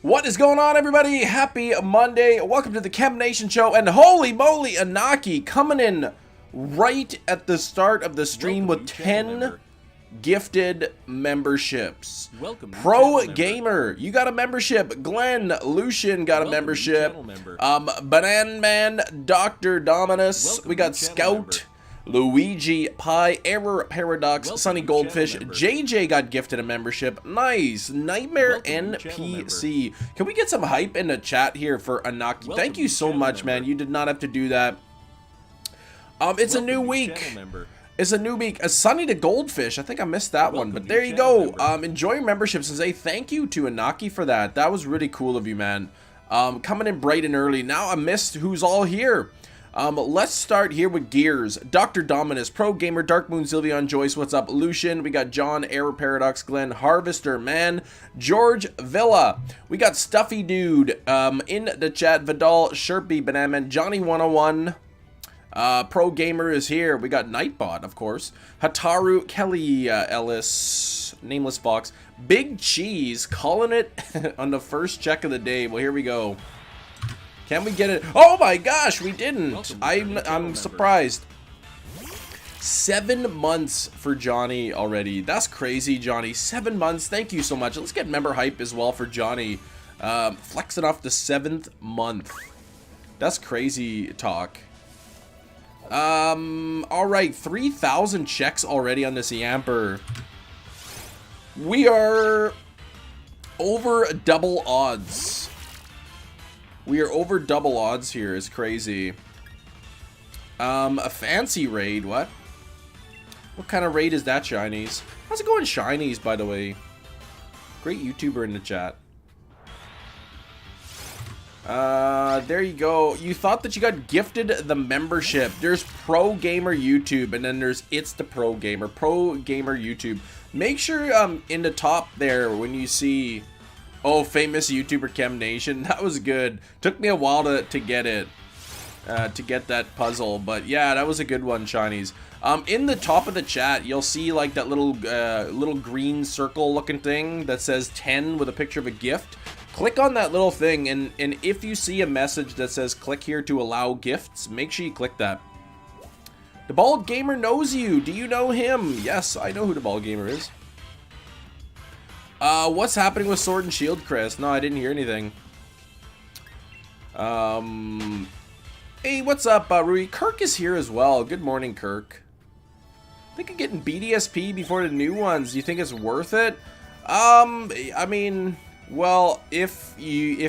What is going on, everybody? Happy Monday. Welcome to the Chem Nation Show. And holy moly, Anaki coming in right at the start of the stream with 10 gifted memberships. Welcome, Pro Gamer, you got a membership. Glenn, Lucian got a membership. Banan Man, Dr. Dominus. We got Scout. Luigi, Pi, Error Paradox, Sunny Goldfish, JJ got gifted a membership. Nice. Nightmare NPC. Can we get some hype in the chat here for Anaki? Thank you so much, man. You did not have to do that. It's a new week. It's a new week. Sunny to Goldfish. I think I missed that one, but there you go. Enjoy your memberships and say thank you to Anaki for that. That was really cool of you, man. Coming in bright and early. Now I missed who's all here. Let's start here with Gears. Dr. Dominus, Pro Gamer, Dark Moon, Sylveon, Joyce, what's up? Lucian, we got John, Error Paradox, Glenn, Harvester, Man, George Villa. We got Stuffy Dude, in the chat, Vidal, Sherpy, Banana, Johnny 101. Pro Gamer is here. We got Nightbot, of course. Hataru, Kelly, Ellis, Nameless Fox, Big Cheese, calling it on the first check of the day. Well, here we go. Can we get it? Oh my gosh, we didn't. I'm surprised. 7 months for Johnny already. That's crazy, Johnny. 7 months. Thank you so much. Let's get member hype as well for Johnny. Flexing off the 7th month. That's crazy talk. All right, 3,000 checks already on this Yamper. We are over double odds. We are over double odds here. It's crazy. A fancy raid. What? What kind of raid is that, Shinies? How's it going, Shinies, by the way? Great YouTuber in the chat. There you go. You thought that you got gifted the membership. There's Pro Gamer YouTube, and then there's It's the Pro Gamer. Pro Gamer YouTube. Make sure, in the top there, when you see... Oh, famous YouTuber Chem Nation. That was good. Took me a while to get it. To get that puzzle. But yeah, that was a good one, Shinies. In the top of the chat, you'll see like that little green circle looking thing that says 10 with a picture of a gift. Click on that little thing, and if you see a message that says click here to allow gifts, make sure you click that. The Bald Gamer knows you. Do you know him? Yes, I know who the Bald Gamer is. What's happening with Sword and Shield, Chris? No, I didn't hear anything. Hey, what's up, Rui? Kirk is here as well. Good morning, Kirk. I think I'm getting BDSP before the new ones. Do you think it's worth it? I mean, well, if buying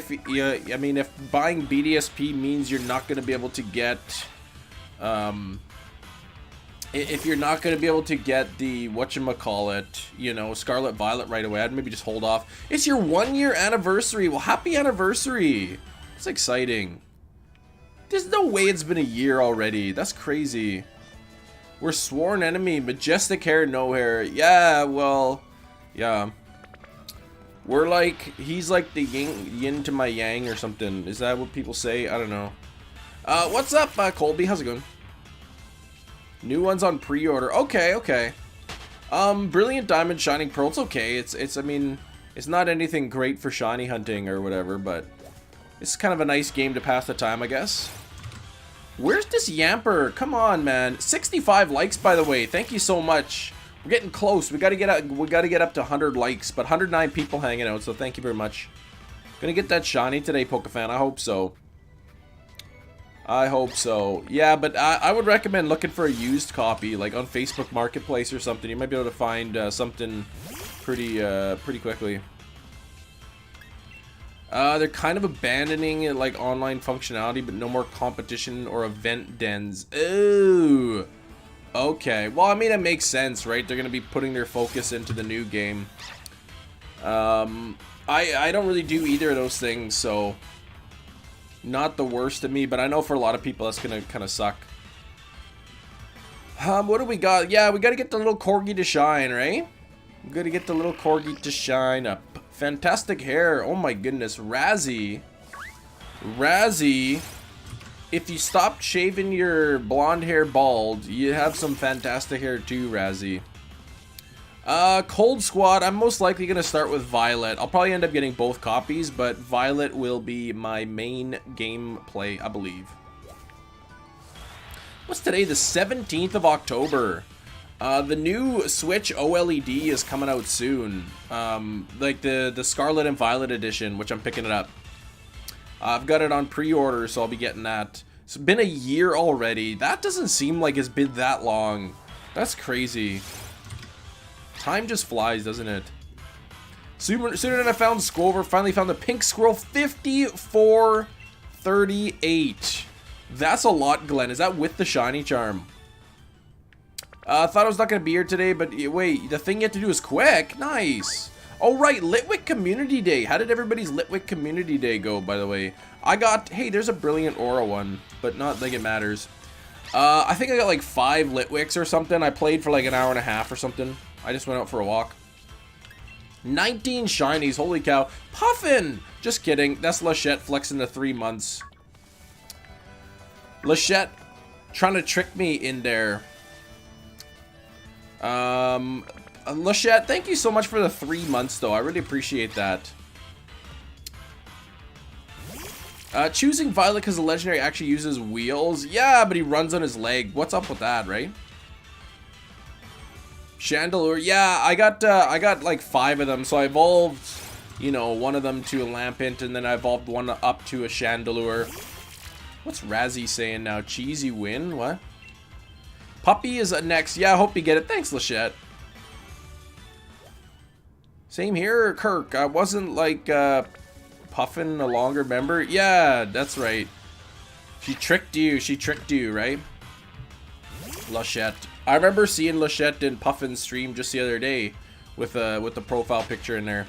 BDSP means you're not going to be able to get, if you're not going to be able to get the, whatchamacallit, you know, Scarlet Violet right away, I'd maybe just hold off. It's your 1-year anniversary. Well, happy anniversary. It's exciting. There's no way it's been a year already. That's crazy. We're sworn enemy. Majestic hair, no hair. Yeah, well, yeah. We're like, he's like the yin to my yang or something. Is that what people say? I don't know. What's up, Colby? How's it going? New ones on pre-order. Okay, okay. Brilliant Diamond, Shining Pearl. It's okay. I mean, it's not anything great for shiny hunting or whatever, but it's kind of a nice game to pass the time, I guess. Where's this Yamper? Come on, man. 65 likes, by the way. Thank you so much. We're getting close. We gotta get up to 100 likes, but 109 people hanging out, so thank you very much. Gonna get that shiny today, Pokefan. I hope so. I hope so. Yeah, but I would recommend looking for a used copy, like on Facebook Marketplace or something. You might be able to find something pretty quickly. They're kind of abandoning like online functionality, but no more competition or event dens. Ooh. Okay. Well, I mean, it makes sense, right? They're gonna be putting their focus into the new game. I don't really do either of those things, so. Not the worst to me, but I know for a lot of people that's gonna kind of suck. What do we got? Yeah, we gotta get the little corgi to shine, right? We gotta get the little corgi to shine up. Fantastic hair. Oh my goodness. Razzie. Razzie. If you stopped shaving your blonde hair bald, you have some fantastic hair too, Razzie. Cold Squad, I'm most likely going to start with Violet. I'll probably end up getting both copies, but Violet will be my main gameplay, I believe. What's today? The 17th of October. The new Switch OLED is coming out soon. Like the Scarlet and Violet edition, which I'm picking it up. I've got it on pre-order, so I'll be getting that. It's been a year already. That doesn't seem like it's been that long. That's crazy. Time just flies, doesn't it? Sooner than I found Squover, finally found the pink squirrel. 5438. That's a lot, Glenn. Is that with the shiny charm? I thought I was not going to be here today, but wait, the thing you have to do is quick. Nice. Oh, right, Litwick Community Day. How did everybody's Litwick Community Day go, by the way? I got, hey, there's a Brilliant Aura one, but not like it matters. I think I got like 5 Litwicks or something. I played for like an hour and a half or something. I just went out for a walk. 19 shinies, holy cow. Puffin! Just kidding, that's Lachette flexing the 3 months. Lachette trying to trick me in there. Lachette, thank you so much for the 3 months though, I really appreciate that. Choosing Violet because the legendary actually uses wheels. Yeah, but he runs on his leg. What's up with that, right? Chandelure, yeah, I got like 5 of them, so I evolved, you know, one of them to a Lampent, and then I evolved one up to a Chandelure. What's Razzie saying now? Cheesy win? What? Puppy is next. Yeah, I hope you get it. Thanks, Lachette. Same here, Kirk. I wasn't like Puffin a longer member. Yeah, that's right. She tricked you. She tricked you, right? Lachette. I remember seeing Lachette in Puffin's stream just the other day with the profile picture in there.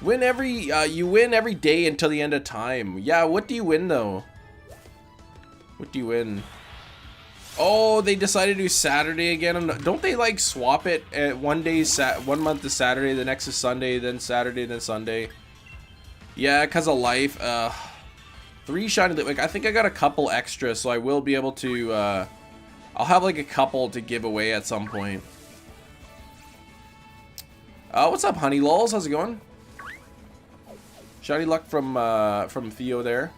Win every you win every day until the end of time. Yeah, what do you win though? What do you win? Oh, they decided to do Saturday again. Don't they like swap it? One month is Saturday, the next is Sunday, then Saturday, then Sunday. Yeah, cause of life. 3 shiny Litwick. I think I got a couple extra, so I will be able to. I'll have like a couple to give away at some point. What's up, Honey Lulz? How's it going? Shiny luck from Theo there.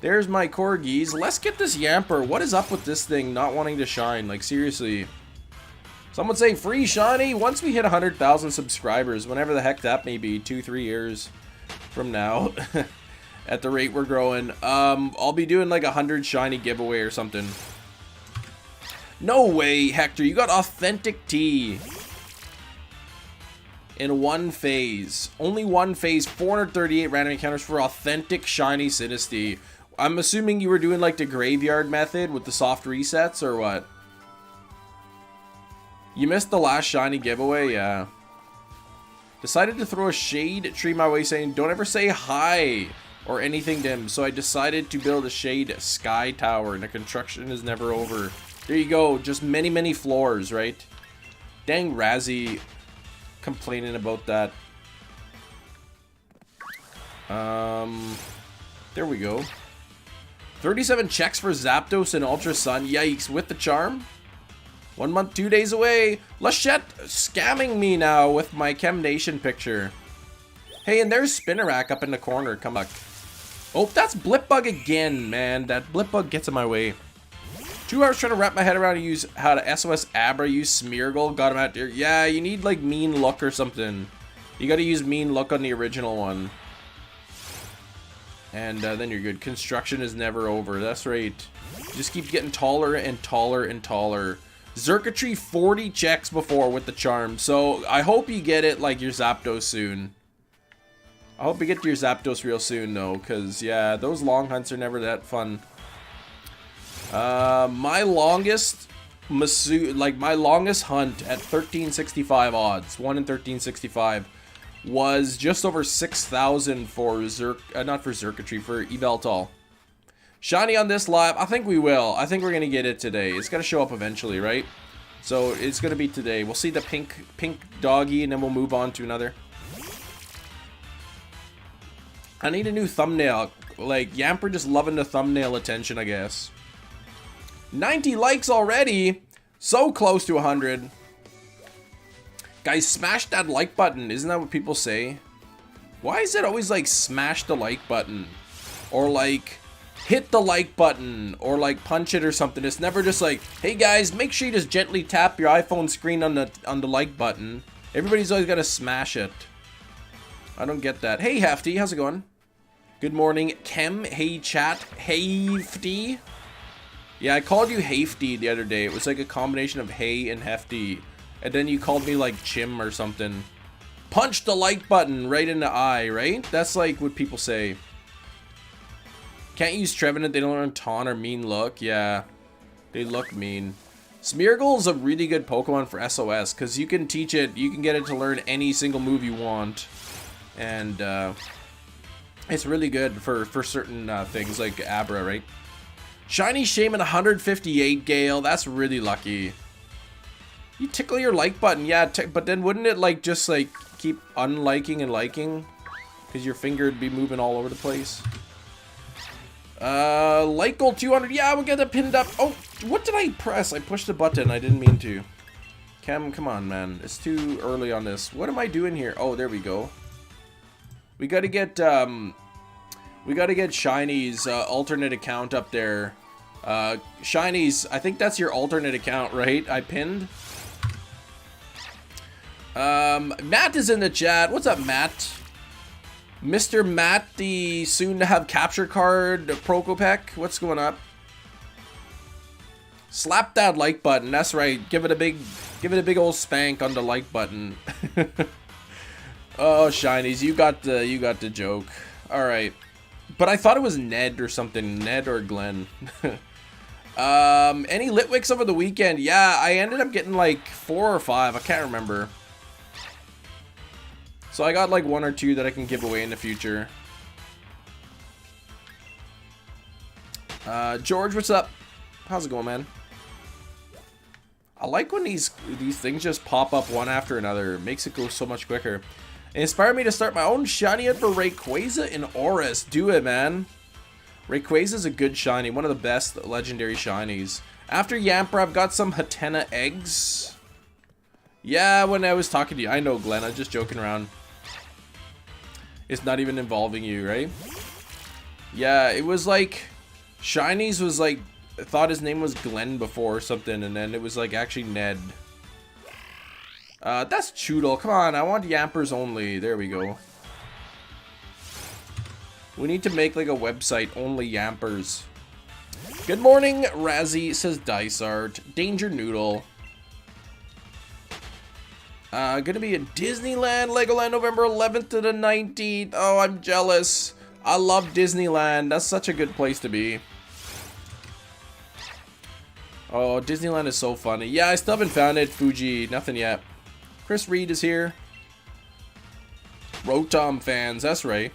There's my corgis. Let's get this Yamper. What is up with this thing not wanting to shine? Like, seriously. Someone say free shiny once we hit 100,000 subscribers, whenever the heck that may be, 2-3 years from now. At the rate we're growing. I'll be doing like 100 shiny giveaway or something. No way, Hector. You got authentic tea. In one phase. Only one phase. 438 random encounters for authentic shiny Sinistea. I'm assuming you were doing like the graveyard method with the soft resets or what? You missed the last shiny giveaway? Yeah. Decided to throw a shade tree my way saying, don't ever say hi or anything to him. So I decided to build a shade sky tower and the construction is never over. There you go. Just many, many floors, right? Dang Razzie complaining about that. There we go. 37 checks for Zapdos and Ultra Sun. Yikes, with the charm. 1 month, 2 days away. Lachette scamming me now with my Chem Nation picture. Hey, and there's Spinnerack up in the corner. Come back. Oh, that's Blipbug again, man. That Blipbug gets in my way. 2 hours trying to wrap my head around how to SOS Abra, use Smeargle. Got him out there. Yeah, you need like Mean Look or something. You gotta use Mean Look on the original one. And then you're good. Construction is never over. That's right. Just keep getting taller and taller and taller. Xurkitree 40 checks before with the charm. So I hope you get it like your Zapdos soon. I hope you get to your Zapdos real soon though. Because yeah, those long hunts are never that fun. My longest my longest hunt at 1365 odds. 1 in 1365. Was just over 6,000 for not for Xurkitree, for Yveltal. Shiny on this live, I think we will. I think we're gonna get it today. It's gonna show up eventually, right? So it's gonna be today. We'll see the pink doggy, and then we'll move on to another. I need a new thumbnail. Like Yamper just loving the thumbnail attention, I guess. 90 likes already. So close to 100. Guys, smash that like button. Isn't that what people say? Why is it always like smash the like button? Or like hit the like button, or like punch it or something. It's never just like, hey guys, make sure you just gently tap your iPhone screen on the like button. Everybody's always gotta smash it. I don't get that. Hey Hefty, how's it going? Good morning, Kem. Hey chat, Hefty. Yeah, I called you Hefty the other day. It was like a combination of hey and hefty. And then you called me like Chim or something. Punch the like button right in the eye, right? That's like what people say. Can't use Trevenant, they don't learn taunt or mean look. Yeah, they look mean. Smeargle is a really good Pokemon for SOS because you can teach it, you can get it to learn any single move you want. And it's really good for certain things like Abra, right? Shiny Shaman 158 Gale, that's really lucky. You tickle your like button, yeah, but then wouldn't it like just like keep unliking and liking? Because your finger would be moving all over the place. Light goal 200. Yeah, we'll get it pinned up. Oh, what did I press? I pushed the button. I didn't mean to. Cam, come on, man. It's too early on this. What am I doing here? Oh, there we go. We gotta get, Shiny's, alternate account up there. Shiny's, I think that's your alternate account, right? I pinned. Matt is in the chat. What's up, Matt? Mr. Matt, the soon-to-have capture card, Prokopek. What's going up? Slap that like button. That's right. Give it a big old spank on the like button. Oh, Shinies, you got the joke. All right, but I thought it was Ned or something. Ned or Glenn. Any Litwicks over the weekend? Yeah, I ended up getting like 4 or 5. I can't remember. So I got like 1 or 2 that I can give away in the future. George, what's up? How's it going, man? I like when these things just pop up one after another. It makes it go so much quicker. It inspired me to start my own shiny hunt for Rayquaza and Oris. Do it, man. Rayquaza's a good shiny, one of the best legendary shinies. After Yamper, I've got some Hatena eggs. Yeah, when I was talking to you, I know, Glenn. I was just joking around. It's not even involving you, right? Yeah, it was like Shinies was like, I thought his name was Glenn before or something, and then it was like actually Ned. That's Choodle. Come on, I want Yampers only. There we go. We need to make like a website, only Yampers. Good morning, Razzie, says Dice Art. Danger Noodle. Gonna be at Disneyland, Legoland, November 11th to the 19th. Oh, I'm jealous. I love Disneyland. That's such a good place to be. Oh, Disneyland is so funny. Yeah, I still haven't found it. Fuji, nothing yet. Chris Reed is here. Rotom fans, that's right.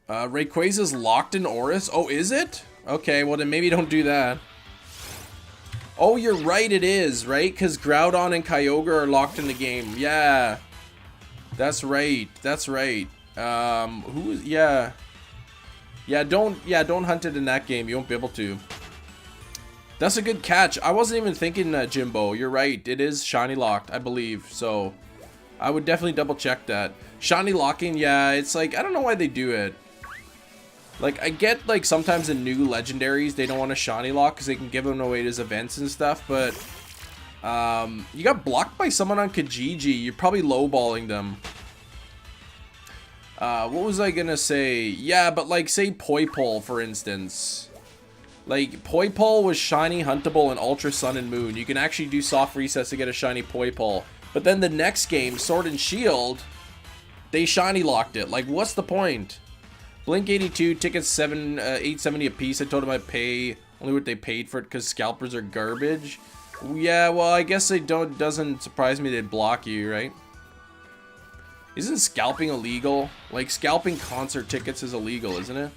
Rayquaza's locked in Oris. Oh, is it? Okay, well then maybe don't do that. Oh, you're right, it is, right? Because Groudon and Kyogre are locked in the game. Yeah. That's right. That's right. Who is... Yeah. Yeah, don't hunt it in that game. You won't be able to. That's a good catch. I wasn't even thinking, Jimbo. You're right. It is shiny locked, I believe. So, I would definitely double check that. Shiny locking, yeah, it's like, I don't know why they do it. Like, I get, like, sometimes in new legendaries, they don't want to shiny lock because they can give them away as events and stuff, but you got blocked by someone on Kijiji. You're probably lowballing them. What was I gonna say? Yeah, but, like, say Poipole, for instance. Like, Poipole was shiny huntable in Ultra Sun and Moon. You can actually do soft resets to get a shiny Poipole. But then the next game, Sword and Shield, they shiny locked it. Like, what's the point? Blink 82, tickets $8.70 a piece. I told them I'd pay only what they paid for it because scalpers are garbage. Yeah, well, I guess they don't. Doesn't surprise me they'd block you, right? Isn't scalping illegal? Like, scalping concert tickets is illegal, isn't it?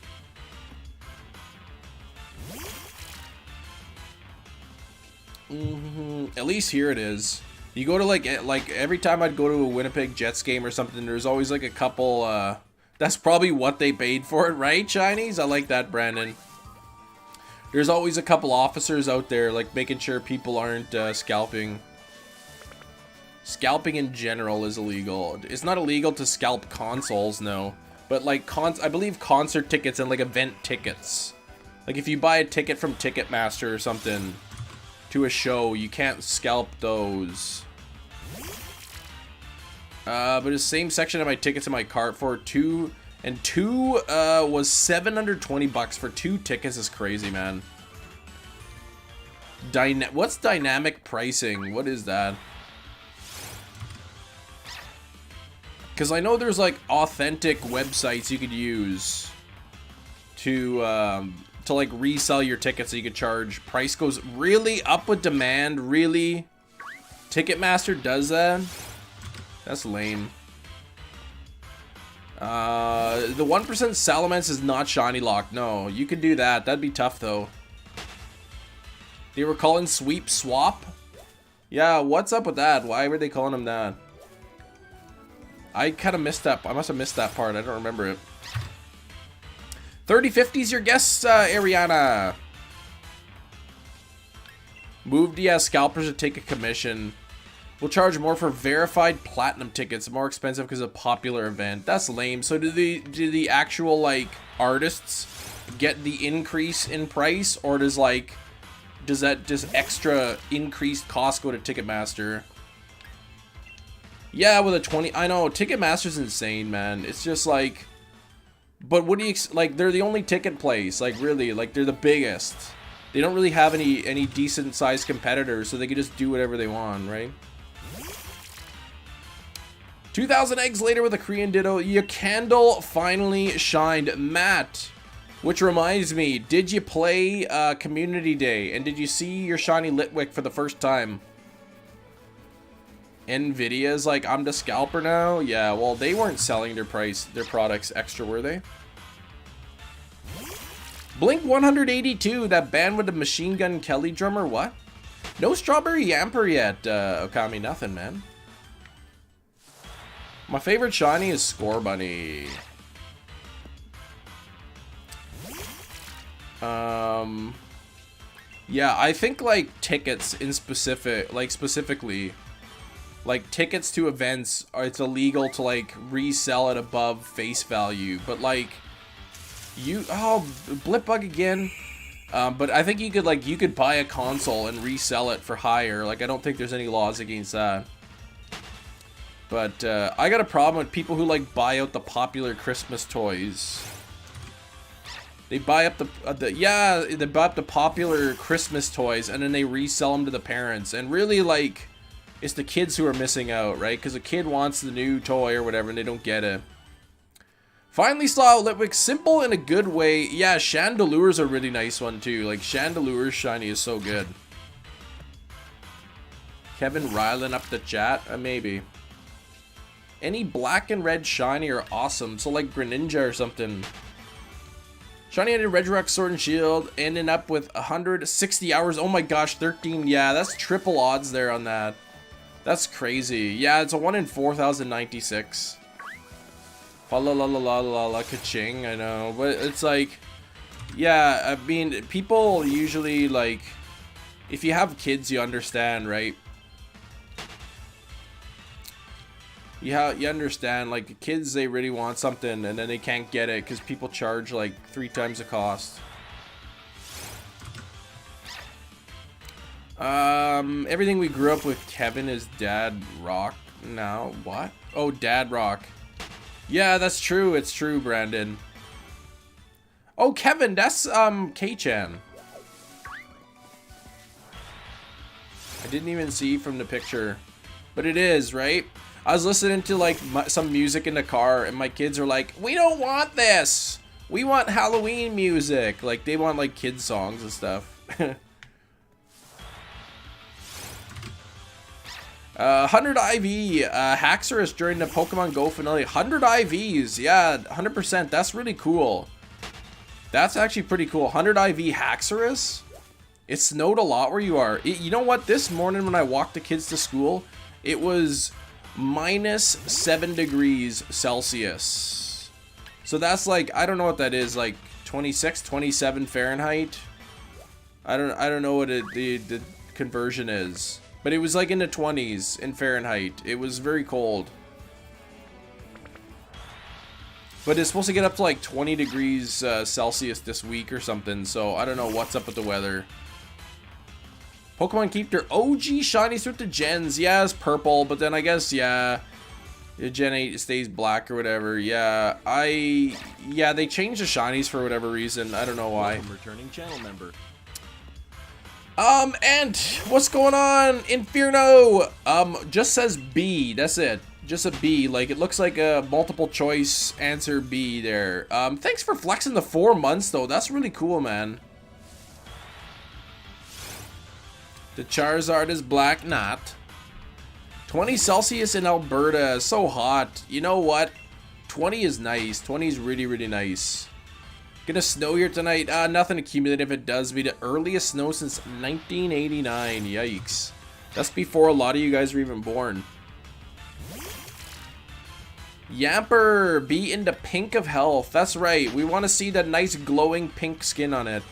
At least here it is. You go to like every time I'd go to a Winnipeg Jets game or something, there's always like a couple. That's probably what they paid for it, right, Shinies? I like that, Brandon. There's always a couple officers out there, like, making sure people aren't scalping. scalping in general is illegal. It's not illegal to scalp consoles, no. But like I believe concert tickets and like event tickets. Like if you buy a ticket from Ticketmaster or something to a show, you can't scalp those. But the same section of my tickets in my cart for two was 720 bucks for 2 tickets is crazy, man. What's dynamic pricing? What is that? Because I know there's like authentic websites you could use to like resell your tickets so you could charge. Price goes really up with demand, really? Ticketmaster does that? That's lame. The 1% Salamence is not shiny locked. No, you could do that. That'd be tough though. They were calling sweep swap? Yeah, what's up with that? Why were they calling him that? I kind of missed that. I must have missed that part. I don't remember it. 3050's your guess, Ariana. Moved, yeah, scalpers to take a commission. We'll charge more for verified platinum tickets. More expensive because of popular event. That's lame. So do the actual like artists get the increase in price, or does that just extra increased cost go to Ticketmaster? Yeah, with a 20, I know Ticketmaster's insane, man. It's just like, but what do you like? They're the only ticket place, like really, like they're the biggest. They don't really have any decent sized competitors, so they can just do whatever they want, right? 2,000 eggs later with a Korean Ditto. Your candle finally shined, Matt. Which reminds me, did you play Community Day? And did you see your shiny Litwick for the first time? Nvidia's like, I'm the scalper now? Yeah, well, they weren't selling their products extra, were they? Blink 182, that band with the Machine Gun Kelly drummer, what? No Strawberry Yamper yet, Okami, nothing, man. My favorite shiny is Score Bunny. Yeah, I think like tickets in specifically, like tickets to events, it's illegal to like resell it above face value. But like, Blip Bug again. But I think you could buy a console and resell it for higher. Like, I don't think there's any laws against that. But I got a problem with people who like buy out the popular Christmas toys. They buy up they buy up the popular Christmas toys and then they resell them to the parents. And really, like, it's the kids who are missing out, right? Because a kid wants the new toy or whatever and they don't get it. Finally saw Litwick, simple in a good way. Yeah, Chandelure's a really nice one too. Like, Chandelure's shiny is so good. Kevin riling up the chat? Maybe. Any black and red shiny are awesome. So like Greninja or something. Shiny ended Regirock Sword and Shield, ending up with 160 hours. Oh my gosh, 13. Yeah, that's triple odds there on that. That's crazy. Yeah, it's a 1 in 4,096. Fa la la la la la la ka-ching, I know. But it's like, yeah, I mean, people usually, like, if you have kids, you understand, right? You understand, like, kids, they really want something and then they can't get it because people charge like 3 times the cost. Everything we grew up with Kevin is Dad Rock now. What? Oh, Dad Rock. Yeah, that's true. It's true, Brandon. Oh, Kevin, that's K-chan. I didn't even see from the picture, but it is, right? I was listening to like some music in the car and my kids are like, we don't want this. We want Halloween music. Like, they want like kids songs and stuff. 100 IV, Haxorus during the Pokemon Go finale. 100 IVs, yeah, 100%. That's really cool. That's actually pretty cool. 100 IV Haxorus. It snowed a lot where you are. You know what? This morning when I walked the kids to school, it was -7 degrees Celsius. So that's like, I don't know what that is, like 26, 27 Fahrenheit. I don't know what the conversion is. But it was like in the 20s in Fahrenheit. It was very cold. But it's supposed to get up to like 20 degrees Celsius this week or something. So I don't know what's up with the weather. Pokemon keep their OG shinies with the gens. Yeah, it's purple. But then I guess, yeah, Gen 8 stays black or whatever. Yeah, yeah, they changed the shinies for whatever reason. I don't know why. Welcome, returning channel member. And what's going on, Inferno? Just says B. That's it. Just a B. Like, it looks like a multiple choice answer B there. Thanks for flexing the 4 months, though. That's really cool, man. The Charizard is black, not. 20 Celsius in Alberta. So hot. You know what? 20 is nice. 20 is really, really nice. Gonna snow here tonight. Nothing to accumulate if it does. Be the earliest snow since 1989. Yikes. That's before a lot of you guys were even born. Yamper, be into pink of health. That's right. We want to see that nice glowing pink skin on it.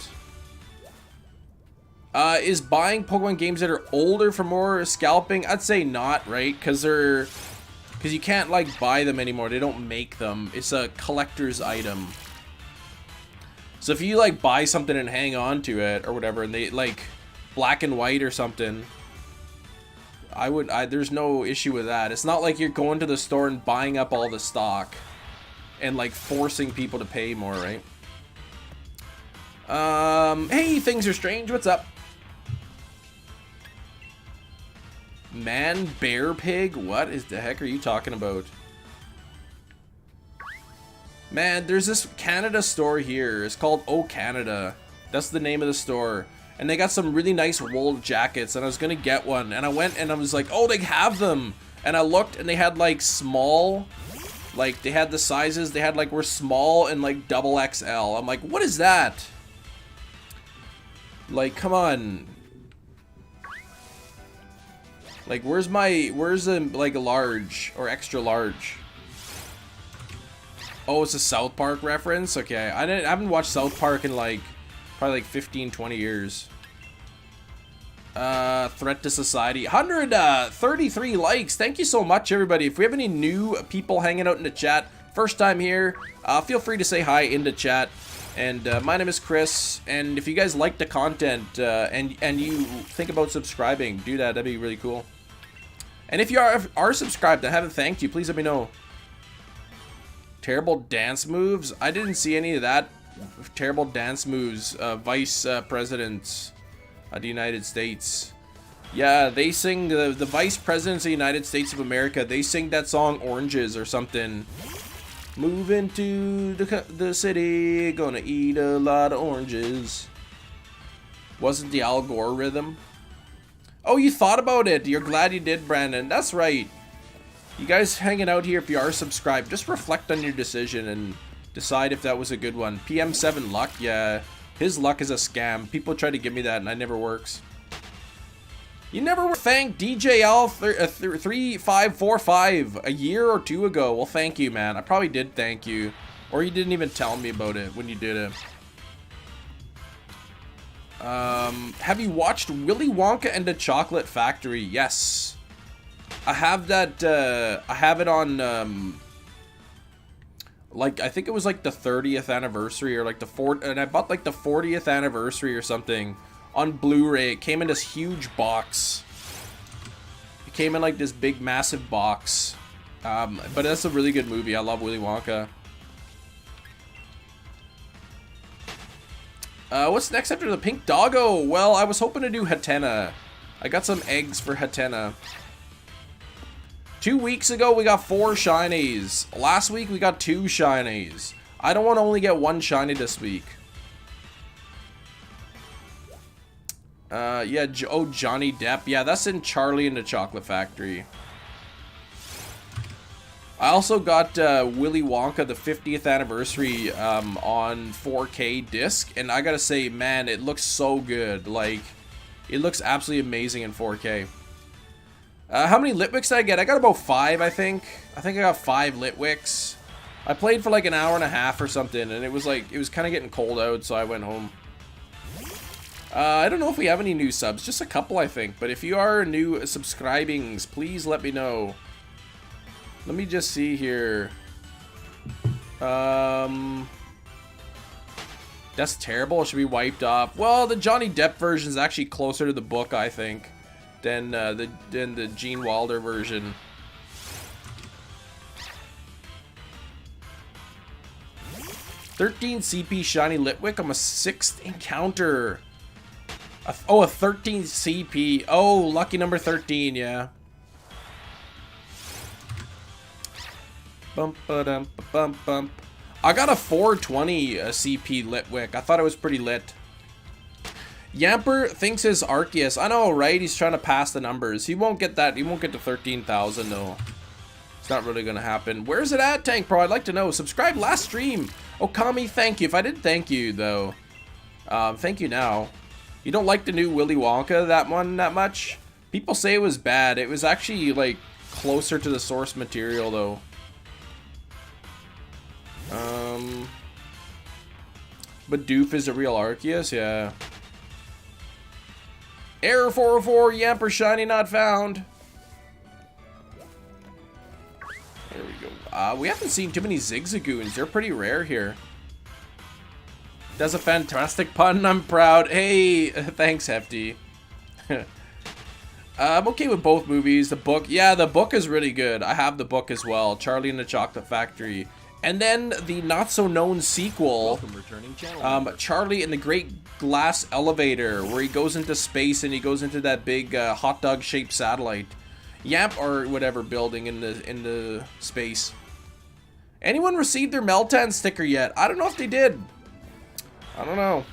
Is buying Pokemon games that are older for more scalping? I'd say not, right? Because you can't like buy them anymore. They don't make them. It's a collector's item. So if you like buy something and hang on to it or whatever, and they like black and white or something, there's no issue with that. It's not like you're going to the store and buying up all the stock and like forcing people to pay more, right? Hey, things are strange. What's up? Man, bear, pig. What is the heck are you talking about? Man, there's this Canada store here. It's called Oh Canada. That's the name of the store. And they got some really nice wool jackets, and I was gonna get one. And I went and I was like, oh, they have them. And I looked and they had like small, like they had the sizes, they had like were small and like double XL. I'm like, what is that? Like, come on. Like, where's a like a large or extra large? Oh, it's a South Park reference? Okay, I haven't watched South Park in like probably like 15, 20 years. Threat to society. 133 likes. Thank you so much, everybody. If we have any new people hanging out in the chat, first time here, feel free to say hi in the chat. And my name is Chris, and if you guys like the content and you think about subscribing, do that. That'd be really cool. And if you are subscribed and haven't thanked you, please let me know. Terrible dance moves? I didn't see any of that. Terrible dance moves. Vice presidents of the United States. Yeah, they sing the vice presidents of the United States of America. They sing that song Oranges or something. Move into the city, gonna eat a lot of oranges. Wasn't the Al Gore rhythm? Oh, you thought about it. You're glad you did, Brandon. That's right. You guys hanging out here, if you are subscribed, just reflect on your decision and decide if that was a good one. PM7 luck, yeah. His luck is a scam. People try to give me that and it never works. You never thanked DJL3545 a year or two ago. Well, thank you, man. I probably did thank you. Or you didn't even tell me about it when you did it. Have you watched Willy Wonka and the Chocolate Factory? Yes. I have that, I have it on, like, I think it was like the 30th anniversary or like the 4th, and I bought like the 40th anniversary or something on Blu-ray. It came in this huge box. It came in like this big, massive box. But that's a really good movie. I love Willy Wonka. What's next after the pink doggo? Well, I was hoping to do Hatena. I got some eggs for Hatena. 2 weeks ago, we got 4 shinies. Last week, we got 2 shinies. I don't want to only get 1 shiny this week. Yeah, oh, Johnny Depp. Yeah, that's in Charlie and the Chocolate Factory. I also got Willy Wonka, the 50th anniversary, on 4K disc. And I gotta say, man, it looks so good. Like, it looks absolutely amazing in 4K. How many Litwicks did I get? I got about 5, I think. I think I got 5 Litwicks. I played for like an hour and a half or something, and it was like, it was kind of getting cold out, so I went home. I don't know if we have any new subs. Just a couple, I think. But if you are new subscribings, please let me know. Let me just see here. That's terrible. It should be wiped off. Well, the Johnny Depp version is actually closer to the book, I think, than the Gene Wilder version. $13 CP Shiny Litwick on a 6th encounter. Oh, a 13 CP. Oh, lucky number 13, yeah. Bump, ba-dum, bump, bump. I got a 420 CP Litwick. I thought it was pretty lit. Yamper thinks his Arceus. I know, right? He's trying to pass the numbers. He won't get that. He won't get to 13,000, though. It's not really gonna happen. Where's it at, Tank Pro? I'd like to know. Subscribe last stream. Okami, thank you. If I didn't thank you, though, thank you now. You don't like the new Willy Wonka, that one, that much? People say it was bad. It was actually, like, closer to the source material, though. But Doof is a real Arceus, yeah. Error 404, Yamper Shiny not found. There we go. We haven't seen too many Zigzagoons. They're pretty rare here. That's a fantastic pun. I'm proud. Hey, thanks, Hefty. I'm okay with both movies. The book, yeah, the book is really good. I have the book as well. Charlie and the Chocolate Factory. And then the not-so-known sequel, Charlie and the Great Glass Elevator, where he goes into space and he goes into that big hot dog-shaped satellite. Yamp, or whatever building in the space. Anyone received their Meltan sticker yet? I don't know if they did. I don't know.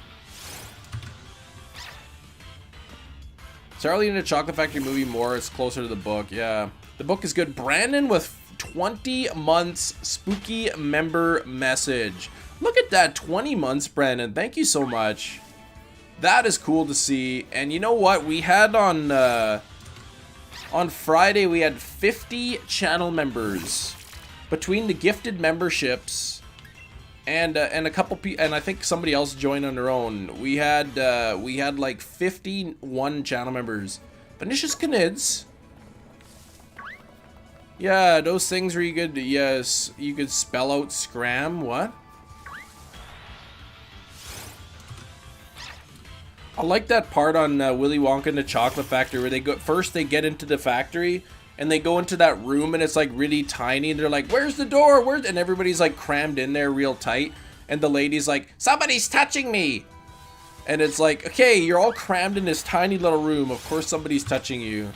Charlie and the Chocolate Factory movie more. It's closer to the book. Yeah. The book is good. Brandon with 20 months spooky member message. Look at that. 20 months, Brandon. Thank you so much. That is cool to see. And you know what? We had on Friday, we had 50 channel members. Between the gifted memberships and a couple people, and I think somebody else joined on their own. We had like 51 channel members. Vinicius Knids. Yeah, those things where you could, yes, you could spell out scram. What? I like that part on Willy Wonka and the Chocolate Factory where they go first. They get into the factory and they go into that room and it's like really tiny. And they're like, "Where's the door? Where's?" And everybody's like crammed in there real tight. And the lady's like, "Somebody's touching me." And it's like, okay, you're all crammed in this tiny little room. Of course somebody's touching you.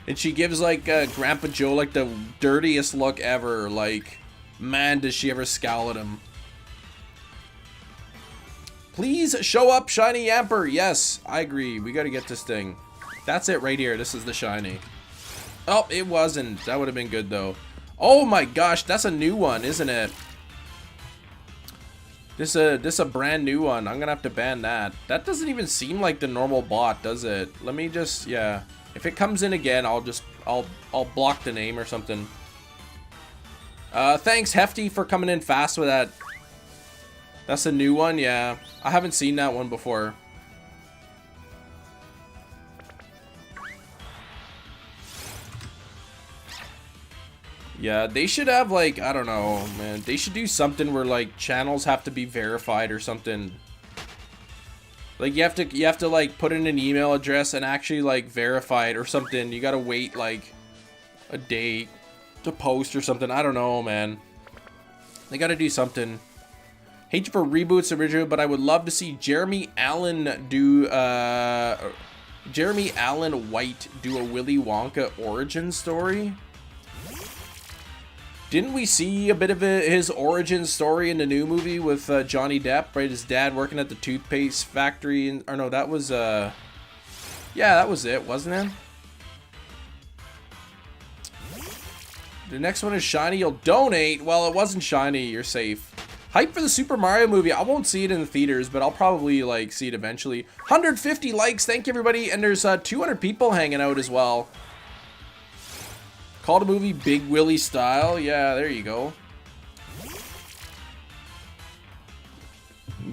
And she gives like Grandpa Joe like the dirtiest look ever. Like, man, does she ever scowl at him. Please show up, Shiny Yamper. Yes, I agree. We got to get this thing. That's it right here. This is the Shiny. Oh, it wasn't. That would have been good, though. Oh, my gosh. That's a new one, isn't it? This a brand new one. I'm going to have to ban that. That doesn't even seem like the normal bot, does it? Let me just, yeah. If it comes in again, I'll block the name or something. Thanks, Hefty, for coming in fast with that. That's a new one, yeah. I haven't seen that one before. Yeah, they should have, like, I don't know, man. They should do something where, like, channels have to be verified or something. Like, you have to, like, put in an email address and actually, like, verify it or something. You gotta wait, like, a day to post or something. I don't know, man. They gotta do something. Hate you for reboots original, but I would love to see Jeremy Allen do, Jeremy Allen White do a Willy Wonka origin story. Didn't we see a bit of his origin story in the new movie with Johnny Depp, right? His dad working at the toothpaste factory, and, or no, that was, yeah, that was it, wasn't it? The next one is Shiny. You'll donate. Well, it wasn't Shiny. You're safe. Hype for the Super Mario movie. I won't see it in the theaters, but I'll probably, like, see it eventually. 150 likes. Thank you, everybody. And there's 200 people hanging out as well. Called a movie Big Willy style. Yeah, there you go.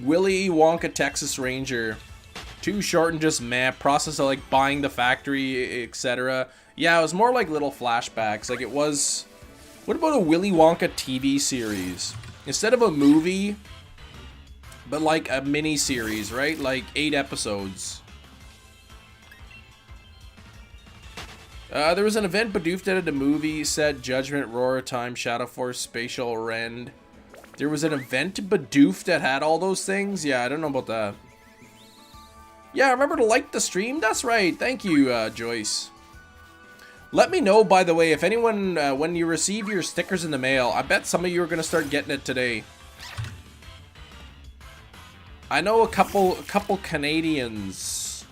Willy Wonka Texas Ranger. Too short and just meh. Process of like buying the factory, etc. Yeah, it was more like little flashbacks. Like it was... What about a Willy Wonka TV series? Instead of a movie, but like a mini series, right? Like 8 episodes. There was an event Bidoof did at a movie set, Judgment, Roar, Time, Shadow Force, Spatial Rend. There was an event Bidoof that had all those things? Yeah, I don't know about that. Yeah, remember to like the stream? That's right. Thank you, Joyce. Let me know, by the way, if anyone, when you receive your stickers in the mail, I bet some of you are going to start getting it today. I know a couple Canadians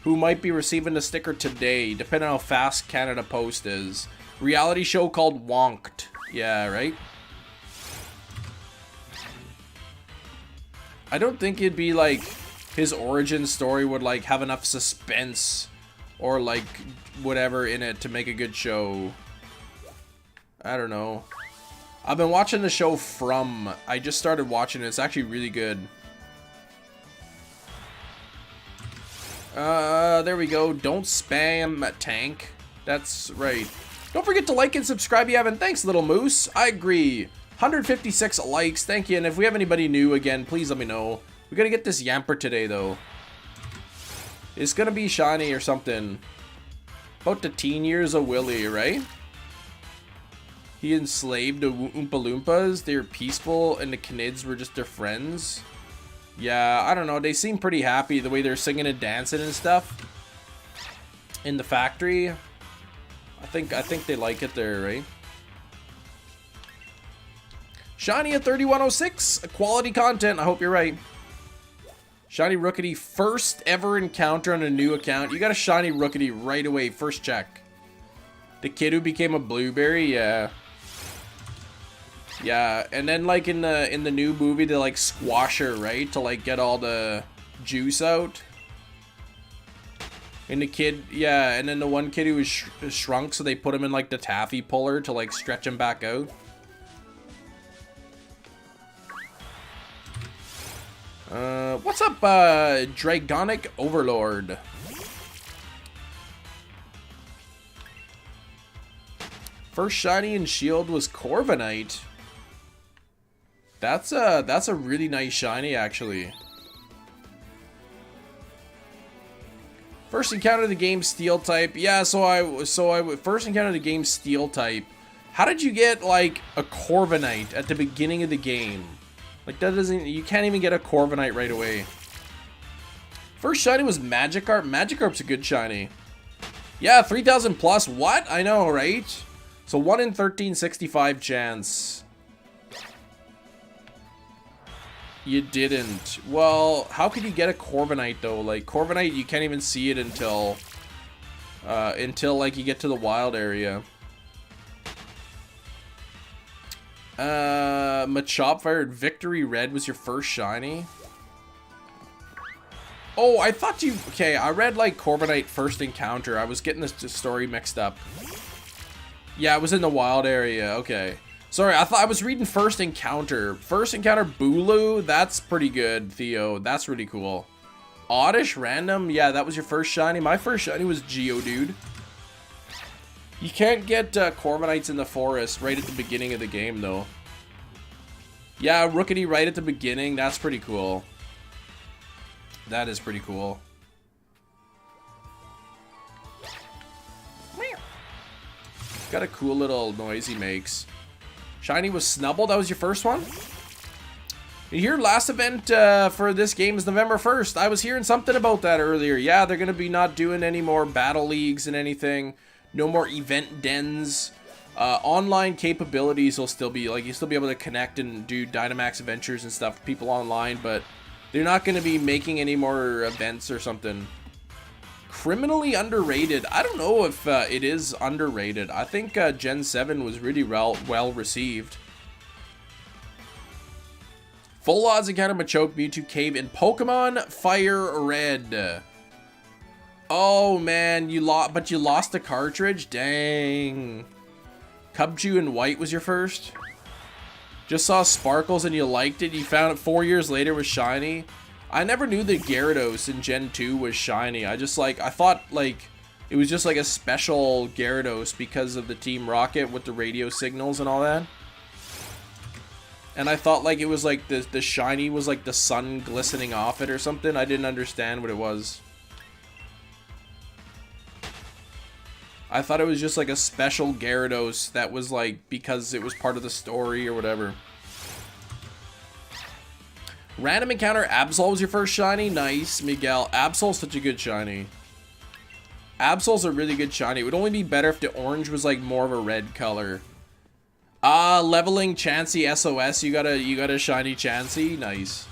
who might be receiving the sticker today, depending on how fast Canada Post is. Reality show called Wonked. Yeah, right? I don't think it'd be like his origin story would like have enough suspense or like whatever in it to make a good show. I don't know. I've been watching the show From. I just started watching it. It's actually really good. There we go. Don't spam tank. That's right. Don't forget to like and subscribe if you haven't. Thanks, Little Moose. I agree. 156 likes. Thank you. And if we have anybody new again, please let me know. We gotta get this Yamper today, though. It's gonna be shiny or something. About the teen years of Willy, right? He enslaved the Oompa Loompas. They were peaceful, and the Knids were just their friends. Yeah, I don't know. They seem pretty happy the way they're singing and dancing and stuff in the factory. I think they like it there, right? Shiny at 3106. Quality content. I hope you're right. Shiny Rookity, first ever encounter on a new account. You got a Shiny Rookity right away, first check. The kid who became a blueberry, yeah. Yeah, and then like in the new movie, they like squash her, right? To like get all the juice out. And the kid, yeah, and then the one kid who was shrunk, so they put him in like the taffy puller to like stretch him back out. What's up, Dragonic Overlord? First shiny and shield was Corviknight. That's a really nice shiny, actually. First encounter the game Steel type. Yeah, so I first encountered the game Steel type. How did you get like a Corviknight at the beginning of the game? Like that doesn't, you can't even get a Corviknight right away. First shiny was Magikarp. Magikarp's a good shiny. Yeah, 3,000 plus. What? I know, right? So 1 in 1365 chance. You didn't. Well, how could you get a Corviknight though? Like Corviknight, you can't even see it until like you get to the wild area. Machop fired Victory Red was your first shiny. Oh, I thought you... Okay, I read like Corviknight first encounter. I was getting this story mixed up. Yeah, it was in the wild area. Okay. Sorry, I thought I was reading first encounter. First encounter Bulu. That's pretty good, Theo. That's really cool. Oddish Random. Yeah, that was your first shiny. My first shiny was Geodude. You can't get Corviknights in the forest right at the beginning of the game, though. Yeah, Rookity right at the beginning. That's pretty cool. That is pretty cool. Got a cool little noise he makes. Shiny was Snubble. That was your first one? Your last event for this game is November 1st. I was hearing something about that earlier. Yeah, they're going to be not doing any more battle leagues and anything. No more event dens. Online capabilities will still be, like, you'll still be able to connect and do Dynamax adventures and stuff with people online, but they're not going to be making any more events or something. Criminally underrated. I don't know if it is underrated. I think Gen 7 was really well received. Full odds encounter Machoke, Mewtwo, Cave, in Pokemon Fire Red. Oh man, you lost the cartridge? Dang. Cubchoo in White was your first? Just saw Sparkles and you liked it. You found it 4 years later was shiny. I never knew that Gyarados in Gen 2 was shiny. I thought like it was just like a special Gyarados because of the Team Rocket with the radio signals and all that. And I thought like it was like the shiny was like the sun glistening off it or something. I didn't understand what it was. I thought it was just like a special Gyarados that was like because it was part of the story or whatever. Random encounter, Absol was your first shiny. Nice, Miguel. Absol's such a good shiny. Absol's a really good shiny. It would only be better if the orange was like more of a red color. Leveling Chansey SOS. You got a shiny Chansey. Nice.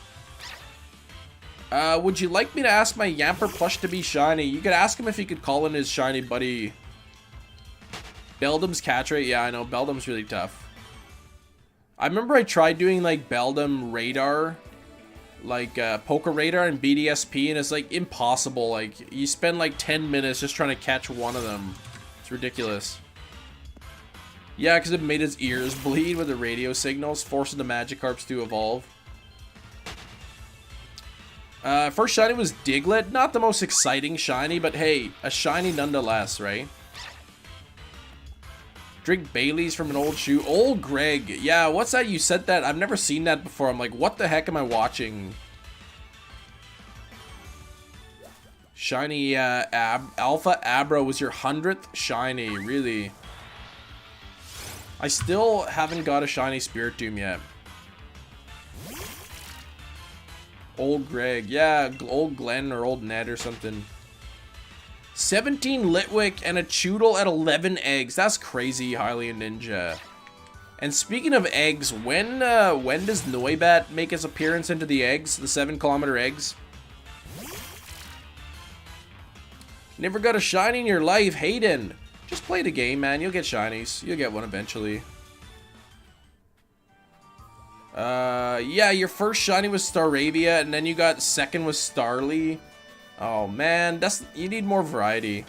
Would you like me to ask my Yamper plush to be shiny? You could ask him if he could call in his shiny buddy. Beldum's catch rate. Yeah, I know. Beldum's really tough. I remember I tried doing like Beldum radar. Like Poker Radar and BDSP, and it's like impossible. Like you spend like 10 minutes just trying to catch one of them. It's ridiculous. Yeah, because it made his ears bleed with the radio signals, forcing the Magikarps to evolve. First shiny was Diglett. Not the most exciting shiny, but hey, a shiny nonetheless, right? Drink Bailey's from an old shoe. Old Greg. Yeah, what's that? You said that. I've never seen that before. I'm like, what the heck am I watching? Shiny Alpha Abra was your 100th shiny. Really? I still haven't got a shiny Spiritomb yet. Old Greg. Yeah, old Glenn or old Ned or something. 17 Litwick and a Choodle at 11 eggs. That's crazy, Hylian Ninja. And speaking of eggs, when does Noibat make his appearance into the eggs? The 7-kilometer eggs? Never got a shiny in your life, Hayden. Just play the game, man. You'll get shinies. You'll get one eventually. Yeah, your first shiny was Staravia, and then you got second was Starly. Oh man, you need more variety.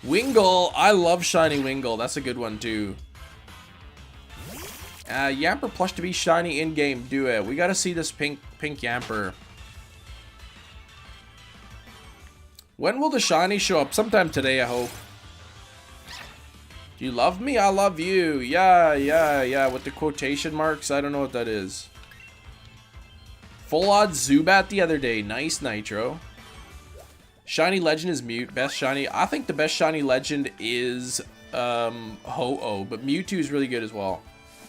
Wingull, I love shiny Wingull. That's a good one too. Yamper plush to be shiny in game. Do it. We gotta see this pink Yamper. When will the shiny show up? Sometime today, I hope. Do you love me? I love you. Yeah. With the quotation marks, I don't know what that is. Full odds Zubat the other day. Nice, Nitro. Shiny Legend is Mute. Best shiny. I think the best shiny Legend is Ho-Oh, but Mewtwo is really good as well.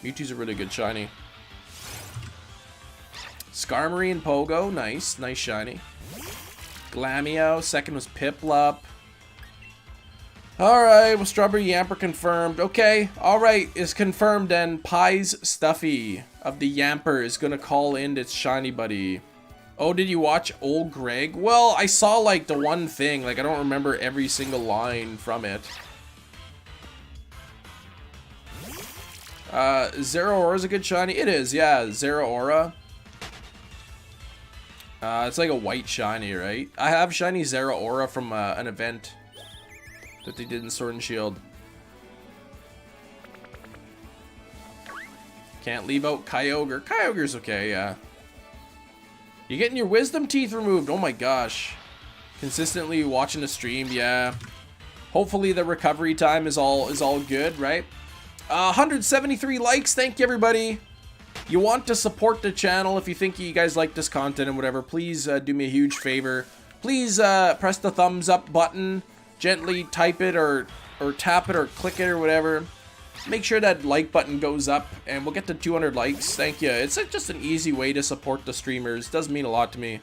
Mewtwo's a really good shiny. Skarmory and Pogo. Nice. Nice shiny. Glameow. Second was Piplup. Alright, well, Strawberry Yamper confirmed. Okay, alright, it's confirmed then. Pies Stuffy of the Yamper is gonna call in its shiny buddy. Oh, did you watch Old Greg? Well, I saw like the one thing. Like, I don't remember every single line from it. Zeraora is a good shiny. It is, yeah, Zeraora. It's like a white shiny, right? I have shiny Zeraora from an event that they did in Sword and Shield. Can't leave out Kyogre. Kyogre's okay, yeah. You're getting your wisdom teeth removed. Oh my gosh. Consistently watching the stream, yeah. Hopefully the recovery time is all good, right? 173 likes. Thank you, everybody. You want to support the channel if you think you guys like this content and whatever, please do me a huge favor. Please press the thumbs up button. Gently type it or tap it or click it or whatever. Make sure that like button goes up and we'll get to 200 likes. Thank you. It's just an easy way to support the streamers. It does mean a lot to me.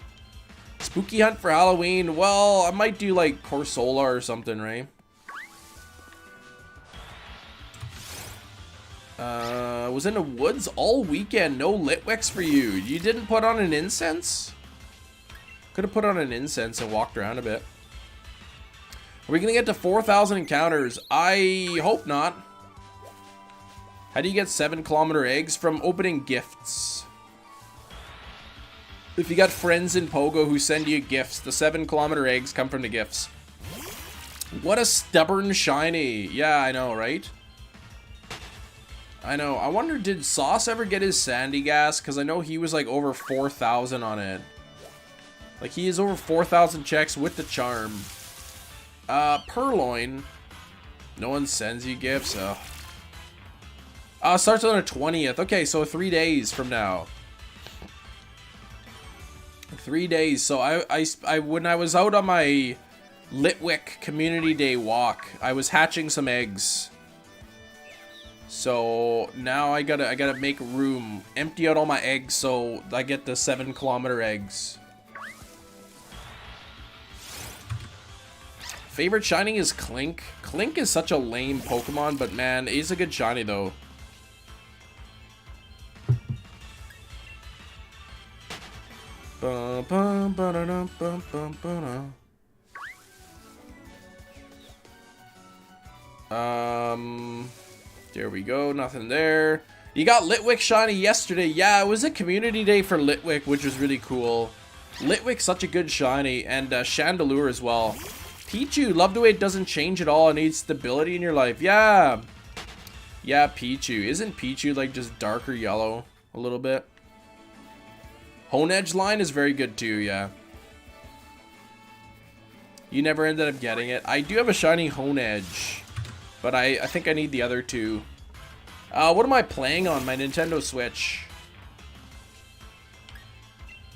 Spooky hunt for Halloween. Well, I might do like Corsola or something, right? Was in the woods all weekend. No Litwicks for you. You didn't put on an incense? Could have put on an incense and walked around a bit. Are we going to get to 4,000 encounters? I hope not. How do you get 7-kilometer eggs? From opening gifts. If you got friends in Pogo who send you gifts, the 7-kilometer eggs come from the gifts. What a stubborn shiny. Yeah, I know, right? I know. I wonder, did Sauce ever get his Sandy Gas? Because I know he was like over 4,000 on it. Like, he is over 4,000 checks with the charm. Purloin. No one sends you gifts. Starts on the 20th. Okay, so 3 days from now. 3 days. So I when I was out on my Litwick Community Day walk, I was hatching some eggs. So now I gotta make room, empty out all my eggs so I get the 7-kilometer eggs. Favorite shiny is Clink. Clink is such a lame Pokemon, but man, he's a good shiny though. There we go, nothing there. You got Litwick shiny yesterday. Yeah, it was a community day for Litwick, which was really cool. Litwick's such a good shiny, and Chandelure as well. Pichu, love the way it doesn't change at all. It needs stability in your life. Yeah. Yeah, Pichu. Isn't Pichu like just darker yellow a little bit? Honedge line is very good too, yeah. You never ended up getting it. I do have a shiny Honedge, but I think I need the other two. What am I playing on my Nintendo Switch?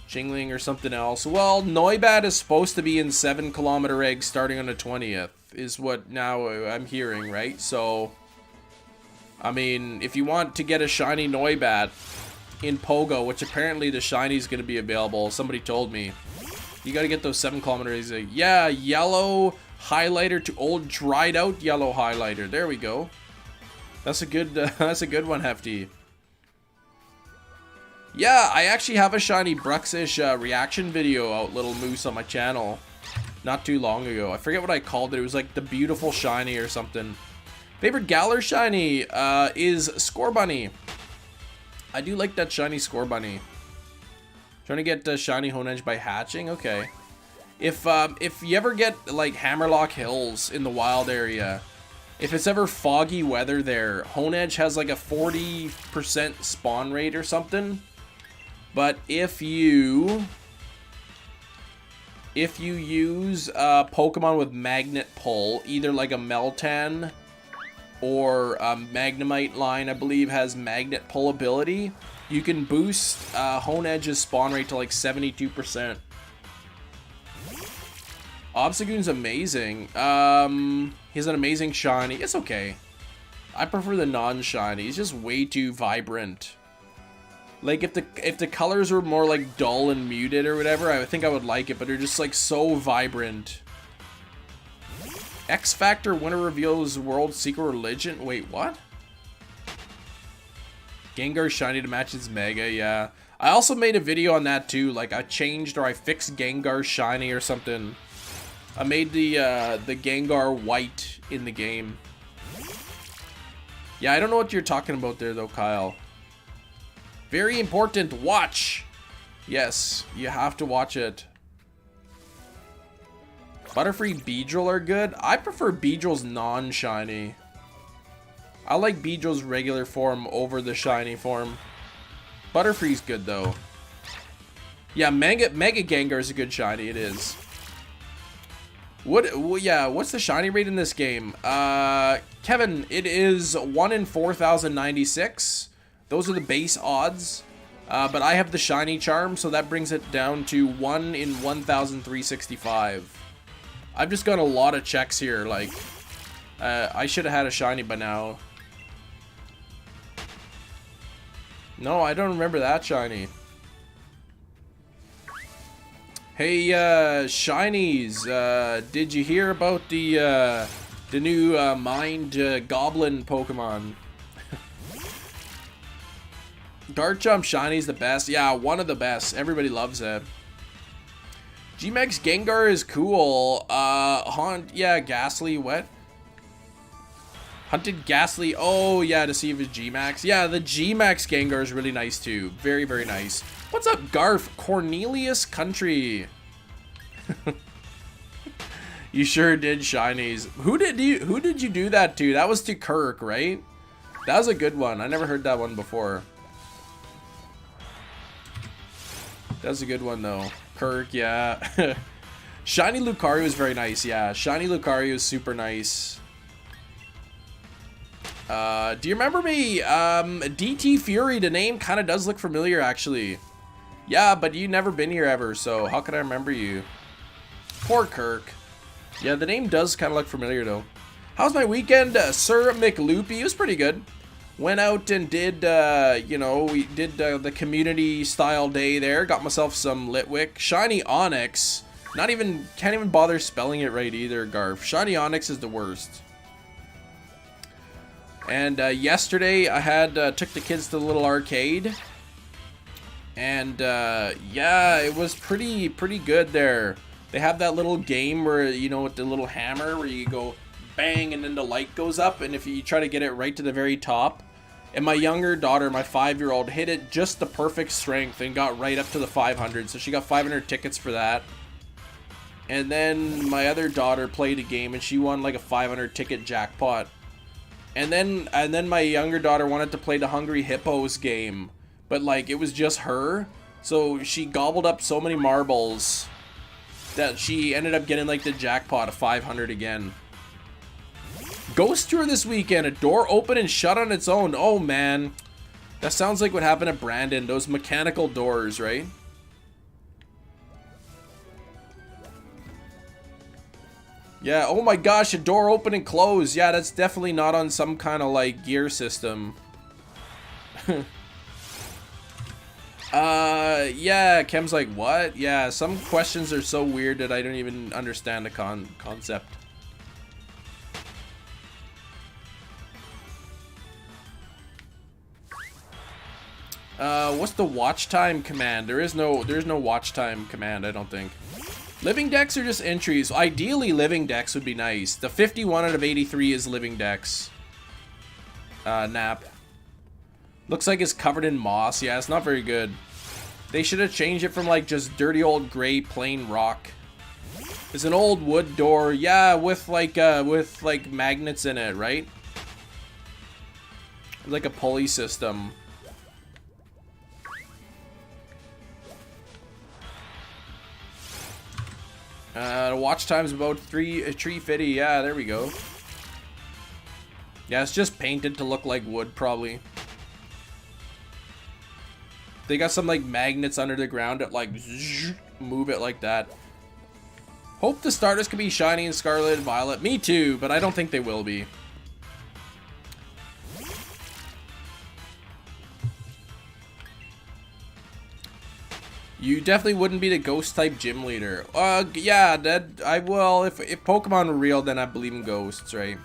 Jingling or something else. Well, Noibat is supposed to be in 7-kilometer eggs starting on the 20th, is what now I'm hearing, right? So, I mean, if you want to get a shiny Noibat in Pogo, which apparently the shiny is going to be available, somebody told me, you got to get those 7-kilometer eggs. Yeah, yellow highlighter to old dried out yellow highlighter. There we go. That's a good one, Hefty. Yeah, I actually have a shiny Bruxish reaction video out, Little Moose, on my channel not too long ago. I forget what I called it. It was like the beautiful shiny or something. Favorite Galar shiny is Scorbunny. I do like that shiny Scorbunny. Trying to get shiny Honedge by hatching. Okay. If you ever get like Hammerlock Hills in the wild area, if it's ever foggy weather there, Honedge has like a 40% spawn rate or something. But if you use Pokemon with Magnet Pull, either like a Meltan or Magnemite line, I believe, has Magnet Pull ability, you can boost Honedge's spawn rate to like 72%. Obstagoon's amazing. He's an amazing shiny. It's okay. I prefer the non-shiny. He's just way too vibrant. Like, if the colors were more like dull and muted or whatever, I think I would like it, but they're just like so vibrant. X Factor winner reveals world secret religion. Wait, what? Gengar shiny to match its Mega, yeah. I also made a video on that too. Like, I changed or I fixed Gengar shiny or something. I made the Gengar white in the game. Yeah, I don't know what you're talking about there though, Kyle. Very important, watch! Yes, you have to watch it. Butterfree Beedrill are good. I prefer Beedrill's non-shiny. I like Beedrill's regular form over the shiny form. Butterfree's good though. Yeah, Mega Gengar is a good shiny, it is. What's the shiny rate in this game? Kevin, it is 1 in 4,096. Those are the base odds. But I have the shiny charm, so that brings it down to 1 in 1,365. I've just got a lot of checks here, like, I should have had a shiny by now. No, I don't remember that shiny. Hey, shinies, did you hear about the new Mind Goblin Pokemon? Garchomp shiny's the best. Yeah, one of the best. Everybody loves it. G-Max Gengar is cool. Yeah, Ghastly, what? Hunted Ghastly. Oh, yeah, to see if it's G-Max. Yeah, the G-Max Gengar is really nice, too. Very, very nice. What's up, Garf? Cornelius Country. You sure did, shinies. Who did you do that to? That was to Kirk, right? That was a good one. I never heard that one before. That was a good one, though. Kirk, yeah. Shiny Lucario is very nice, yeah. Shiny Lucario is super nice. Do you remember me? DT Fury, the name kind of does look familiar, actually. Yeah, but you never been here ever, so how could I remember you? Poor Kirk. Yeah, the name does kind of look familiar, though. How's my weekend? Sir McLoopy? It was pretty good. Went out and did, you know, we did the community-style day there. Got myself some Litwick. Shiny Onyx. Can't even bother spelling it right either, Garf. Shiny Onyx is the worst. And yesterday I had took the kids to the little arcade, and yeah, it was pretty good there. They have that little game where, you know, with the little hammer where you go bang and then the light goes up, and if you try to get it right to the very top. And my younger daughter, my 5-year-old, hit it just the perfect strength and got right up to the 500, so she got 500 tickets for that. And then my other daughter played a game and she won like a 500 ticket jackpot. And then my younger daughter wanted to play the Hungry Hippos game, but like it was just her, so she gobbled up so many marbles that she ended up getting like the jackpot of 500 again. Ghost tour this weekend. A door open and shut on its own. Oh man, that sounds like what happened to Brandon. Those mechanical doors, right? Yeah, oh my gosh, a door open and close. Yeah, that's definitely not on some kind of like gear system. Yeah, Kem's like, what? Yeah, some questions are so weird that I don't even understand the concept. What's the watch time command? There's no watch time command, I don't think. Living decks are just entries. Ideally, living decks would be nice. The 51 out of 83 is living decks. Nap. Looks like it's covered in moss. Yeah, it's not very good. They should have changed it from like just dirty old gray plain rock. It's an old wood door. Yeah, with like magnets in it, right? Like a pulley system. Watch time's about 350. Yeah, there we go. Yeah, it's just painted to look like wood, probably. They got some like magnets under the ground that like move it like that. Hope the starters can be Shiny and Scarlet and Violet. Me too, but I don't think they will be. You definitely wouldn't be the ghost type gym leader. Yeah, that I will. If Pokemon were real, then I believe in ghosts, right?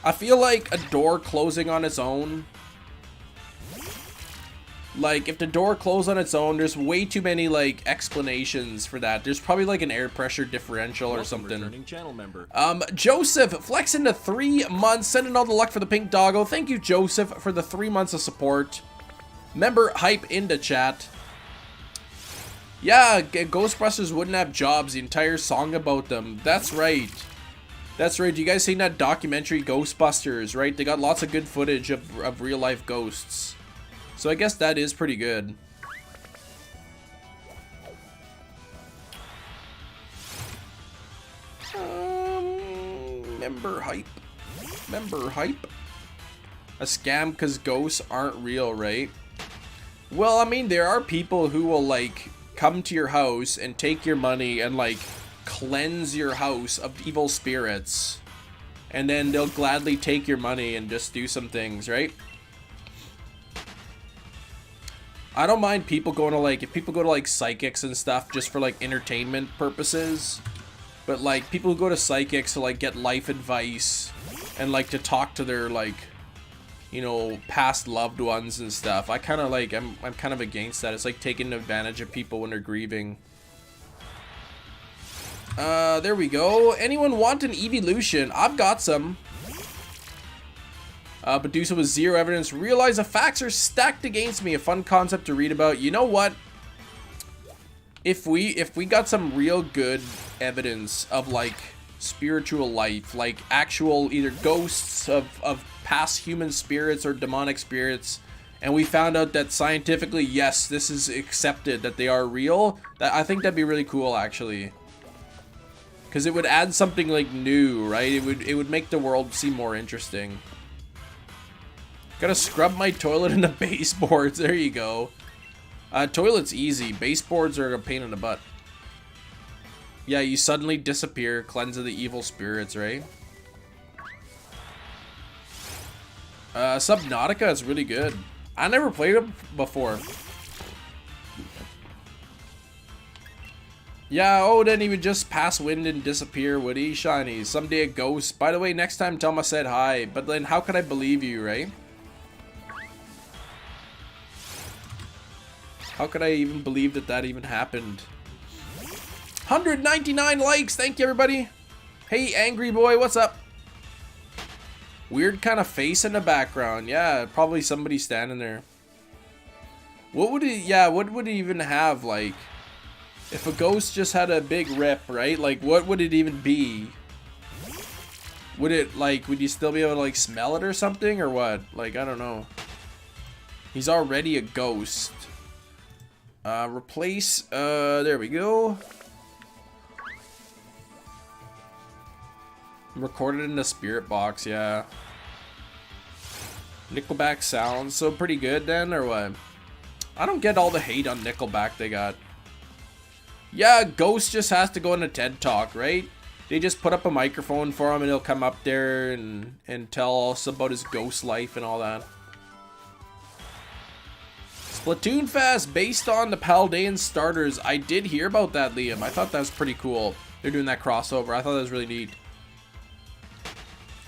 I feel like a door closing on its own. Like, if the door closed on its own, there's way too many, like, explanations for that. There's probably, like, an air pressure differential or something. Channel member. Joseph, flexing to 3 months. Sending all the luck for the pink doggo. Thank you, Joseph, for the 3 months of support. Member hype into chat. Yeah, Ghostbusters wouldn't have jobs. The entire song about them. That's right. That's right. You guys seen that documentary Ghostbusters, right? They got lots of good footage of real life ghosts. So I guess that is pretty good. Member hype. Member hype. A scam because ghosts aren't real, right? Well, I mean, there are people who will, like, come to your house and take your money and, like, cleanse your house of evil spirits. And then they'll gladly take your money and just do some things, right? I don't mind people going to, like, if people go to, like, psychics and stuff just for, like, entertainment purposes. But, like, people who go to psychics to, like, get life advice and, like, to talk to their, like, you know, past loved ones and stuff. I kind of like, I'm kind of against that. It's like taking advantage of people when they're grieving. There we go. Anyone want an evolution? I've got some. But do so with zero evidence. Realize the facts are stacked against me. A fun concept to read about. You know what? If we got some real good evidence of like spiritual life, like actual either ghosts of past human spirits or demonic spirits. And we found out that scientifically, yes, this is accepted that they are real. I think that'd be really cool, actually. Because it would add something like new, right? It would make the world seem more interesting. Gotta scrub my toilet into baseboards. There you go. Toilet's easy. Baseboards are a pain in the butt. Yeah, you suddenly disappear, cleanse of the evil spirits, right? Subnautica is really good. I never played it before. Yeah, oh, then he would just pass wind and disappear, would he? Shinies. Someday a ghost. By the way, next time tell him I said hi. But then how could I believe you, right? How could I even believe that that even happened? 199 likes! Thank you, everybody! Hey, Angry Boy, what's up? Weird kind of face in the background. Yeah, probably somebody standing there. What would it, yeah, what would it even have, like? If a ghost just had a big rip, right? Like, what would it even be? Would it, like, would you still be able to, like, smell it or something? Or what? Like, I don't know. He's already a ghost. Replace, there we go. Recorded in the spirit box, yeah. Nickelback sounds so pretty good then, or what? I don't get all the hate on Nickelback they got. Yeah, Ghost just has to go on a TED Talk, right? They just put up a microphone for him and he'll come up there and tell us about his ghost life and all that. Splatoon Fest based on the Paldean starters. I did hear about that, Liam. I thought that was pretty cool. They're doing that crossover. I thought that was really neat.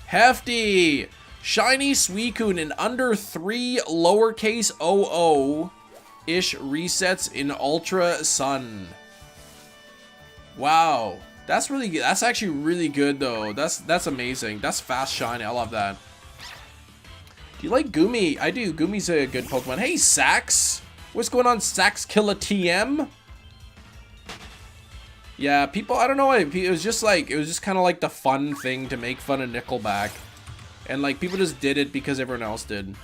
Hefty! Shiny Suicune in under 3 lowercase OO-ish resets in Ultra Sun. Wow. That's really good. That's actually really good though. That's amazing. That's fast shiny. I love that. Do you like Goomy? I do. Goomy's a good Pokemon. Hey, Sax! What's going on, Sax Killa TM? Yeah, people, I don't know, it was just kind of like the fun thing to make fun of Nickelback. And like, people just did it because everyone else did.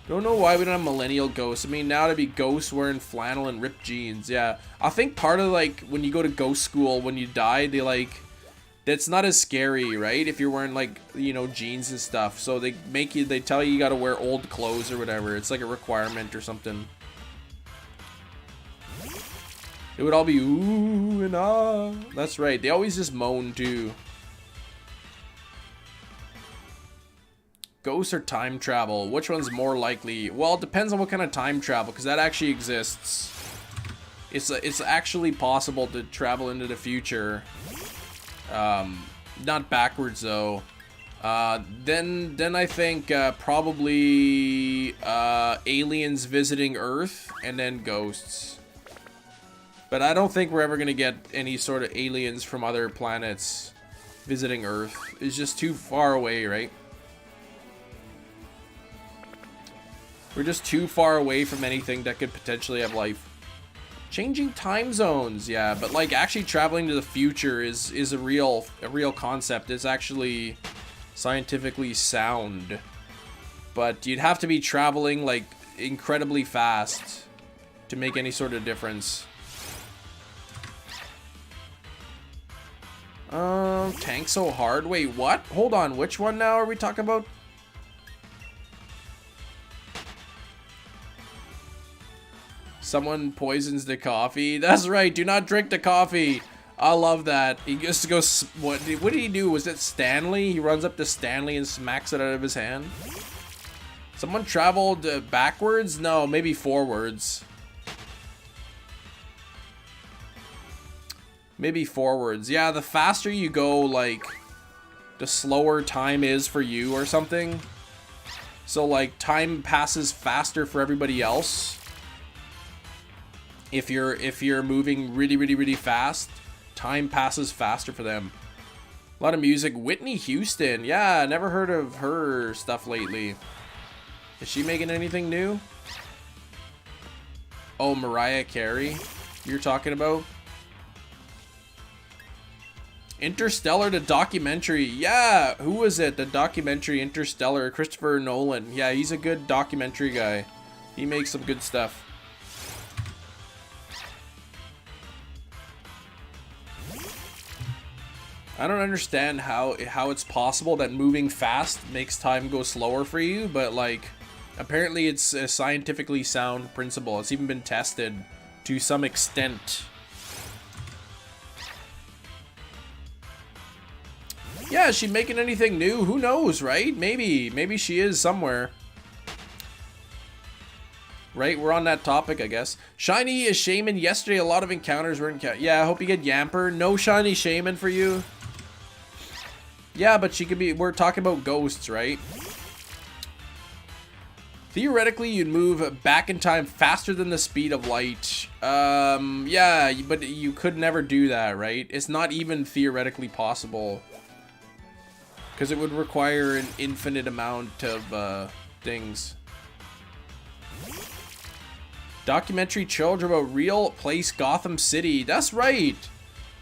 Don't know why we don't have millennial ghosts. I mean, now to be ghosts wearing flannel and ripped jeans. Yeah, I think part of like, when you go to ghost school, when you die, they like, that's not as scary, right? If you're wearing like, you know, jeans and stuff. So they make you, they tell you gotta wear old clothes or whatever. It's like a requirement or something. It would all be ooh and ah. That's right. They always just moan too. Ghosts or time travel? Which one's more likely? Well, it depends on what kind of time travel, because that actually exists. It's actually possible to travel into the future. Not backwards though. Then I think probably aliens visiting Earth and then ghosts. But I don't think we're ever gonna get any sort of aliens from other planets visiting Earth. It's just too far away, right? We're just too far away from anything that could potentially have life. Changing time zones, yeah, but like actually traveling to the future is a real concept. It's actually scientifically sound. But you'd have to be traveling like incredibly fast to make any sort of difference. Tank so hard. Wait, what? Hold on, which one now are we talking about? Someone poisons the coffee. That's right. Do not drink the coffee. I love that. He just goes. What did he do? Was it Stanley? He runs up to Stanley and smacks it out of his hand. Someone traveled backwards? No, maybe forwards. Maybe forwards. Yeah, the faster you go, like, the slower time is for you or something. So, like, time passes faster for everybody else. If you're moving really fast, time passes faster for them. A lot of music. Whitney Houston. Yeah, never heard of her stuff lately. Is she making anything new? Oh, Mariah Carey you're talking about? Interstellar, the documentary. Yeah, who was it? The documentary Interstellar, Christopher Nolan. Yeah, he's a good documentary guy. He makes some good stuff. I don't understand how it's possible that moving fast makes time go slower for you, but like apparently it's a scientifically sound principle. It's even been tested to some extent. Yeah, is she making anything new? Who knows, right? Maybe she is somewhere. Right, we're on that topic, I guess. Shiny is shaman. Yesterday, a lot of encounters were yeah, I hope you get Yamper. No shiny shaman for you. Yeah, but she could be, we're talking about ghosts, right? Theoretically, you'd move back in time faster than the speed of light. Yeah, but you could never do that, right? It's not even theoretically possible. Because it would require an infinite amount of things. Documentary children about real place Gotham City. That's right.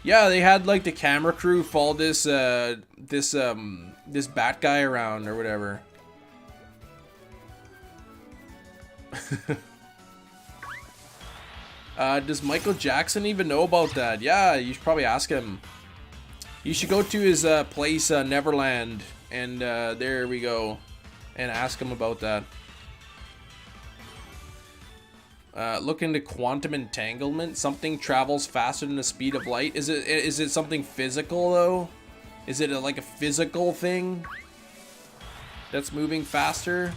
Yeah, they had like the camera crew follow this this bat guy around or whatever. Does Michael Jackson even know about that? Yeah, you should probably ask him. You should go to his place, Neverland, and there we go, and ask him about that. Look into quantum entanglement. Something travels faster than the speed of light. Is it something physical though? Is it like a physical thing that's moving faster?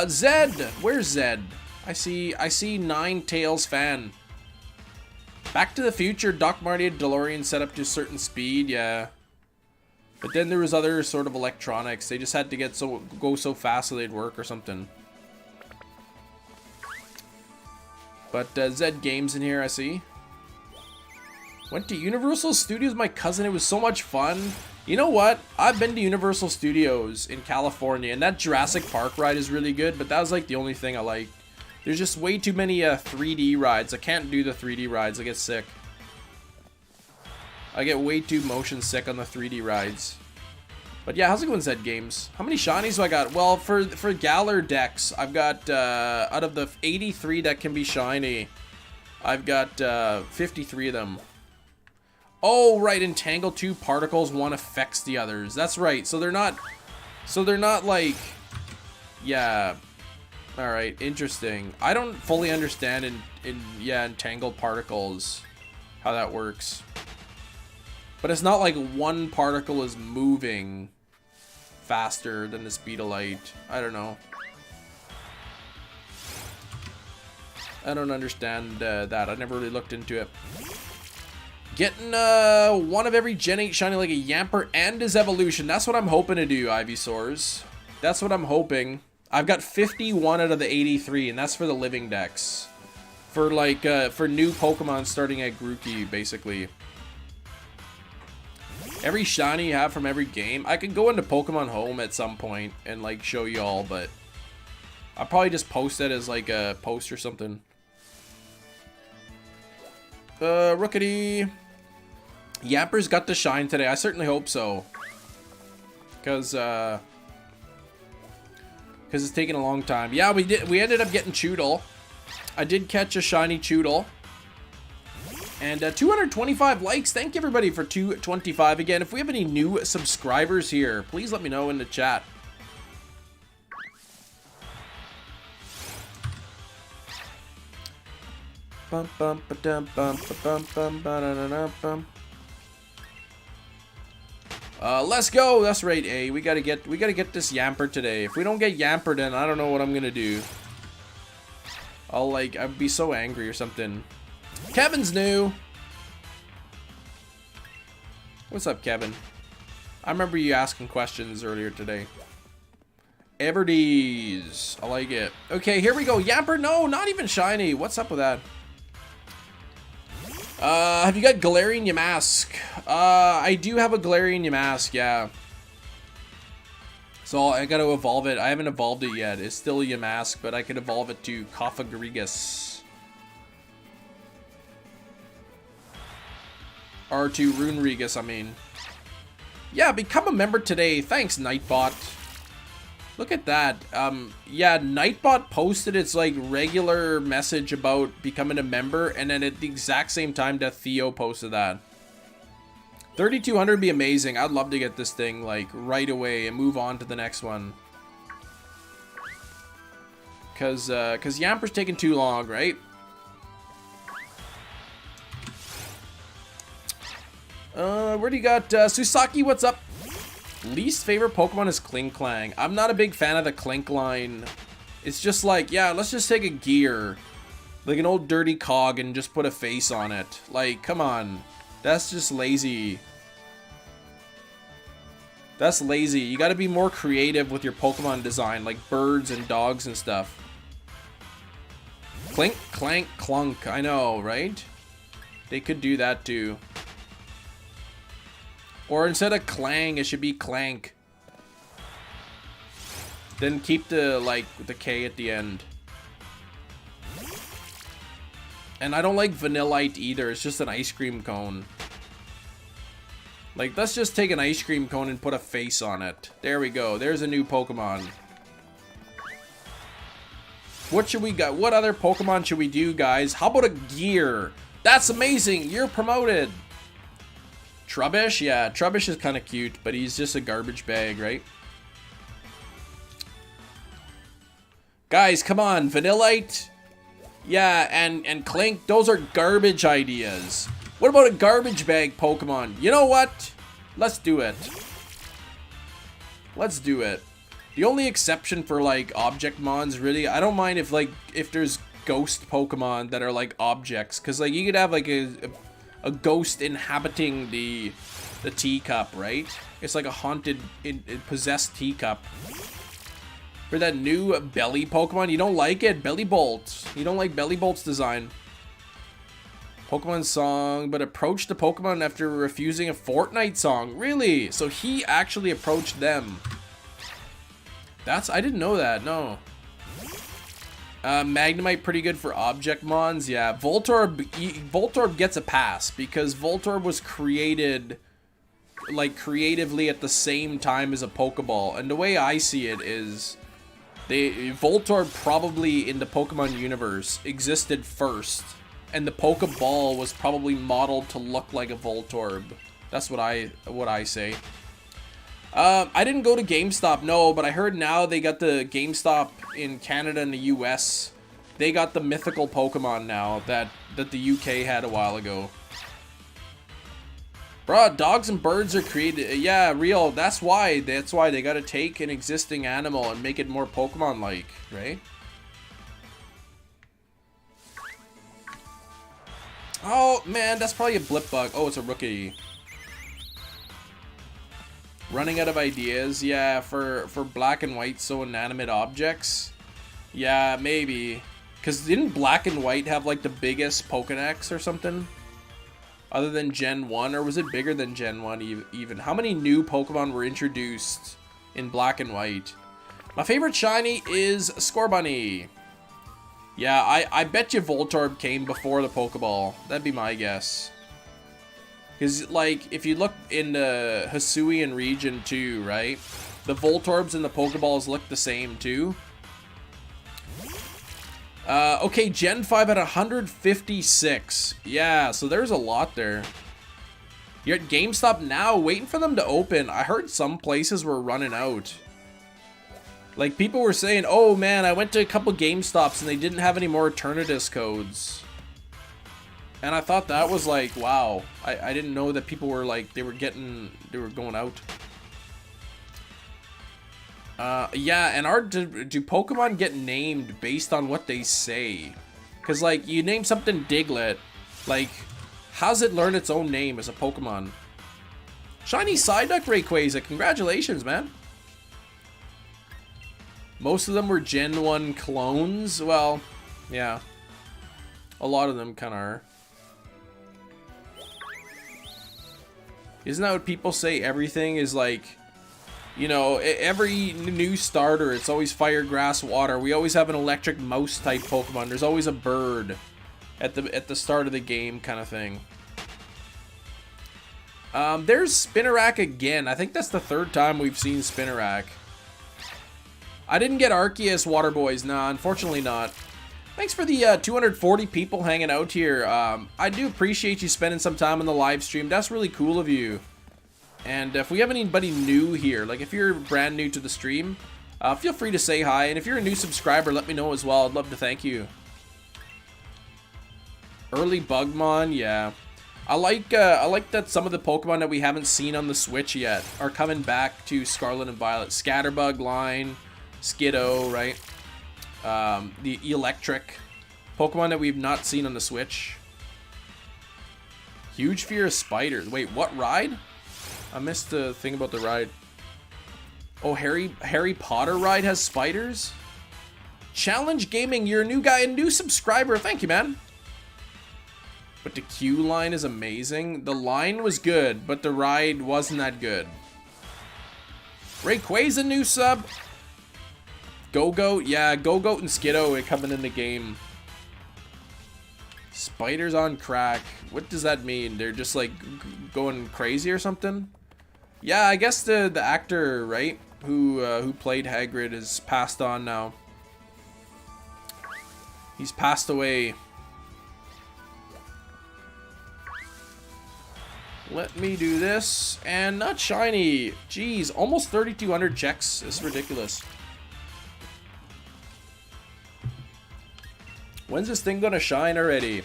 Zed, where's Zed? I see Nine Tails fan. Back to the Future, Doc Marty had DeLorean set up to a certain speed, yeah. But then there was other sort of electronics. They just had to go so fast so they'd work or something. But Zed Games in here, I see. Went to Universal Studios with my cousin. It was so much fun. You know what? I've been to Universal Studios in California, and that Jurassic Park ride is really good, but that was like the only thing I liked. There's just way too many 3D rides. I can't do the 3D rides. I get sick. I get way too motion sick on the 3D rides. But yeah, how's it going, Zed Games? How many shinies do I got? Well, for Galar decks, I've got, out of the 83 that can be shiny, I've got 53 of them. Oh, right, Entangle 2 particles, one affects the others. That's right, so they're not like, yeah. Alright, interesting. I don't fully understand yeah, entangled particles, how that works. But it's not like one particle is moving faster than the speed of light. I don't know. I don't understand that. I never really looked into it. Getting one of every Gen 8 shiny like a Yamper and his evolution. That's what I'm hoping to do, Ivysaurs. That's what I'm hoping. I've got 51 out of the 83, and that's for the living decks. For like, for new Pokemon starting at Grookey, basically. Every shiny you have from every game. I could go into Pokemon Home at some point and like show you all, but I'll probably just post it as like a post or something. Rookity. Yamper's got the shine today. I certainly hope so. Because it's taking a long time. Yeah, we ended up getting Choodle. I did catch a shiny Choodle. And 225 likes. Thank you, everybody, for 225. Again, if we have any new subscribers here, please let me know in the chat. Let's go. That's right, A. We gotta get this Yamper today. If we don't get Yamper, then I don't know what I'm gonna do. I'd be so angry or something. Kevin's new. What's up, Kevin? I remember you asking questions earlier today. Everdees. I like it. Okay, here we go. Yamper, no, not even shiny. What's up with that? Have you got Galarian Yamask? I do have a Galarian Yamask, yeah. So I gotta evolve it. I haven't evolved it yet. It's still a Yamask, but I could evolve it to Koffagrigus. R2 Runerigus, I mean. Yeah, become a member today. Thanks, Nightbot. Look at that. Yeah, Nightbot posted its like regular message about becoming a member, and then at the exact same time that Theo posted that. 3,200 would be amazing. I'd love to get this thing like right away and move on to the next one. Cause Yamper's taking too long, right? Where do you got Susaki? What's up? Least favorite Pokemon is Klinklang. I'm not a big fan of the Klink line. It's just like, yeah, let's just take a gear, like an old dirty cog, and just put a face on it. Like, come on, that's just lazy. That's lazy. You got to be more creative with your Pokemon design, like birds and dogs and stuff. Clink, clank, clunk. I know, right? They could do that too. Or instead of clang, it should be clank. Then keep the, like, the K at the end. And I don't like Vanillite either. It's just an ice cream cone. Like, let's just take an ice cream cone and put a face on it. There we go. There's a new Pokemon. What should we got? What other Pokemon should we do, guys? How about a gear? That's amazing. You're promoted. Trubbish? Yeah, Trubbish is kind of cute, but he's just a garbage bag, right? Guys, come on. Vanillite? Yeah, and Clink, those are garbage ideas. What about a garbage bag Pokemon? You know what? Let's do it. Let's do it. The only exception for, like, object mons, really, I don't mind if, like, if there's ghost Pokemon that are, like, objects. Because, like, you could have, like, a ghost inhabiting the teacup, right? It's like a haunted, possessed teacup. For that new belly Pokemon, you don't like it? Belly Bolt. You don't like Belly Bolt's design. Pokemon song, but approached the Pokemon after refusing a Fortnite song. Really? So he actually approached them. I didn't know that, no. Magnemite pretty good for object mons. Yeah, Voltorb gets a pass because Voltorb was created like creatively at the same time as a Pokeball. And the way I see it is Voltorb probably in the Pokemon universe existed first, and the Pokeball was probably modeled to look like a Voltorb. That's what I say. I didn't go to GameStop, no, but I heard now they got the GameStop in Canada and the US. They got the mythical Pokemon now that the UK had a while ago. Bruh, dogs and birds are created. Yeah, real. That's why they gotta take an existing animal and make it more Pokemon-like, right? Oh, man, that's probably a blip bug. Oh, it's a rookie. Running out of ideas, yeah, for black and white, so inanimate objects. Yeah, maybe. Because didn't black and white have, like, the biggest Pokédex or something? Other than Gen 1, or was it bigger than Gen 1 even? How many new Pokemon were introduced in black and white? My favorite shiny is Scorbunny. Yeah, I bet you Voltorb came before the Pokeball. That'd be my guess. Because, like, if you look in the Hisuian region, too, right? The Voltorbs and the Pokeballs look the same, too. Okay, Gen 5 at 156. Yeah, so there's a lot there. You're at GameStop now, waiting for them to open. I heard some places were running out. Like, people were saying, oh, man, I went to a couple GameStops and they didn't have any more Eternatus codes. And I thought that was like, wow. I didn't know that people were like, they were going out. Yeah, and do Pokemon get named based on what they say? Because, like, you name something Diglett, like, how's it learn its own name as a Pokemon? Shiny Psyduck Rayquaza, congratulations, man. Most of them were Gen 1 clones. Well, yeah. A lot of them kind of are. Isn't that what people say? Everything is like, you know, every new starter, it's always fire, grass, water. We always have an electric mouse type Pokemon. There's always a bird at the start of the game kind of thing. There's Spinnerack again. I think that's the third time we've seen Spinnerack. I didn't get Arceus, Water Boys. Nah, unfortunately not. Thanks for the 240 people hanging out here. I do appreciate you spending some time on the live stream. That's really cool of you. And if we have anybody new here, like if you're brand new to the stream, feel free to say hi. And if you're a new subscriber, let me know as well. I'd love to thank you. Early Bugmon, yeah. I like that some of the Pokemon that we haven't seen on the Switch yet are coming back to Scarlet and Violet. Scatterbug line, Skiddo, right? The electric Pokemon that we've not seen on the Switch. Huge fear of spiders. Wait, what ride? I missed the thing about the ride. Oh, Harry Potter ride has spiders? Challenge Gaming, you're a new guy and new subscriber. Thank you, man. But the queue line is amazing. The line was good, but the ride wasn't that good. Rayquaza a new sub. Go-Goat, yeah, Go-Goat and Skiddo are coming in the game. Spiders on crack. What does that mean? They're just like going crazy or something? Yeah, I guess the actor, right, who played Hagrid is passed on now. He's passed away. Let me do this, and not shiny. Jeez, almost 3,200 checks. This is ridiculous. When's this thing gonna shine already?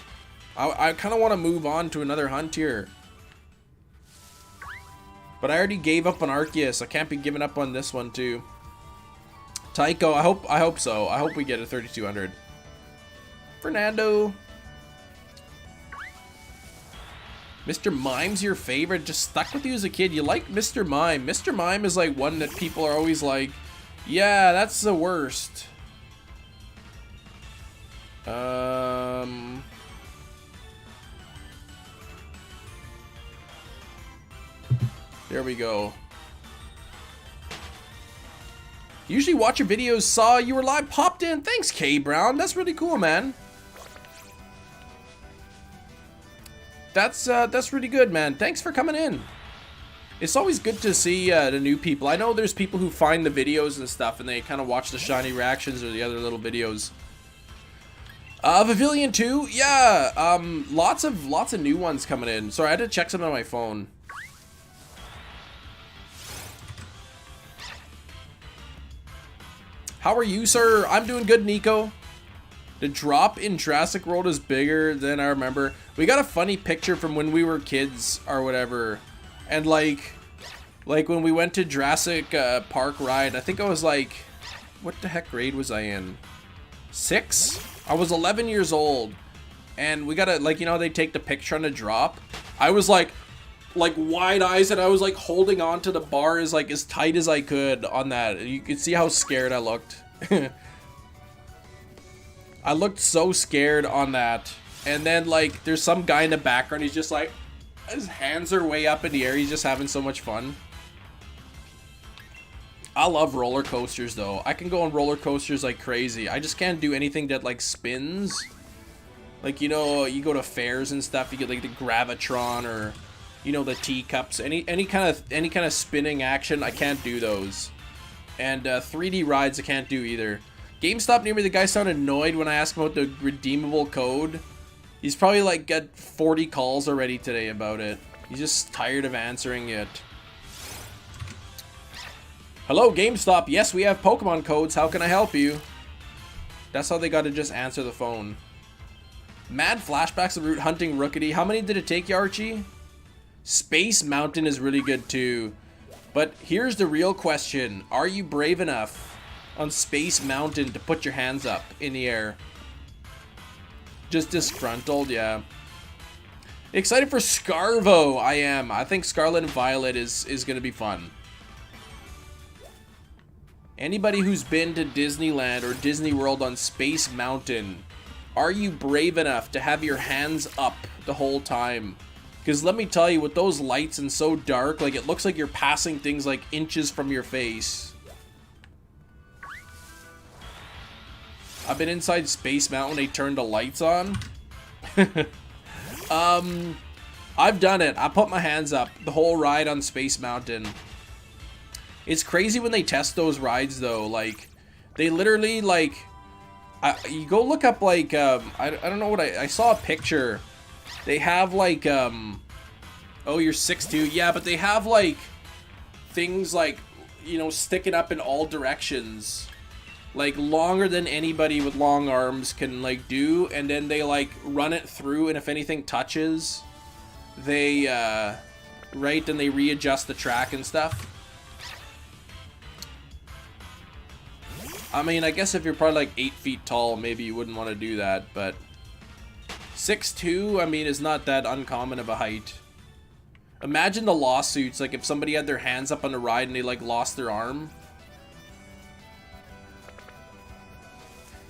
I kind of want to move on to another hunt here. But I already gave up on Arceus. I can't be giving up on this one too. Tycho, I hope so. I hope we get a 3,200. Fernando. Mr. Mime's your favorite? Just stuck with you as a kid. You like Mr. Mime. Mr. Mime is like one that people are always like, yeah, that's the worst. There we go. Usually watch your videos, saw you were live, popped in. Thanks, K Brown. That's really cool, man. That's really good, man. Thanks for coming in. It's always good to see the new people. I know there's people who find the videos and stuff and they kind of watch the shiny reactions or the other little videos. Pavilion 2, yeah. Lots of new ones coming in. Sorry, I had to check something on my phone. How are you, sir? I'm doing good, Nico. The drop in Jurassic World is bigger than I remember. We got a funny picture from when we were kids or whatever. And like when we went to Jurassic Park ride, I think I was like, what the heck grade was I in? 6? I was 11 years old. And we gotta, like, you know, they take the picture on the drop. I was like wide eyes, and I was like holding on to the bar as tight as I could on that. You could see how scared I looked. I looked so scared on that. And then like there's some guy in the background, he's just like, his hands are way up in the air, he's just having so much fun. I love roller coasters though. I can go on roller coasters like crazy. I just can't do anything that like spins. Like, you know, you go to fairs and stuff, you get like the Gravitron or, you know, the teacups, any kind of spinning action. I can't do those. And 3D rides I can't do either. GameStop near me, the guy sounded annoyed when I asked him about the redeemable code. He's probably like got 40 calls already today about it. He's just tired of answering it. Hello, GameStop. Yes, we have Pokemon codes. How can I help you? That's how they got to just answer the phone. Mad flashbacks of root hunting Rookity. How many did it take you, Archie? Space Mountain is really good too. But here's the real question. Are you brave enough on Space Mountain to put your hands up in the air? Just disgruntled, yeah. Excited for Scarvo, I am. I think Scarlet and Violet is going to be fun. Anybody who's been to Disneyland or Disney World on Space Mountain, are you brave enough to have your hands up the whole time? Because let me tell you, with those lights and so dark, like it looks like you're passing things like inches from your face. I've been inside Space Mountain, they turned the lights on. I've done it. I put my hands up. The whole ride on Space Mountain. It's crazy when they test those rides, though. Like, they literally, like... you go look up, like, I don't know what I saw a picture. They have, like, oh, you're 6'2". Yeah, but they have, like, things, like, you know, sticking up in all directions. Like, longer than anybody with long arms can, like, do. And then they, like, run it through, and if anything touches, they, right, then they readjust the track and stuff. I mean, I guess if you're probably like 8 feet tall, maybe you wouldn't want to do that, but 6'2", I mean, is not that uncommon of a height. Imagine the lawsuits, like if somebody had their hands up on the ride and they like lost their arm.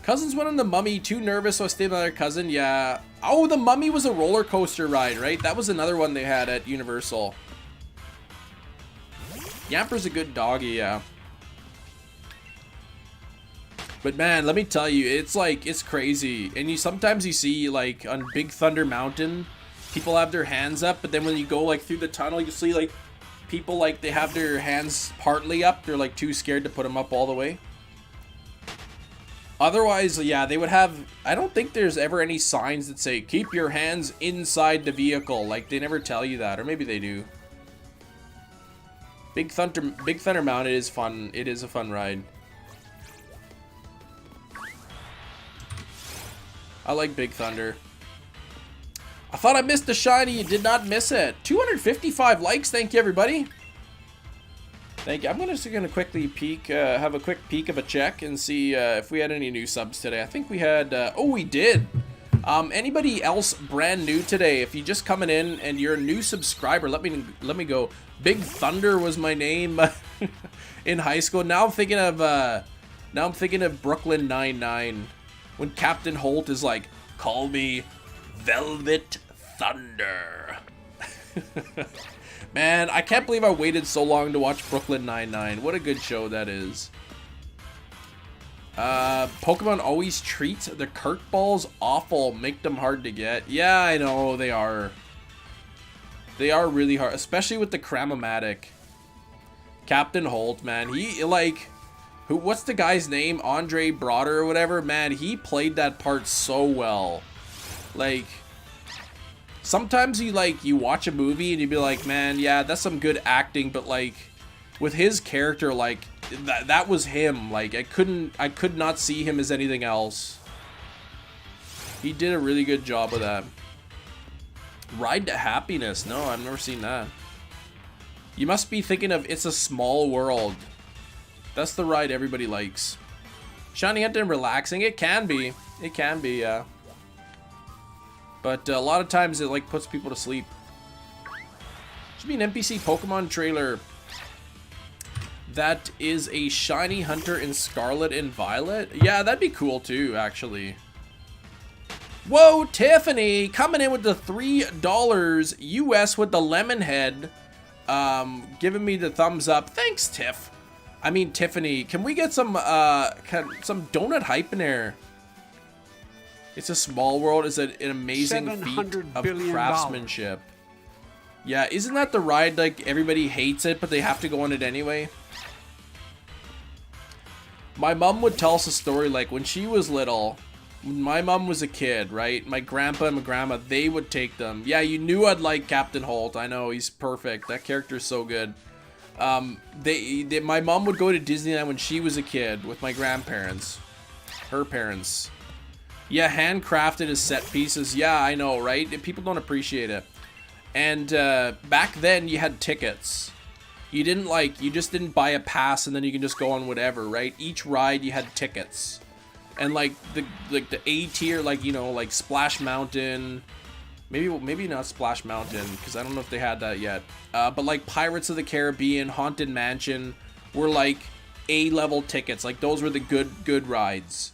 Cousins went on the Mummy, too nervous, so I stayed with another cousin. Yeah. Oh, the Mummy was a roller coaster ride, right? That was another one they had at Universal. Yamper's a good doggy, yeah. But man, let me tell you, it's like, it's crazy. And sometimes you see, like, on Big Thunder Mountain, people have their hands up, but then when you go, like, through the tunnel, you see, like, people, like, they have their hands partly up. They're, like, too scared to put them up all the way. Otherwise, yeah, they would have... I don't think there's ever any signs that say, keep your hands inside the vehicle. Like, they never tell you that, or maybe they do. Big Thunder Mountain is fun. It is a fun ride. I like Big Thunder. I thought I missed the shiny. You did not miss it. 255 likes. Thank you, everybody. Thank you. I'm just gonna quickly peek, have a quick peek of a check and see if we had any new subs today. I think we had. Oh, we did. Anybody else brand new today? If you're just coming in and you're a new subscriber, let me go. Big Thunder was my name in high school. Now I'm thinking of Brooklyn Nine-Nine. When Captain Holt is like, call me Velvet Thunder. Man, I can't believe I waited so long to watch Brooklyn Nine-Nine. What a good show that is. Pokemon always treat the Kurt balls awful, make them hard to get. Yeah, I know, they are. They are really hard, especially with the Cramomatic. Captain Holt, man, he, like... what's the guy's name? Andre Broder or whatever? Man, he played that part so well. Like, sometimes you watch a movie and you'd be like, man, yeah, that's some good acting, but like, with his character, like, that was him. Like, I could not see him as anything else. He did a really good job with that. Ride to Happiness. No, I've never seen that. You must be thinking of It's a Small World. That's the ride everybody likes. Shiny Hunter and relaxing. It can be. It can be, yeah. But a lot of times it like puts people to sleep. Should be an NPC Pokemon trailer. That is a Shiny Hunter in Scarlet and Violet. Yeah, that'd be cool too, actually. Whoa, Tiffany coming in with the $3 US with the lemon head. Giving me the thumbs up. Thanks, Tiff. I mean, Tiffany, can we get some donut hype in there? It's a Small World. Is an amazing feat of craftsmanship. Yeah, isn't that the ride, like, everybody hates it, but they have to go on it anyway? My mom would tell us a story, like, when she was little, when my mom was a kid, right? My grandpa and my grandma, they would take them. Yeah, you knew I'd like Captain Holt. I know, he's perfect. That character's so good. My mom would go to Disneyland when she was a kid with my grandparents, her parents. Yeah, handcrafted as set pieces. Yeah, I know, right? People don't appreciate it. And back then you had tickets. You just didn't buy a pass and then you can just go on whatever, right? Each ride you had tickets. And like the A tier, like, you know, like Splash Mountain. Maybe not Splash Mountain, because I don't know if they had that yet. But like Pirates of the Caribbean, Haunted Mansion were like A-level tickets. Like those were the good rides.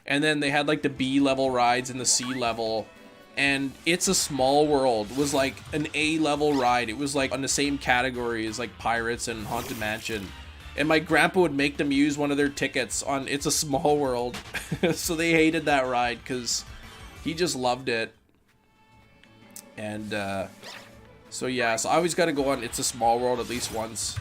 And then they had like the B-level rides and the C-level. And It's a Small World was like an A-level ride. It was like on the same category as like Pirates and Haunted Mansion. And my grandpa would make them use one of their tickets on It's a Small World. So they hated that ride because he just loved it. And So yeah, so I always got to go on It's a Small World at least once.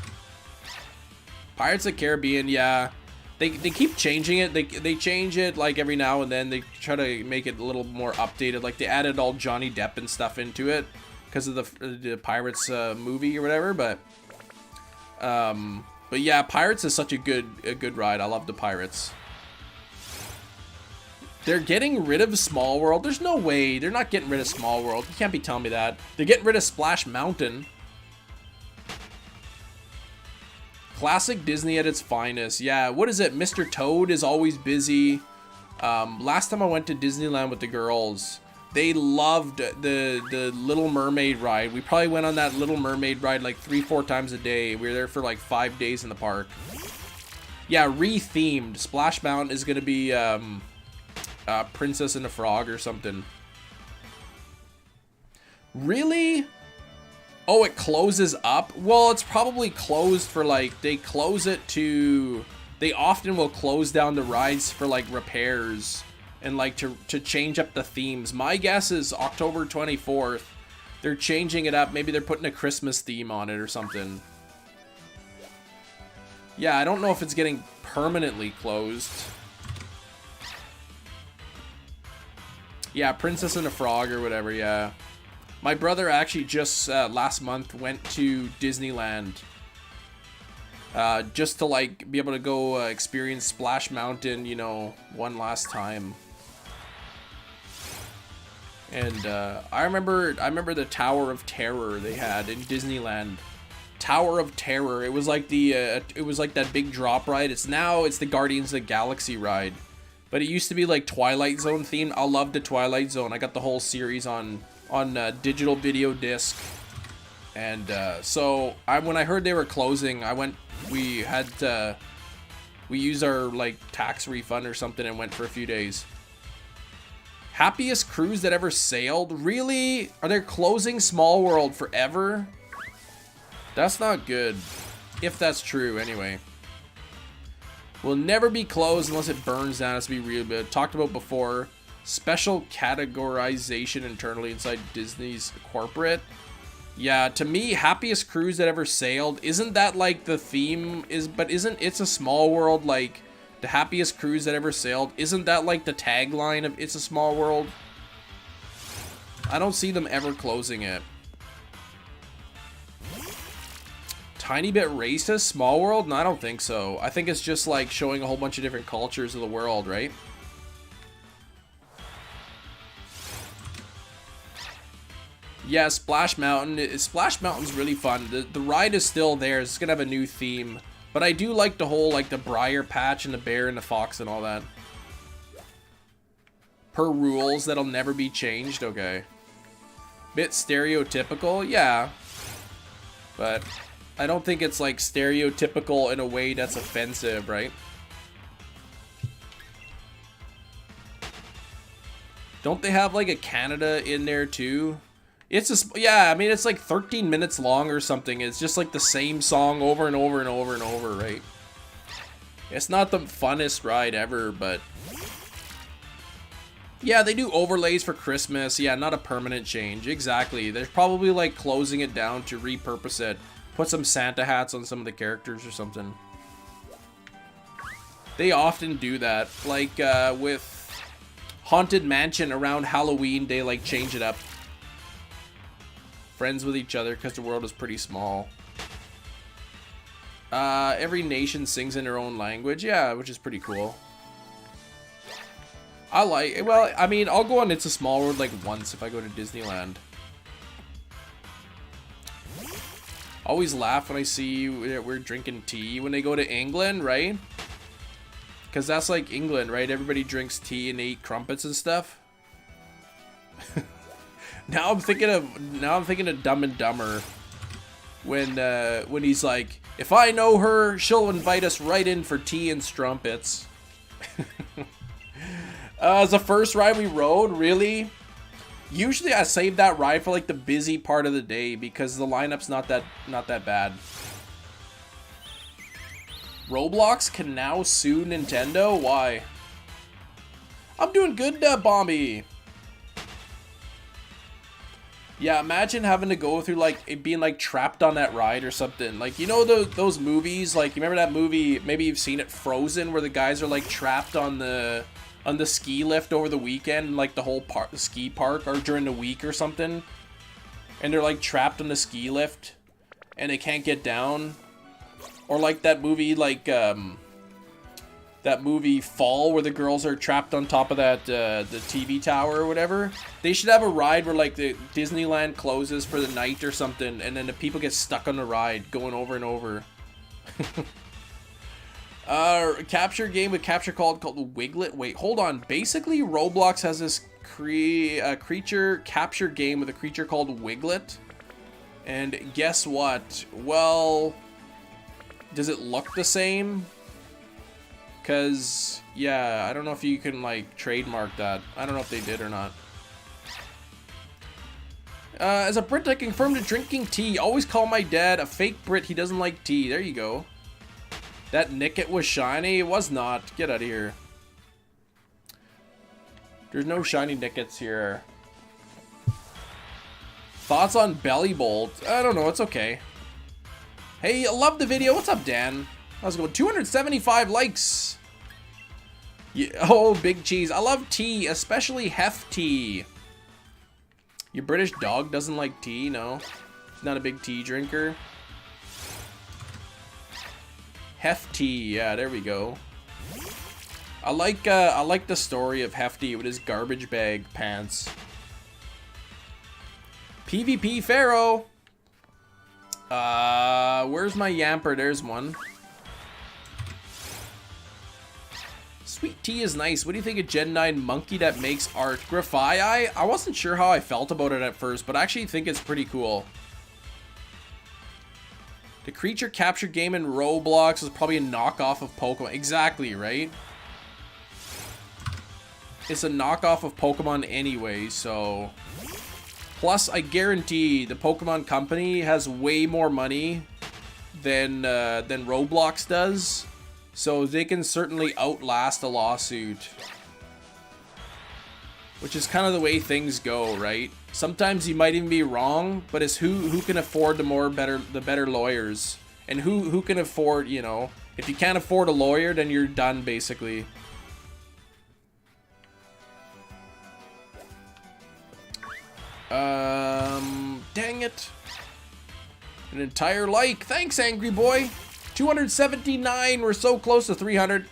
Pirates of the Caribbean, yeah. They keep changing it. They change it like every now and then. They try to make it a little more updated. Like they added all Johnny Depp and stuff into it because of the Pirates movie or whatever. But yeah, Pirates is such a good ride. I love the Pirates. They're getting rid of Small World. There's no way. They're not getting rid of Small World. You can't be telling me that. They're getting rid of Splash Mountain. Classic Disney at its finest. Yeah, what is it? Mr. Toad is always busy. Last time I went to Disneyland with the girls, they loved the Little Mermaid ride. We probably went on that Little Mermaid ride like 3-4 times a day. We were there for like 5 days in the park. Yeah, re-themed. Splash Mountain is going to be Princess and the Frog or something. Really? Oh, it closes up? Well, it's probably closed for like, they close it to, they often will close down the rides for like repairs and like to change up the themes. My guess is October 24th. They're changing it up. Maybe they're putting a Christmas theme on it or something. Yeah, I don't know if it's getting permanently closed. Yeah, Princess and the Frog or whatever, yeah. My brother actually just last month went to Disneyland just to like be able to go experience Splash Mountain, you know, one last time. And I remember the Tower of Terror they had in Disneyland. Tower of Terror. It was like the it was like that big drop ride. It's the Guardians of the Galaxy ride. But it used to be like Twilight Zone themed. I love the Twilight Zone. I got the whole series on digital video disc, and so when I heard they were closing, we used our like tax refund or something and went for a few days. Happiest cruise that ever sailed? Really? Are they closing Small World forever? That's not good, if that's true anyway. Will never be closed unless it burns down. It has to be real good. Talked about before. Special categorization internally inside Disney's corporate. Yeah, to me, happiest cruise that ever sailed. Isn't that like the theme? But isn't It's a Small World like the happiest cruise that ever sailed? Isn't that like the tagline of It's a Small World? I don't see them ever closing it. Tiny bit racist? Small World? No, I don't think so. I think it's just like showing a whole bunch of different cultures of the world, right? Yeah, Splash Mountain. Splash Mountain's really fun. The ride is still there. It's gonna have a new theme. But I do like the whole, like, the Briar Patch and the bear and the fox and all that. Per rules that'll never be changed? Okay. Bit stereotypical? Yeah. But I don't think it's, like, stereotypical in a way that's offensive, right? Don't they have, like, a Canada in there, too? It's just, yeah, I mean, it's like 13 minutes long or something. It's just like the same song over and over and over and over, right? It's not the funnest ride ever, but yeah, they do overlays for Christmas. Yeah, not a permanent change. Exactly. They're probably like closing it down to repurpose it. Put some Santa hats on some of the characters or something. They often do that. Like with Haunted Mansion around Halloween, they like change it up. Friends with each other because the world is pretty small. Every nation sings in their own language. Yeah, which is pretty cool. I like, well, I mean, I'll go on It's a Small World like once if I go to Disneyland. Always laugh when I see we're drinking tea when they go to England, right? Because that's like England, right? Everybody drinks tea and they eat crumpets and stuff. Now I'm thinking of Dumb and Dumber when he's like, if I know her, she'll invite us right in for tea and strumpets. It's the first ride we rode, really? Usually I save that ride for like the busy part of the day because the lineup's not that bad. Roblox can now sue Nintendo? Why? I'm doing good, Bomby. Yeah, imagine having to go through, like, it being, like, trapped on that ride or something. Like, you know those movies, like, you remember that movie, maybe you've seen it, Frozen, where the guys are, like, trapped on the ski lift over the weekend, like, the ski park, or during the week or something. And they're, like, trapped on the ski lift, and they can't get down. Or, like, that movie, like, that movie Fall, where the girls are trapped on top of that the TV tower or whatever. They should have a ride where, like, the Disneyland closes for the night or something, and then the people get stuck on the ride going over and over. Capture game with capture called Wiglet. Wait, hold on. Basically, Roblox has this creature capture game with a creature called Wiglet. And guess what? Well, does it look the same? Because, yeah, I don't know if you can, like, trademark that. I don't know if they did or not. As a Brit, I confirm to drinking tea. Always call my dad a fake Brit. He doesn't like tea. There you go. That Nicket was shiny. It was not. Get out of here. There's no shiny Nickets here. Thoughts on Belly Bolt? I don't know. It's okay. Hey, I love the video. What's up, Dan? How's it going? 275 likes. Yeah, oh, big cheese. I love tea, especially hef tea. Your British dog doesn't like tea? No. He's not a big tea drinker. Hef tea. Yeah, there we go. I like the story of Hefty with his garbage bag pants. PvP Pharaoh. Where's my Yamper? There's one. Sweet tea is nice. What do you think of Gen 9 monkey that makes art? Grafii? I wasn't sure how I felt about it at first, but I actually think it's pretty cool. The creature capture game in Roblox is probably a knockoff of Pokemon. Exactly, right? It's a knockoff of Pokemon anyway, so... Plus, I guarantee the Pokemon Company has way more money than Roblox does. So they can certainly outlast a lawsuit. Which is kind of the way things go, right? Sometimes you might even be wrong, but it's who can afford the better lawyers. And who can afford, you know, if you can't afford a lawyer, then you're done basically. Dang it. An entire like. Thanks, Angry Boy. 279. We're so close to 300.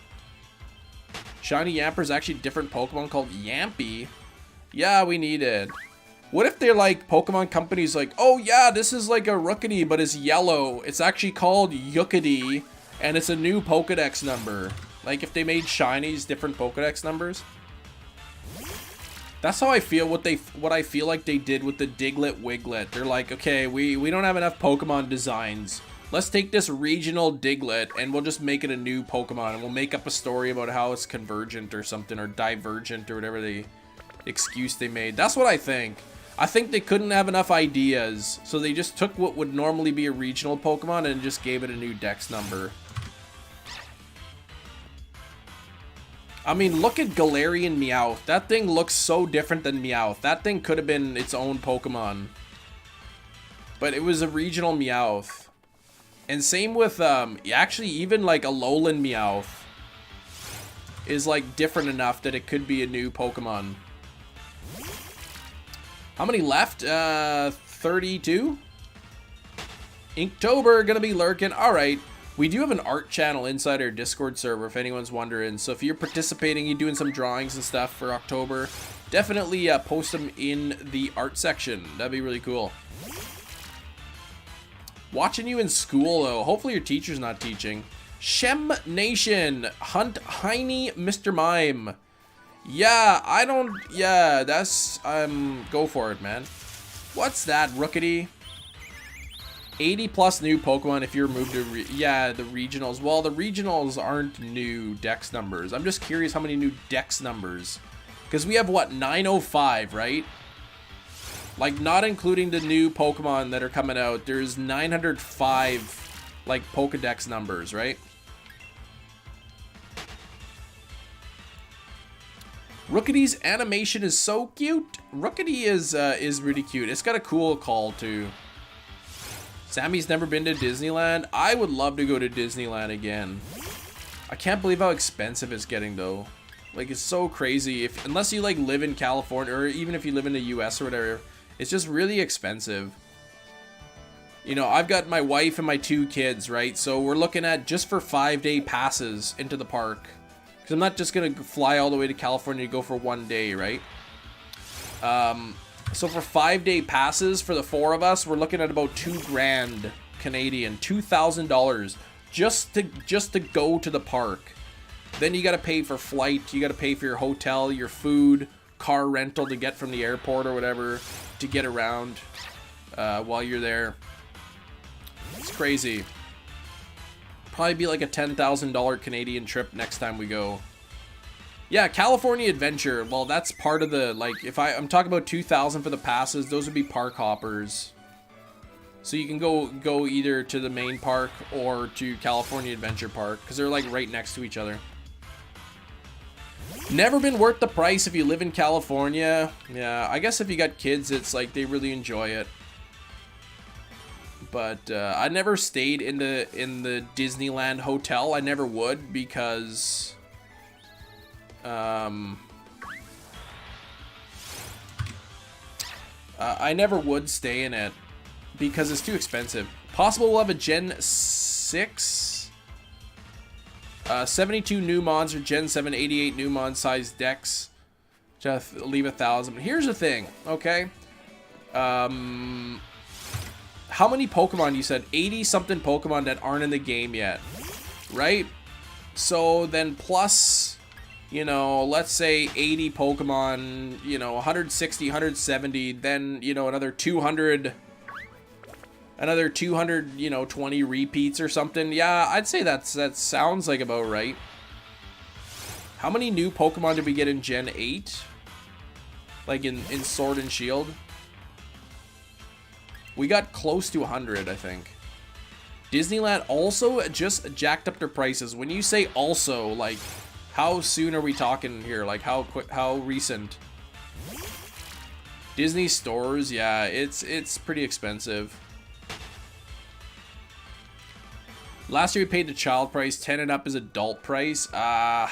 Shiny Yamper's actually a different Pokemon called Yampy. Yeah, we need it. What if they're like Pokemon companies like, oh yeah, this is like a Rookity, but it's yellow. It's actually called Yookity, and it's a new Pokedex number. Like if they made shinies different Pokedex numbers. That's how I feel what I feel like they did with the Diglett Wiglet. They're like, okay, we don't have enough Pokemon designs. Let's take this regional Diglett and we'll just make it a new Pokemon, and we'll make up a story about how it's convergent or something, or divergent, or whatever the excuse they made. That's what I think. I think they couldn't have enough ideas, so they just took what would normally be a regional Pokemon and just gave it a new dex number. I mean, look at Galarian Meowth. That thing looks so different than Meowth. That thing could have been its own Pokemon. But it was a regional Meowth. And same with, actually even like a Alolan Meowth is like different enough that it could be a new Pokemon. How many left? 32? Inktober gonna be lurking. Alright. We do have an art channel inside our Discord server if anyone's wondering. So if you're participating, you're doing some drawings and stuff for October, definitely post them in the art section. That'd be really cool. Watching you in school though. Hopefully your teacher's not teaching. Shem Nation. Hunt Heiny Mr. Mime. Yeah, I don't... Yeah, that's... go for it, man. What's that, Rookity? 80 plus new Pokemon if you're moved to... yeah, the regionals. Well, the regionals aren't new dex numbers. I'm just curious how many new dex numbers. Because we have, what, 905, right? Like, not including the new Pokemon that are coming out. There's 905, like, Pokedex numbers, right? Rookedy's animation is so cute. Rookedy is really cute. It's got a cool call too. Sammy's never been to Disneyland. I would love to go to Disneyland again. I can't believe how expensive it's getting though. Like, it's so crazy. Unless you like live in California, or even if you live in the US or whatever, it's just really expensive. You know, I've got my wife and my 2 kids, right? So we're looking at just for 5-day passes into the park. Because I'm not just going to fly all the way to California to go for 1 day, right? So for 5-day passes for the 4 of us, we're looking at about $2,000 Canadian, $2,000 just to go to the park. Then you got to pay for flight, you got to pay for your hotel, your food, car rental to get from the airport or whatever to get around while you're there. It's crazy. Probably be like a $10,000 Canadian trip next time we go. Yeah, California Adventure. Well, that's part of the, like, if I'm talking about $2,000 for the passes, those would be park hoppers. So you can go either to the main park or to California Adventure Park because they're like right next to each other. Never been worth the price if you live in California. Yeah, I guess if you got kids, it's like they really enjoy it. But I never stayed in the Disneyland hotel. I never would because I never would stay in it because it's too expensive. Possible we'll have a Gen 6. 72 new mons or Gen 7 88 new mon size decks. Just leave 1,000. Here's the thing, okay? How many Pokemon? You said 80 something Pokemon that aren't in the game yet, right? So then plus, you know, let's say 80 Pokemon, you know, 160, 170, then, you know, another 200, you know, 20 repeats or something. Yeah, I'd say that sounds like about right. How many new Pokemon did we get in Gen 8? Like in Sword and Shield? We got close to 100, I think. Disneyland also just jacked up their prices. When you say also, like, how soon are we talking here? Like, how quick, how recent? Disney stores, yeah, it's pretty expensive. Last year we paid the child price, 10 and up is adult price. But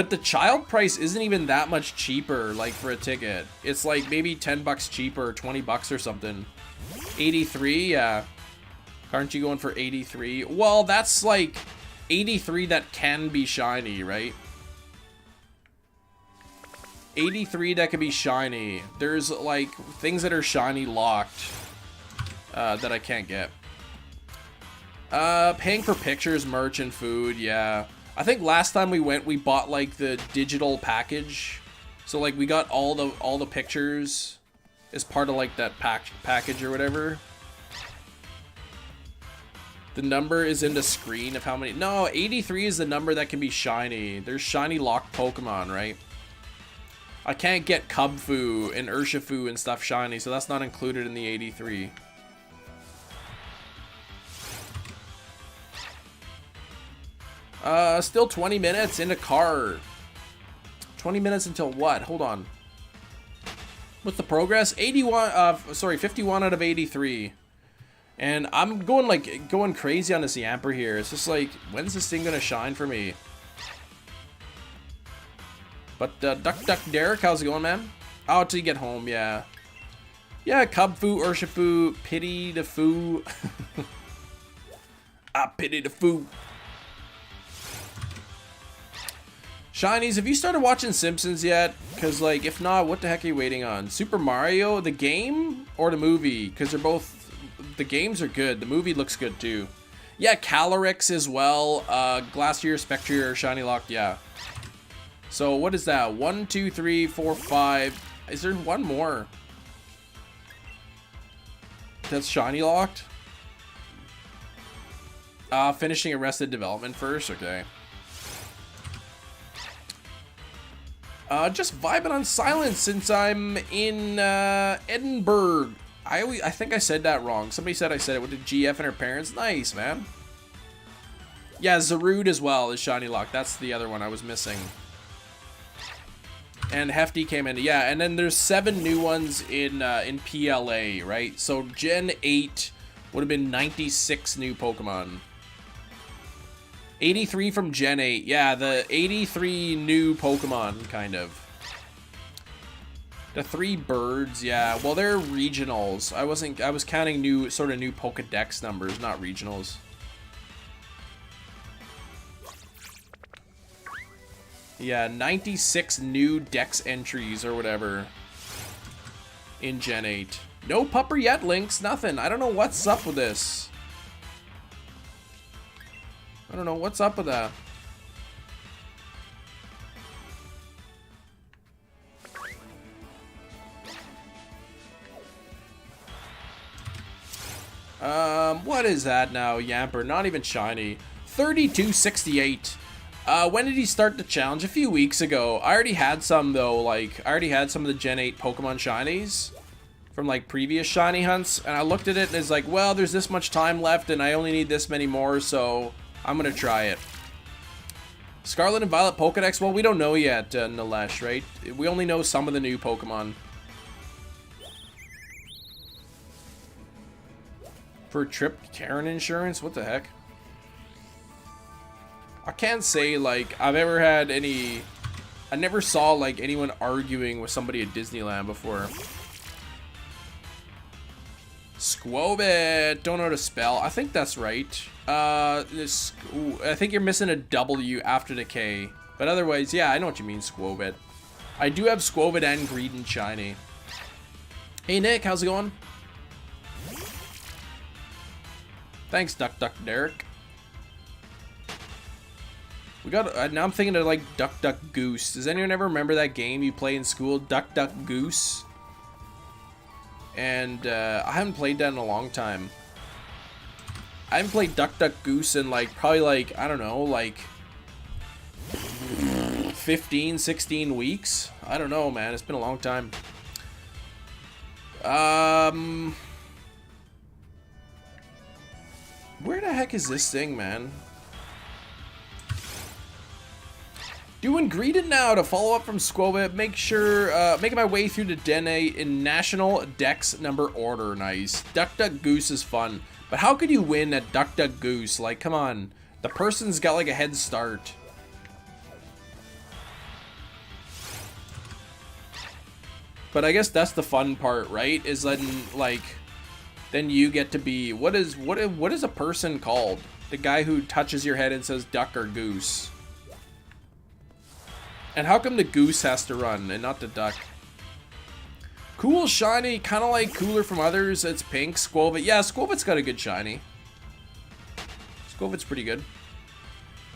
the child price isn't even that much cheaper, like, for a ticket. It's like maybe 10 bucks cheaper, 20 bucks or something. 83, yeah. Aren't you going for 83? Well, that's like 83 that can be shiny, right? 83 that can be shiny. There's like things that are shiny locked that I can't get. Paying for pictures, merch, and food, yeah. I think last time we went, we bought like the digital package. So like we got all the pictures as part of like that package or whatever. The number is in the screen of how many. No, 83 is the number that can be shiny. There's shiny locked Pokemon, right? I can't get Cubfu and Urshifu and stuff shiny, so that's not included in the 83. Still 20 minutes in a car. 20 minutes until what? Hold on. What's the progress? 51 out of 83. And I'm going crazy on this Yamper here. It's just like, when's this thing gonna shine for me? But Duck Derek, how's it going, man? Oh, till you get home, yeah. Yeah, Cubfu, Urshifu, Pity the Foo. I pity the Foo. Shinies, have you started watching Simpsons yet? Because, like, if not, what the heck are you waiting on? Super Mario, the game, or the movie? Because they're both, the games are good. The movie looks good, too. Yeah, Calyrex as well. Glacier, Spectrier, Shiny Locked, yeah. So, what is that? 1, 2, 3, 4, 5. Is there one more that's Shiny Locked? Finishing Arrested Development first, okay. Just vibing on silence since I'm in Edinburgh. I think I said that wrong. Somebody said I said it with the GF and her parents. Nice, man. Yeah, Zarude as well is Shiny Lock. That's the other one I was missing. And Hefty came in. Yeah, and then there's 7 new ones in PLA, right? So Gen 8 would have been 96 new Pokemon. 83 from Gen 8. Yeah, the 83 new Pokemon, kind of. The 3 birds, yeah. Well, they're regionals. I was counting new Pokedex numbers, not regionals. Yeah, 96 new Dex entries or whatever in Gen 8. No Pupper yet, Lynx. Nothing. I don't know what's up with this. I don't know what's up with that. What is that now, Yamper? Not even shiny. 3268. When did he start the challenge? A few weeks ago. I already had some, though. Like, I already had some of the Gen 8 Pokemon shinies from, like, previous shiny hunts. And I looked at it and it's like, well, there's this much time left and I only need this many more, so I'm gonna try it. Scarlet and Violet Pokedex? Well, we don't know yet, Nilesh, right? We only know some of the new Pokemon. For trip Karen insurance? What the heck? I can't say, like, I've ever had any... I never saw, like, anyone arguing with somebody at Disneyland before. Squobit! Don't know how to spell. I think that's right. I think you're missing a W after the K. But otherwise, yeah, I know what you mean, Squobit. I do have Squobit and Greedent shiny. Hey, Nick, how's it going? Thanks, Duck Duck Derek. We got, now I'm thinking of like Duck Duck Goose. Does anyone ever remember that game you play in school? Duck Duck Goose? And I haven't played that in a long time. I haven't played Duck Duck Goose in like, probably like, I don't know, like 15, 16 weeks? I don't know, man. It's been a long time. Where the heck is this thing, man? Doing Greedent now to follow up from Squobit. Make sure, making my way through the Dene in National Dex number order. Nice. Duck Duck Goose is fun. But how could you win at Duck Duck Goose? Like, come on. The person's got like a head start. But I guess that's the fun part, right? Is then, like, then you get to be, what is a person called? The guy who touches your head and says duck or goose. And how come the goose has to run and not the duck? Cool shiny, kind of like cooler from others. It's pink. Squobit. Yeah, Squobit's got a good shiny. Squobit's pretty good.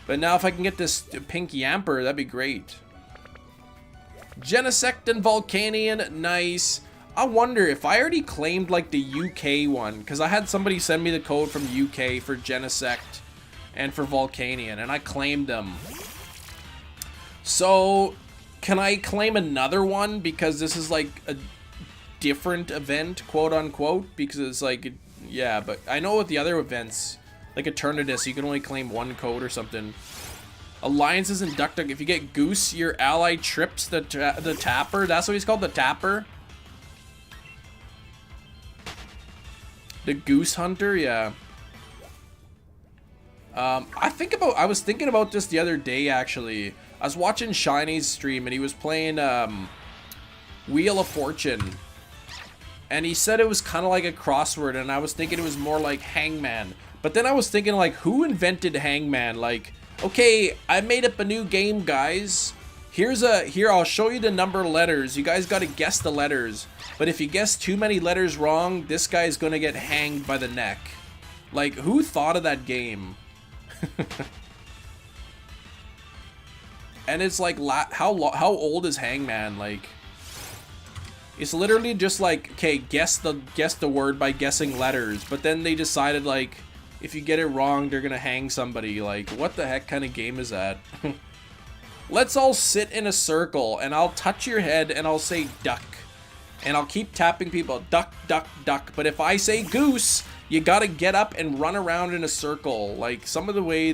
But now if I can get this pink Yamper, that'd be great. Genesect and Volcanion. Nice. I wonder if I already claimed like the UK one, because I had somebody send me the code from UK for Genesect and for Volcanion, and I claimed them. So, can I claim another one because this is like a different event, quote unquote? Because it's like, yeah, but I know with the other events, like Eternatus, you can only claim one code or something. Alliances and Duck Duck. If you get Goose, your ally trips the Tapper. That's what he's called, the Tapper. The Goose Hunter, yeah. I was thinking about this the other day, actually. I was watching Shiny's stream, and he was playing, Wheel of Fortune. And he said it was kind of like a crossword, and I was thinking it was more like Hangman. But then I was thinking, like, who invented Hangman? Like, okay, I made up a new game, guys. Here, I'll show you the number of letters. You guys gotta guess the letters. But if you guess too many letters wrong, this guy's gonna get hanged by the neck. Like, who thought of that game? And it's like, how old is Hangman? Like, it's literally just like, okay, guess the word by guessing letters. But then they decided, like, if you get it wrong, they're gonna hang somebody. Like, what the heck kind of game is that? Let's all sit in a circle, and I'll touch your head, and I'll say duck. And I'll keep tapping people, duck, duck, duck. But if I say goose, you gotta get up and run around in a circle. Like, some of the way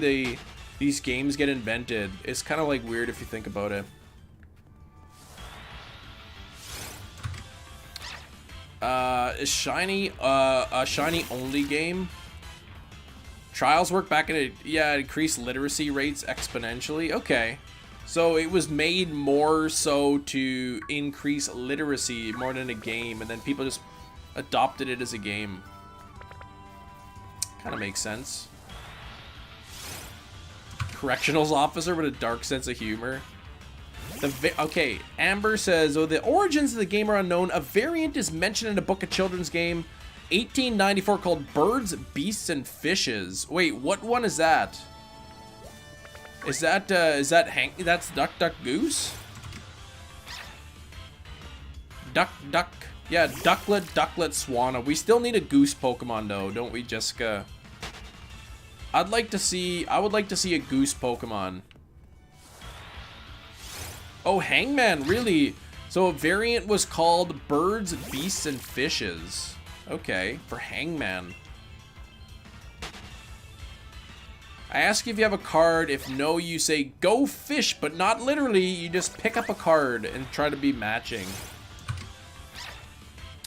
these games get invented is kind of like weird if you think about it. Is Shiny a Shiny only game? Trials work back in it. Yeah, increase literacy rates exponentially. Okay. So it was made more so to increase literacy more than a game, and then people just adopted it as a game. Kind of makes sense. Correctionals officer with a dark sense of humor. Okay, Amber says, oh, the origins of the game are unknown. A variant is mentioned in a book of children's game 1894 called Birds, Beasts, and Fishes. Wait, what one is that? Is that Hank? That's Duck, Duck, Goose? Duck, Duck. Yeah, Ducklet, Ducklet, Swanna. We still need a goose Pokemon though, don't we, Jessica? I would like to see a goose Pokemon. Oh, Hangman, really? So a variant was called Birds, Beasts, and Fishes. Okay, for Hangman. I ask you if you have a card. If no, you say go fish, but not literally. You just pick up a card and try to be matching.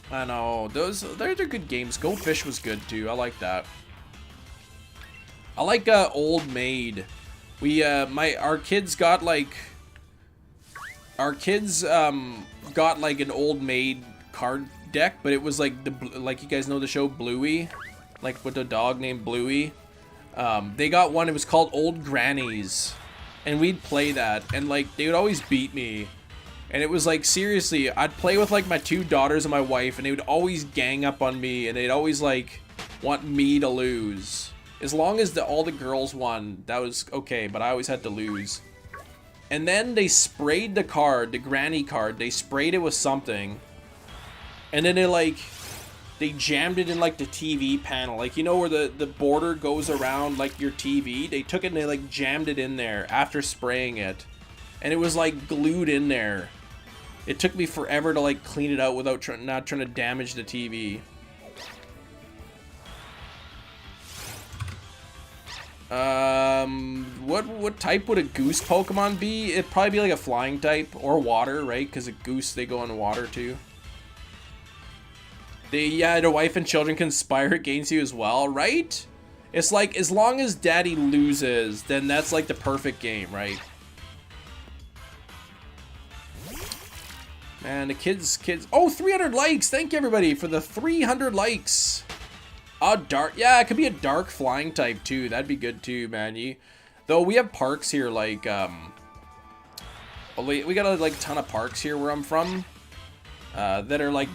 I know, those are good games. Go Fish was good too. I like that. I like Old Maid. We our kids got like an Old Maid card deck, but it was like like you guys know the show Bluey, like with the dog named Bluey. They got one. It was called Old Grannies, and we'd play that, and like they would always beat me. And it was like, seriously, I'd play with like my 2 daughters and my wife, and they would always gang up on me, and they'd always like want me to lose. As long as all the girls won, that was okay, but I always had to lose. And then they sprayed the card, the granny card, they sprayed it with something. And then they jammed it in like the TV panel. Like, you know where the border goes around like your TV? They took it and they like jammed it in there after spraying it. And it was like glued in there. It took me forever to like clean it out without not trying to damage the TV. What type would a goose Pokemon be? It'd probably be like a flying type or water, right? Because a goose, they go in water too. Their wife and children conspire against you as well, right? It's like, as long as daddy loses, then that's like the perfect game, right? Man, the kids. Oh, 300 likes. Thank you, everybody, for the 300 likes. Dark. Yeah, it could be a dark flying type, too. That'd be good, too, man. Though we have parks here, like, we got a, like, ton of parks here where I'm from. That are, like,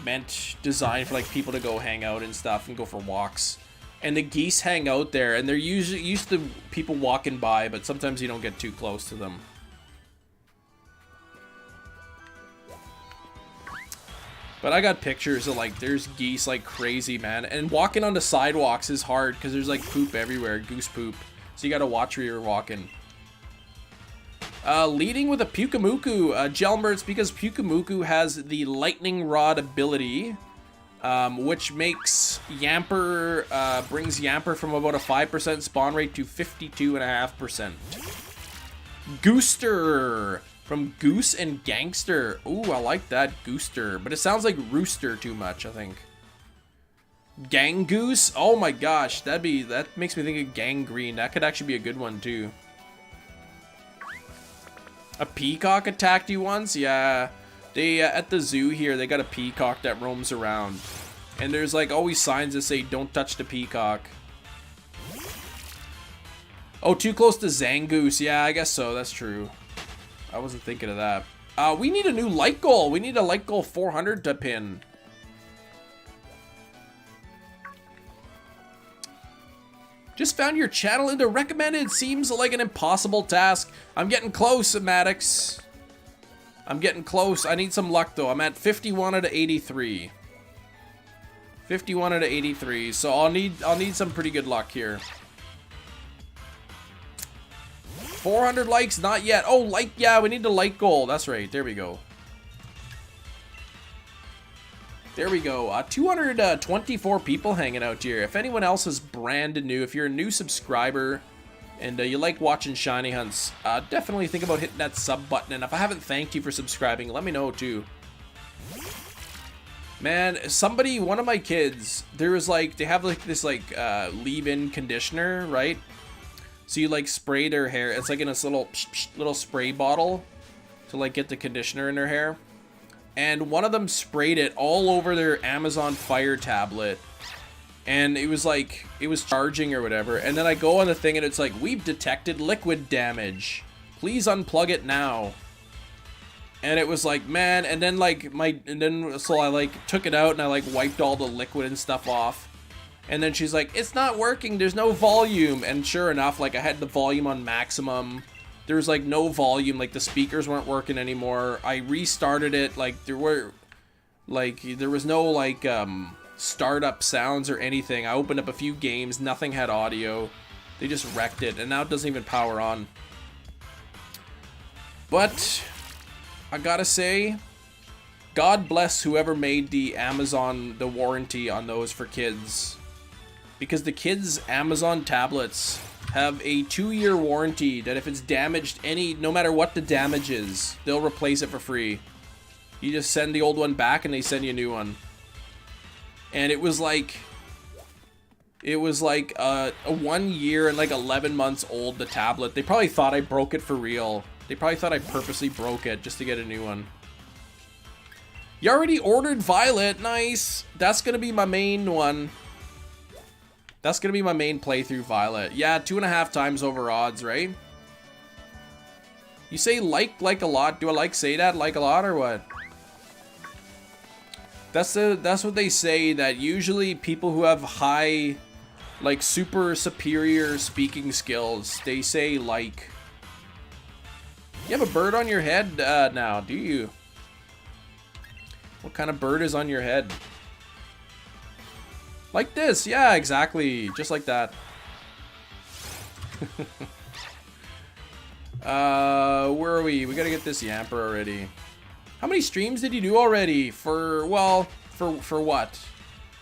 designed for, like, people to go hang out and stuff and go for walks. And the geese hang out there, and they're usually used to people walking by, but sometimes you don't get too close to them. But I got pictures of, like, there's geese like crazy, man. And walking on the sidewalks is hard because there's, like, poop everywhere, goose poop. So you gotta watch where you're walking. Leading with a Pyukumuku, Gelmert's, because Pyukumuku has the Lightning Rod ability, which makes Yamper, brings Yamper from about a 5% spawn rate to 52.5%. Gooster! From Goose and Gangster. Ooh, I like that, Gooster. But it sounds like Rooster too much, I think. Gangoose? Oh my gosh, that makes me think of Gangrene. That could actually be a good one too. A peacock attacked you once? Yeah. They, at the zoo here, they got a peacock that roams around. And there's like always signs that say, don't touch the peacock. Oh, too close to Zangoose. Yeah, I guess so, that's true. I wasn't thinking of that. We need a new like goal. We need a like goal 400 to pin. Just found your channel in the recommended. Seems like an impossible task. I'm getting close, Maddox. I'm getting close. I need some luck though. I'm at 51 out of 83. 51 out of 83. So I'll need some pretty good luck here. 400 likes, not yet. Oh, yeah, we need the like goal. That's right. There we go. There we go. 224 people hanging out here. If anyone else is brand new, if you're a new subscriber and you like watching Shiny Hunts, definitely think about hitting that sub button. And if I haven't thanked you for subscribing, let me know too. Man, one of my kids, there was like, they have like this like leave-in conditioner, right? So you like spray their hair. It's like in this little spray bottle to like get the conditioner in their hair. And one of them sprayed it all over their Amazon Fire tablet. And it was like, it was charging or whatever. And then I go on the thing and it's like, we've detected liquid damage. Please unplug it now. And it was like, man, and then like so I like took it out and I like wiped all the liquid and stuff off. And then she's like, it's not working, there's no volume. And sure enough, like I had the volume on maximum. There was like no volume, like the speakers weren't working anymore. I restarted it, like there was no like startup sounds or anything. I opened up a few games, nothing had audio. They just wrecked it, and now it doesn't even power on. But I gotta say, God bless whoever made the warranty on those for kids. Because the kids' Amazon tablets have a 2-year warranty that if it's damaged no matter what the damage is, they'll replace it for free. You just send the old one back and they send you a new one. And it was like a 1 year and like 11 months old, the tablet. They probably thought I broke it for real. They probably thought I purposely broke it just to get a new one. You already ordered Violet. Nice. That's going to be my main one. That's going to be my main playthrough, Violet. Yeah, 2.5 times over odds, right? You say like a lot. Do I say that like a lot or what? That's what they say, that usually people who have high, like super superior speaking skills, they say like. You have a bird on your head now, do you? What kind of bird is on your head? Like this, yeah, exactly. Just like that. Where are we? We gotta get this Yamper already. How many streams did you do already? For what?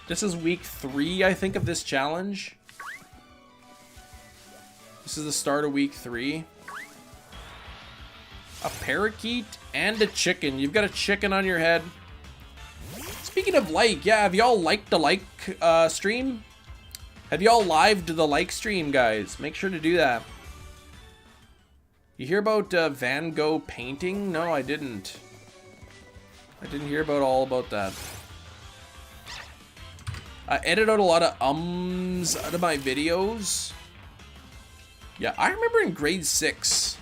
This is week 3, I think, of this challenge. This is the start of week 3. A parakeet and a chicken. You've got a chicken on your head. Speaking of like, yeah, have y'all liked the like stream? Have y'all lived the like stream, guys? Make sure to do that. You hear about Van Gogh painting? No, I didn't. I didn't hear all about that. I edit out a lot of ums out of my videos. Yeah, I remember in grade 6,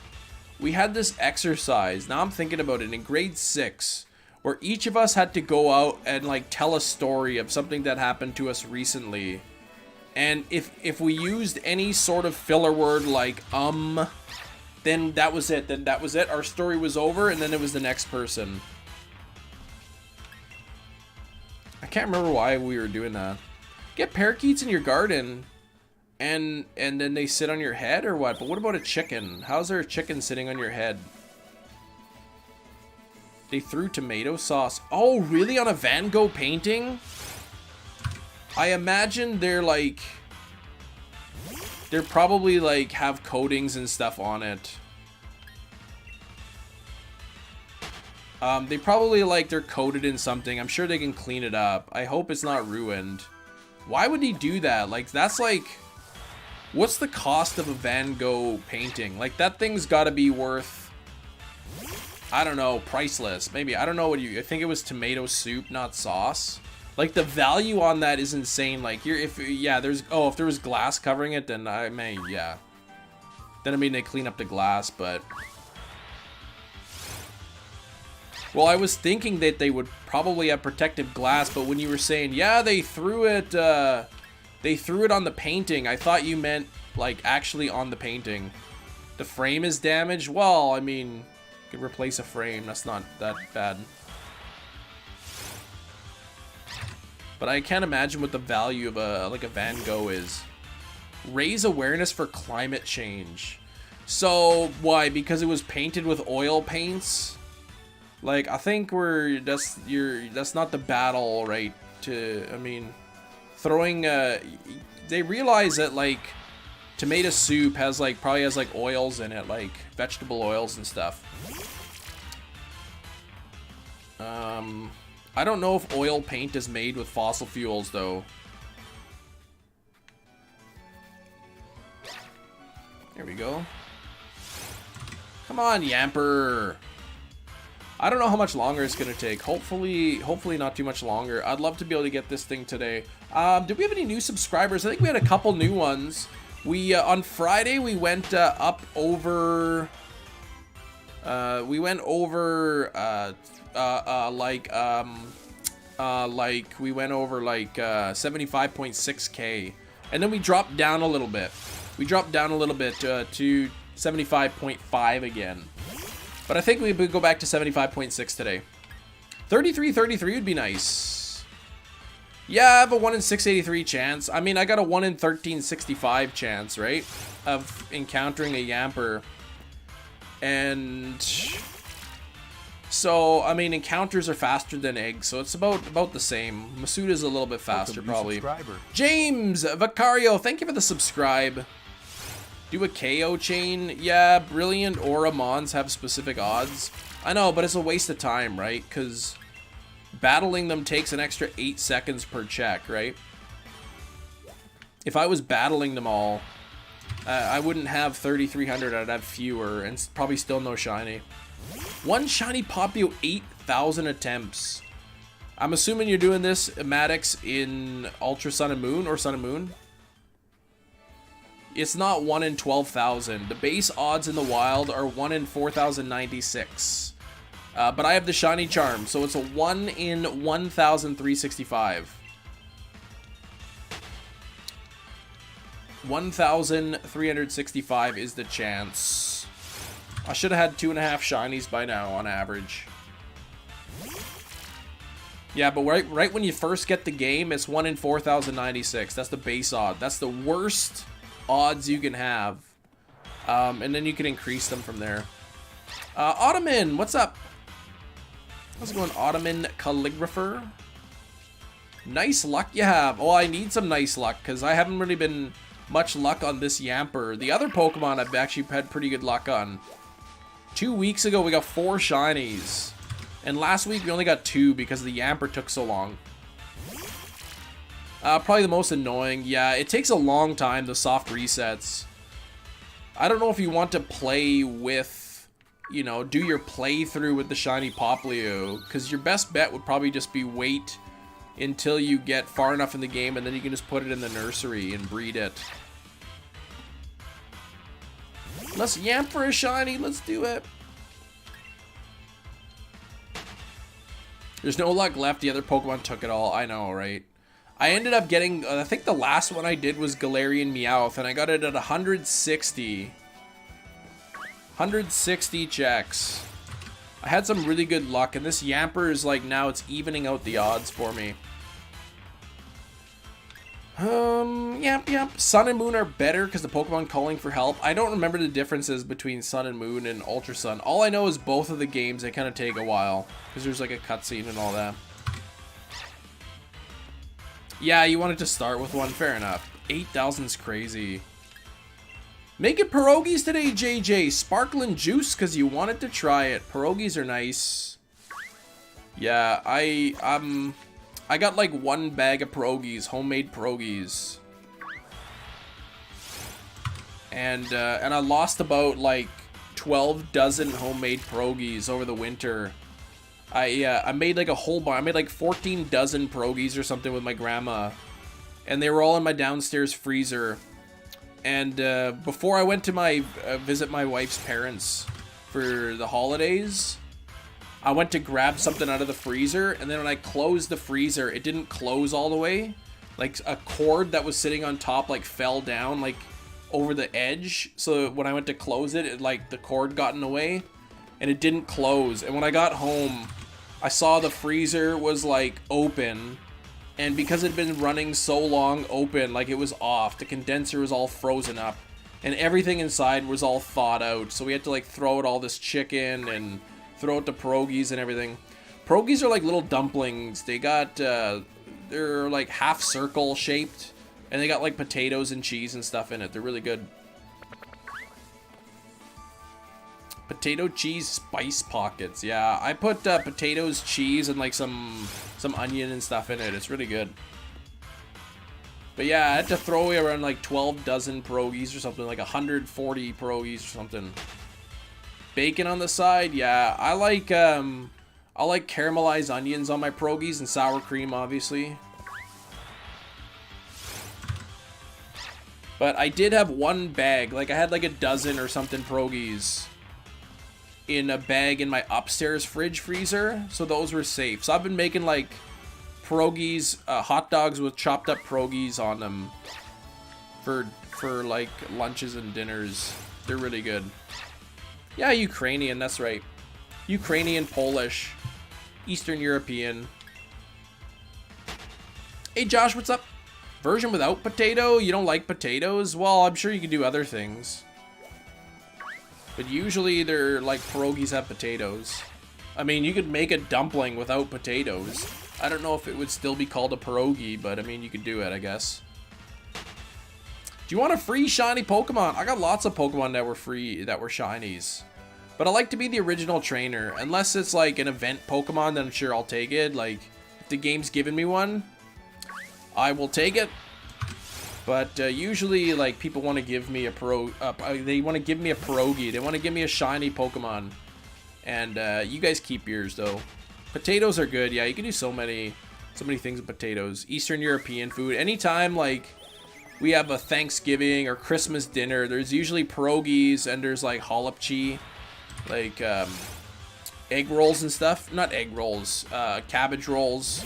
we had this exercise. Now I'm thinking about it, in grade 6, where each of us had to go out and like tell a story of something that happened to us recently. And if we used any sort of filler word like then that was it. Then that was it. Our story was over, and then it was the next person. I can't remember why we were doing that. Get parakeets in your garden, and then they sit on your head or what? But what about a chicken? How's there a chicken sitting on your head? They threw tomato sauce. Oh, really? On a Van Gogh painting? I imagine they're like... They're probably like have coatings and stuff on it. They probably like they're coated in something. I'm sure they can clean it up. I hope it's not ruined. Why would he do that? Like, that's like... What's the cost of a Van Gogh painting? Like, that thing's gotta be worth... I don't know, priceless. Maybe, I don't know what you... I think it was tomato soup, not sauce. Like, the value on that is insane. Like, if there was glass covering it, then I may, yeah. Then, I mean, they clean up the glass, but... Well, I was thinking that they would probably have protective glass, but when you were saying, yeah, they threw it on the painting, I thought you meant, like, actually on the painting. The frame is damaged? Well, I mean, you could replace a frame. That's not that bad. But I can't imagine what the value of a Van Gogh is. Raise awareness for climate change. So, why? Because it was painted with oil paints? Like, I think that's not the battle, right? I mean, throwing, they realize that, like, tomato soup probably has, like, oils in it, like, vegetable oils and stuff. I don't know if oil paint is made with fossil fuels, though. There we go. Come on, Yamper. I don't know how much longer it's going to take. Hopefully not too much longer. I'd love to be able to get this thing today. Did we have any new subscribers? I think we had a couple new ones. We, on Friday, we went up over... we went over, like 75.6K. And then we dropped down a little bit. We dropped down a little bit to 75.5 again. But I think we would go back to 75.6 today. 33 would be nice. Yeah, I have a 1 in 683 chance. I mean, I got a 1 in 1365 chance, right? Of encountering a Yamper. And so, I mean, encounters are faster than eggs, so it's about the same. Masuda's a little bit faster, probably. James Vicario, thank you for the subscribe. Do a KO chain? Yeah, Brilliant Aura Mons have specific odds. I know, but it's a waste of time, right? Because battling them takes an extra 8 seconds per check, right? If I was battling them all, I wouldn't have 3,300, I'd have fewer, and probably still no shiny. One shiny Popio, 8,000 attempts. I'm assuming you're doing this, Maddox, in Ultra Sun and Moon, or Sun and Moon? It's not 1 in 12,000. The base odds in the wild are 1 in 4,096. But I have the shiny charm, so it's a 1 in 1,365. 1,365 is the chance. I should have had 2.5 shinies by now on average. Yeah, but right when you first get the game, it's 1 in 4,096. That's the base odd. That's the worst odds you can have. And then you can increase them from there. Ottoman, what's up? How's it going, Ottoman Calligrapher? Nice luck you have. Oh, I need some nice luck, because I haven't really been much luck on this Yamper. The other Pokemon I've actually had pretty good luck on. 2 weeks ago, we got 4 shinies. And last week, we only got 2 because the Yamper took so long. Probably the most annoying. Yeah, it takes a long time, the soft resets. I don't know if you want to play with, you know, do your playthrough with the shiny Popplio, because your best bet would probably just be wait until you get far enough in the game, and then you can just put it in the nursery and breed it. Let's yamp for a shiny. Let's do it. There's no luck left. The other Pokemon took it all. I know, right? I ended up getting, I think the last one I did was Galarian Meowth, and I got it at 160. 160 checks. I had some really good luck, and this Yamper is like, now it's evening out the odds for me. Yep. Sun and Moon are better because the Pokemon calling for help. I don't remember the differences between Sun and Moon and Ultra Sun. All I know is both of the games, they kind of take a while because there's like a cutscene and all that. Yeah, you wanted to start with one. Fair enough. 8,000's crazy. Make it pierogies today, JJ. Sparkling juice because you wanted to try it. Pierogies are nice. Yeah, I got like 1 bag of pierogies, homemade pierogies. And I lost about like 12 dozen homemade pierogies over the winter. I made like a whole bar. I made like 14 dozen pierogies or something with my grandma. And they were all in my downstairs freezer. And before I went to my visit my wife's parents for the holidays, I went to grab something out of the freezer, and then when I closed the freezer, it didn't close all the way. Like a cord that was sitting on top like fell down like over the edge. So when I went to close it, like the cord got in the way and it didn't close. And when I got home, I saw the freezer was like open, and because it had been running so long open, like it was off. The condenser was all frozen up and everything inside was all thawed out. So we had to like throw out all this chicken and throw out the pierogies and everything. Pierogies are like little dumplings. They got, they're like half circle shaped, and they got like potatoes and cheese and stuff in it. They're really good. Potato cheese spice pockets. Yeah, I put potatoes, cheese, and like some onion and stuff in it. It's really good. But yeah, I had to throw away around like 12 dozen pierogies or something, like 140 pierogies or something. Bacon on the side. Yeah, I like caramelized onions on my pierogies and sour cream, obviously. But I did have one bag, like I had like a dozen or something pierogies in a bag in my upstairs fridge freezer, so those were safe. So I've been making like pierogies, hot dogs with chopped up pierogies on them for like lunches and dinners. They're really good. Yeah, Ukrainian, that's right. Ukrainian, Polish, Eastern European. Hey Josh, what's up? Version without potato? You don't like potatoes? Well, I'm sure you can do other things. But usually they're like pierogies have potatoes. I mean, you could make a dumpling without potatoes. I don't know if it would still be called a pierogi, but I mean, you could do it, I guess. Do you want a free shiny Pokemon? I got lots of Pokemon that were free, that were shinies. But I like to be the original trainer. Unless it's like an event Pokemon, then I'm sure I'll take it. Like, if the game's giving me one, I will take it. But usually, like, people want to give me a they want to give me a pierogi. They want to give me a shiny Pokemon. And you guys keep yours, though. Potatoes are good. Yeah, you can do so many things with potatoes. Eastern European food. Anytime, like, we have a Thanksgiving or Christmas dinner, there's usually pierogies and there's, like, halapchi. Like, egg rolls and stuff. Not egg rolls. Cabbage rolls.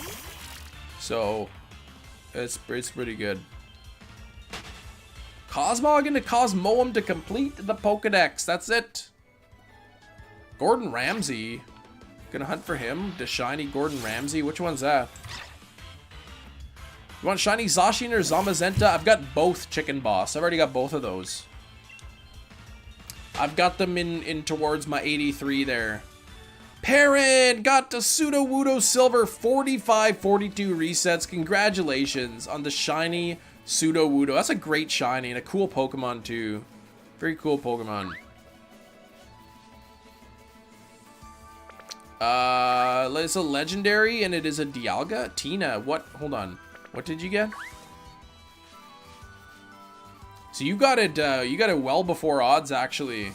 So, it's pretty good. Cosmog into Cosmoem to complete the Pokedex. That's it. Gordon Ramsay. Gonna hunt for him. The shiny Gordon Ramsay. Which one's that? You want shiny Zacian or Zamazenta? I've got both, Chicken Boss. I've already got both of those. I've got them in towards my 83 there. Perrin got the Sudowoodo Silver 45-42 resets. Congratulations on the shiny Sudowoodo. That's a great shiny and a cool Pokemon too. Very cool Pokemon. It's a legendary and it is a Dialga. Tina, what? Hold on. What did you get? So you got it well before odds, actually.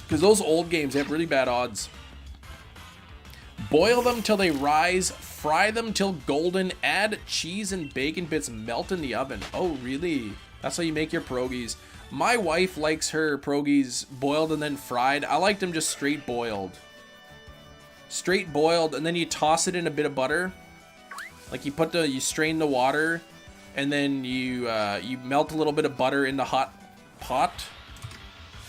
Because those old games, they have really bad odds. Boil them till they rise. Fry them till golden. Add cheese and bacon bits. Melt in the oven. Oh, really? That's how you make your pierogies. My wife likes her pierogies boiled and then fried. I like them just straight boiled. Straight boiled, and then you toss it in a bit of butter. Like you strain the water, and then you melt a little bit of butter in the hot pot,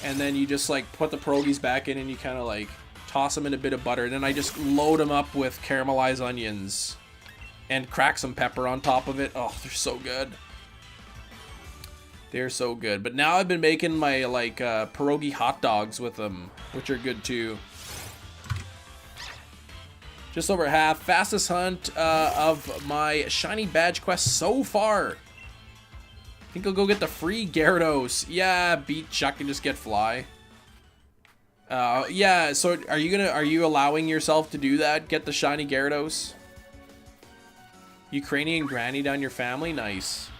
and then you just like put the pierogies back in, and you kind of like toss them in a bit of butter. And then I just load them up with caramelized onions and crack some pepper on top of it. Oh, they're so good. They're so good. But now I've been making my like pierogi hot dogs with them, which are good too. Just over half. Fastest hunt of my shiny badge quest so far. I think I'll go get the free Gyarados. Yeah, beat Chuck and just get Fly. Yeah, so are you allowing yourself to do that? Get the shiny Gyarados? Ukrainian granny down your family? Nice.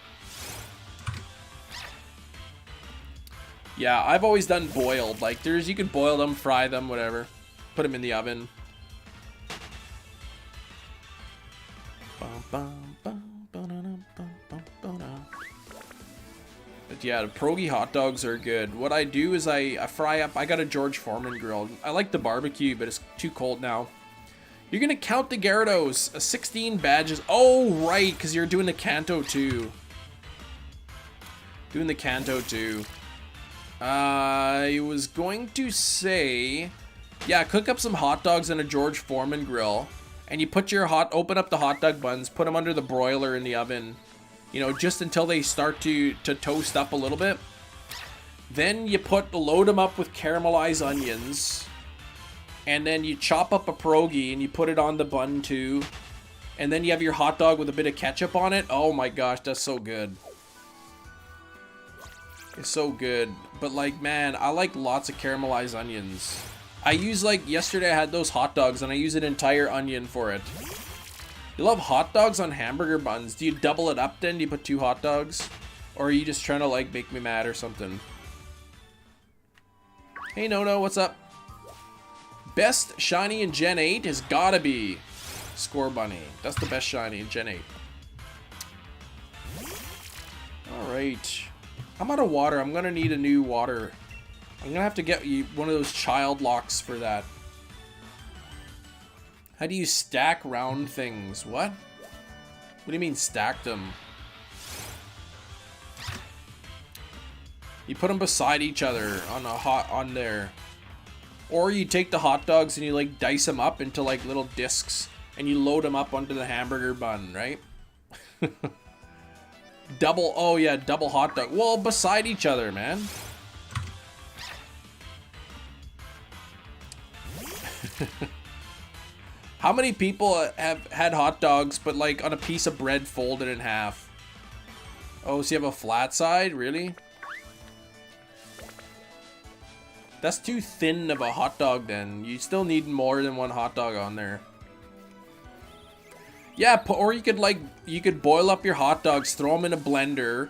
Yeah, I've always done boiled. Like, you can boil them, fry them, whatever. Put them in the oven. But yeah, the pierogi hot dogs are good. What I do is I fry up. I got a George Foreman grill. I like the barbecue, but it's too cold now. You're gonna count the Gyarados. 16 badges. Oh, right, because you're doing the Kanto too. Doing the Kanto too. I was going to say, yeah, cook up some hot dogs on a George Foreman grill. And you put your open up the hot dog buns, put them under the broiler in the oven, you know, just until they start to toast up a little bit. Then you load them up with caramelized onions, and then you chop up a pierogi and you put it on the bun too. And then you have your hot dog with a bit of ketchup on it. Oh my gosh, that's so good. It's so good. but like, man, I like lots of caramelized onions. I use, like, yesterday I had those hot dogs and I use an entire onion for it. You love hot dogs on hamburger buns. Do you double it up then? Do you put 2 hot dogs? Or are you just trying to, like, make me mad or something? Hey, No, what's up? Best shiny in Gen 8 has gotta be Score Bunny. That's the best shiny in Gen 8. Alright. I'm out of water. I'm gonna need a new water. I'm gonna have to get you one of those child locks for that. How do you stack round things? What? What do you mean stack them? You put them beside each other on there. Or you take the hot dogs and you like dice them up into like little discs and you load them up onto the hamburger bun, right? Oh yeah, double hot dog. Well, beside each other, man. How many people have had hot dogs but like on a piece of bread folded in half? Oh, so you have a flat side? Really? That's too thin of a hot dog then. You still need more than one hot dog on there. Yeah, or you could boil up your hot dogs, throw them in a blender,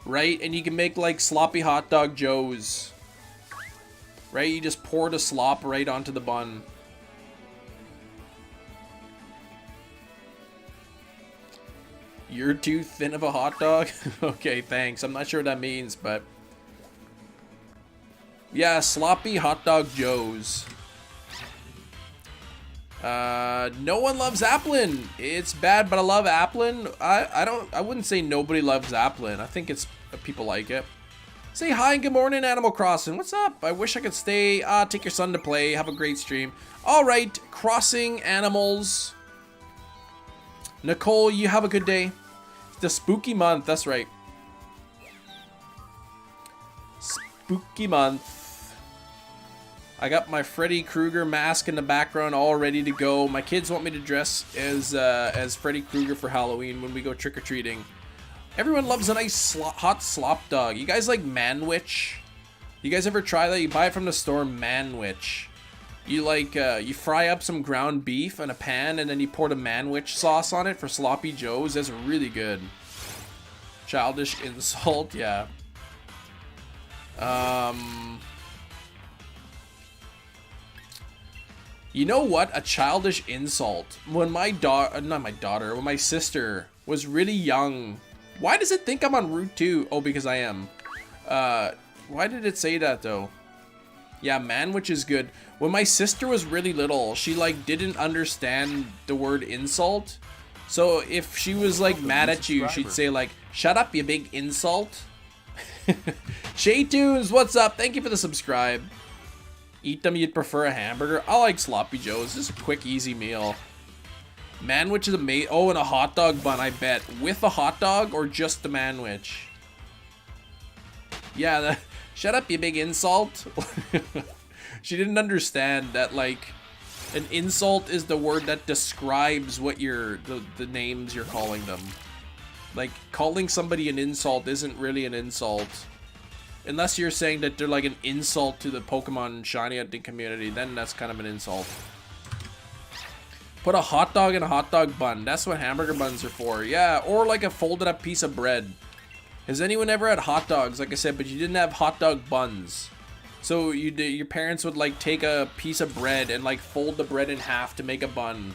right? And you can make like sloppy hot dog joes. Right? You just pour the slop right onto the bun. You're too thin of a hot dog? Okay, thanks. I'm not sure what that means, but... yeah, sloppy hot dog joes. No one loves Applin. It's bad, but I love Applin. I wouldn't say nobody loves Applin. I think it's people like it. Say hi and good morning, Animal Crossing. What's up? I wish I could stay. Take your son to play. Have a great stream. All right, crossing animals. Nicole, you have a good day. It's the spooky month. That's right. Spooky month. I got my Freddy Krueger mask in the background all ready to go. My kids want me to dress as Freddy Krueger for Halloween when we go trick-or-treating. Everyone loves a nice hot slop dog. You guys like manwich? You guys ever try that? You buy it from the store, manwich. You like, you fry up some ground beef in a pan and then you pour the manwich sauce on it for sloppy joes. That's really good. Childish insult, yeah. You know what? A childish insult. When my when my sister was really young. Why does it think I'm on Route 2? Oh, because I am. Why did it say that though? Yeah, manwich is good. When my sister was really little, she like didn't understand the word insult. So if she was like mad at you, she'd say like, "Shut up, you big insult." Shay Tunes, what's up? Thank you for the subscribe. Eat them, you'd prefer a hamburger? I like sloppy joes. This is a quick, easy meal. Manwich is amazing. Oh, and a hot dog bun, I bet. With a hot dog or just the manwich? Yeah, shut up, you big insult. She didn't understand that, like, an insult is the word that describes what the names you're calling them. Like, calling somebody an insult isn't really an insult. Unless you're saying that they're like an insult to the Pokemon shiny hunting community, then that's kind of an insult. Put a hot dog in a hot dog bun. That's what hamburger buns are for. Yeah, or like a folded up piece of bread. Has anyone ever had hot dogs, like I said, but you didn't have hot dog buns? So your parents would like take a piece of bread and like fold the bread in half to make a bun.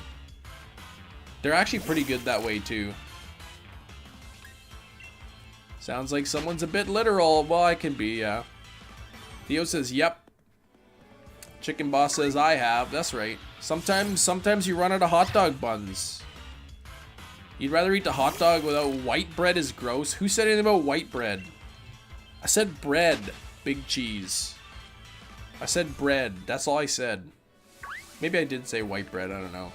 They're actually pretty good that way too. Sounds like someone's a bit literal. Well, I can be, yeah. Theo says, yep. Chicken Boss says, I have. That's right. Sometimes you run out of hot dog buns. You'd rather eat the hot dog without white bread is gross. Who said anything about white bread? I said bread, big cheese. I said bread. That's all I said. Maybe I did say white bread. I don't know.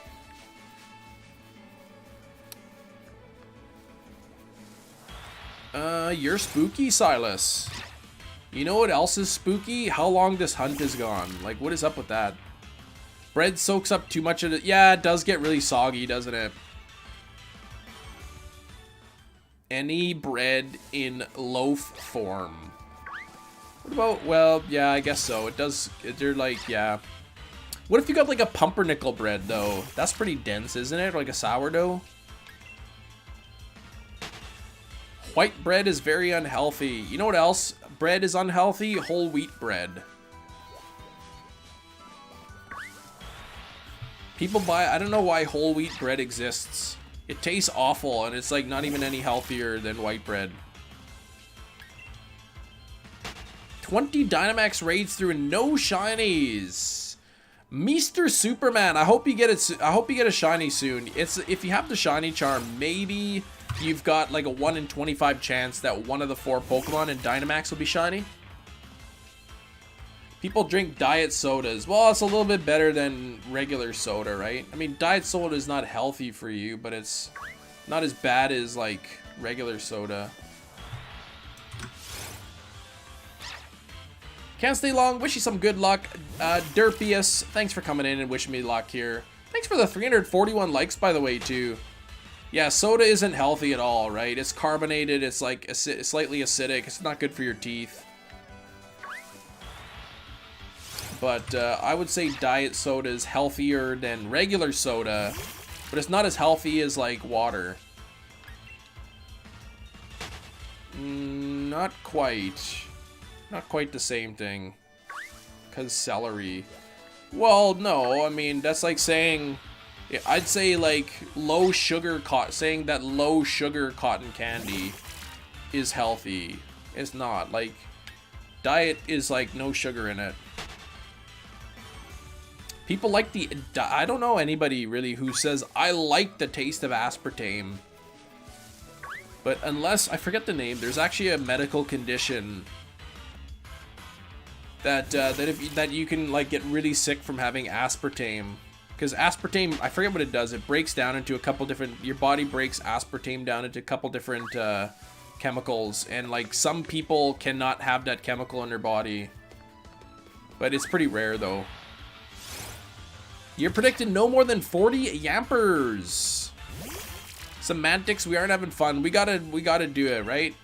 You're spooky, Silas. You know what else is spooky? How long this hunt is gone. Like, what is up with that? Bread soaks up too much of it. Yeah, it does get really soggy, doesn't it? Any bread in loaf form. What about, well, yeah, I guess so. It does, they're like, yeah. What if you got like a pumpernickel bread though? That's pretty dense, isn't it? Or like a sourdough? White bread is very unhealthy. You know what else? Bread is unhealthy? Whole wheat bread. People buy, I don't know why whole wheat bread exists. It tastes awful and it's like not even any healthier than white bread. 20 Dynamax raids through no shinies. Mr. Superman, I hope you get it. I hope you get a shiny soon. It's, if you have the shiny charm, maybe you've got like a 1 in 25 chance that one of the 4 Pokemon in Dynamax will be shiny. People drink diet sodas. Well, it's a little bit better than regular soda, right? I mean, diet soda is not healthy for you, but it's not as bad as like regular soda. Can't stay long. Wish you some good luck. Derpius, thanks for coming in and wishing me luck here. Thanks for the 341 likes, by the way, too. Yeah, soda isn't healthy at all, right? It's carbonated. It's like slightly acidic. It's not good for your teeth. But I would say diet soda is healthier than regular soda, but it's not as healthy as like water. Not quite. Not quite the same thing. Because celery. Well, no, I mean, that's like saying, I'd say like low sugar, saying that low sugar cotton candy is healthy. It's not. Like, diet is like no sugar in it. People like the, I don't know anybody really who says, I like the taste of aspartame. But unless, I forget the name, there's actually a medical condition that you can like get really sick from having aspartame. Because aspartame, I forget what it does. It breaks down into a couple different, your body breaks aspartame down into a couple different chemicals. And like some people cannot have that chemical in their body. But it's pretty rare though. You're predicting no more than 40 Yampers. Semantics, we aren't having fun. We gotta do it, right?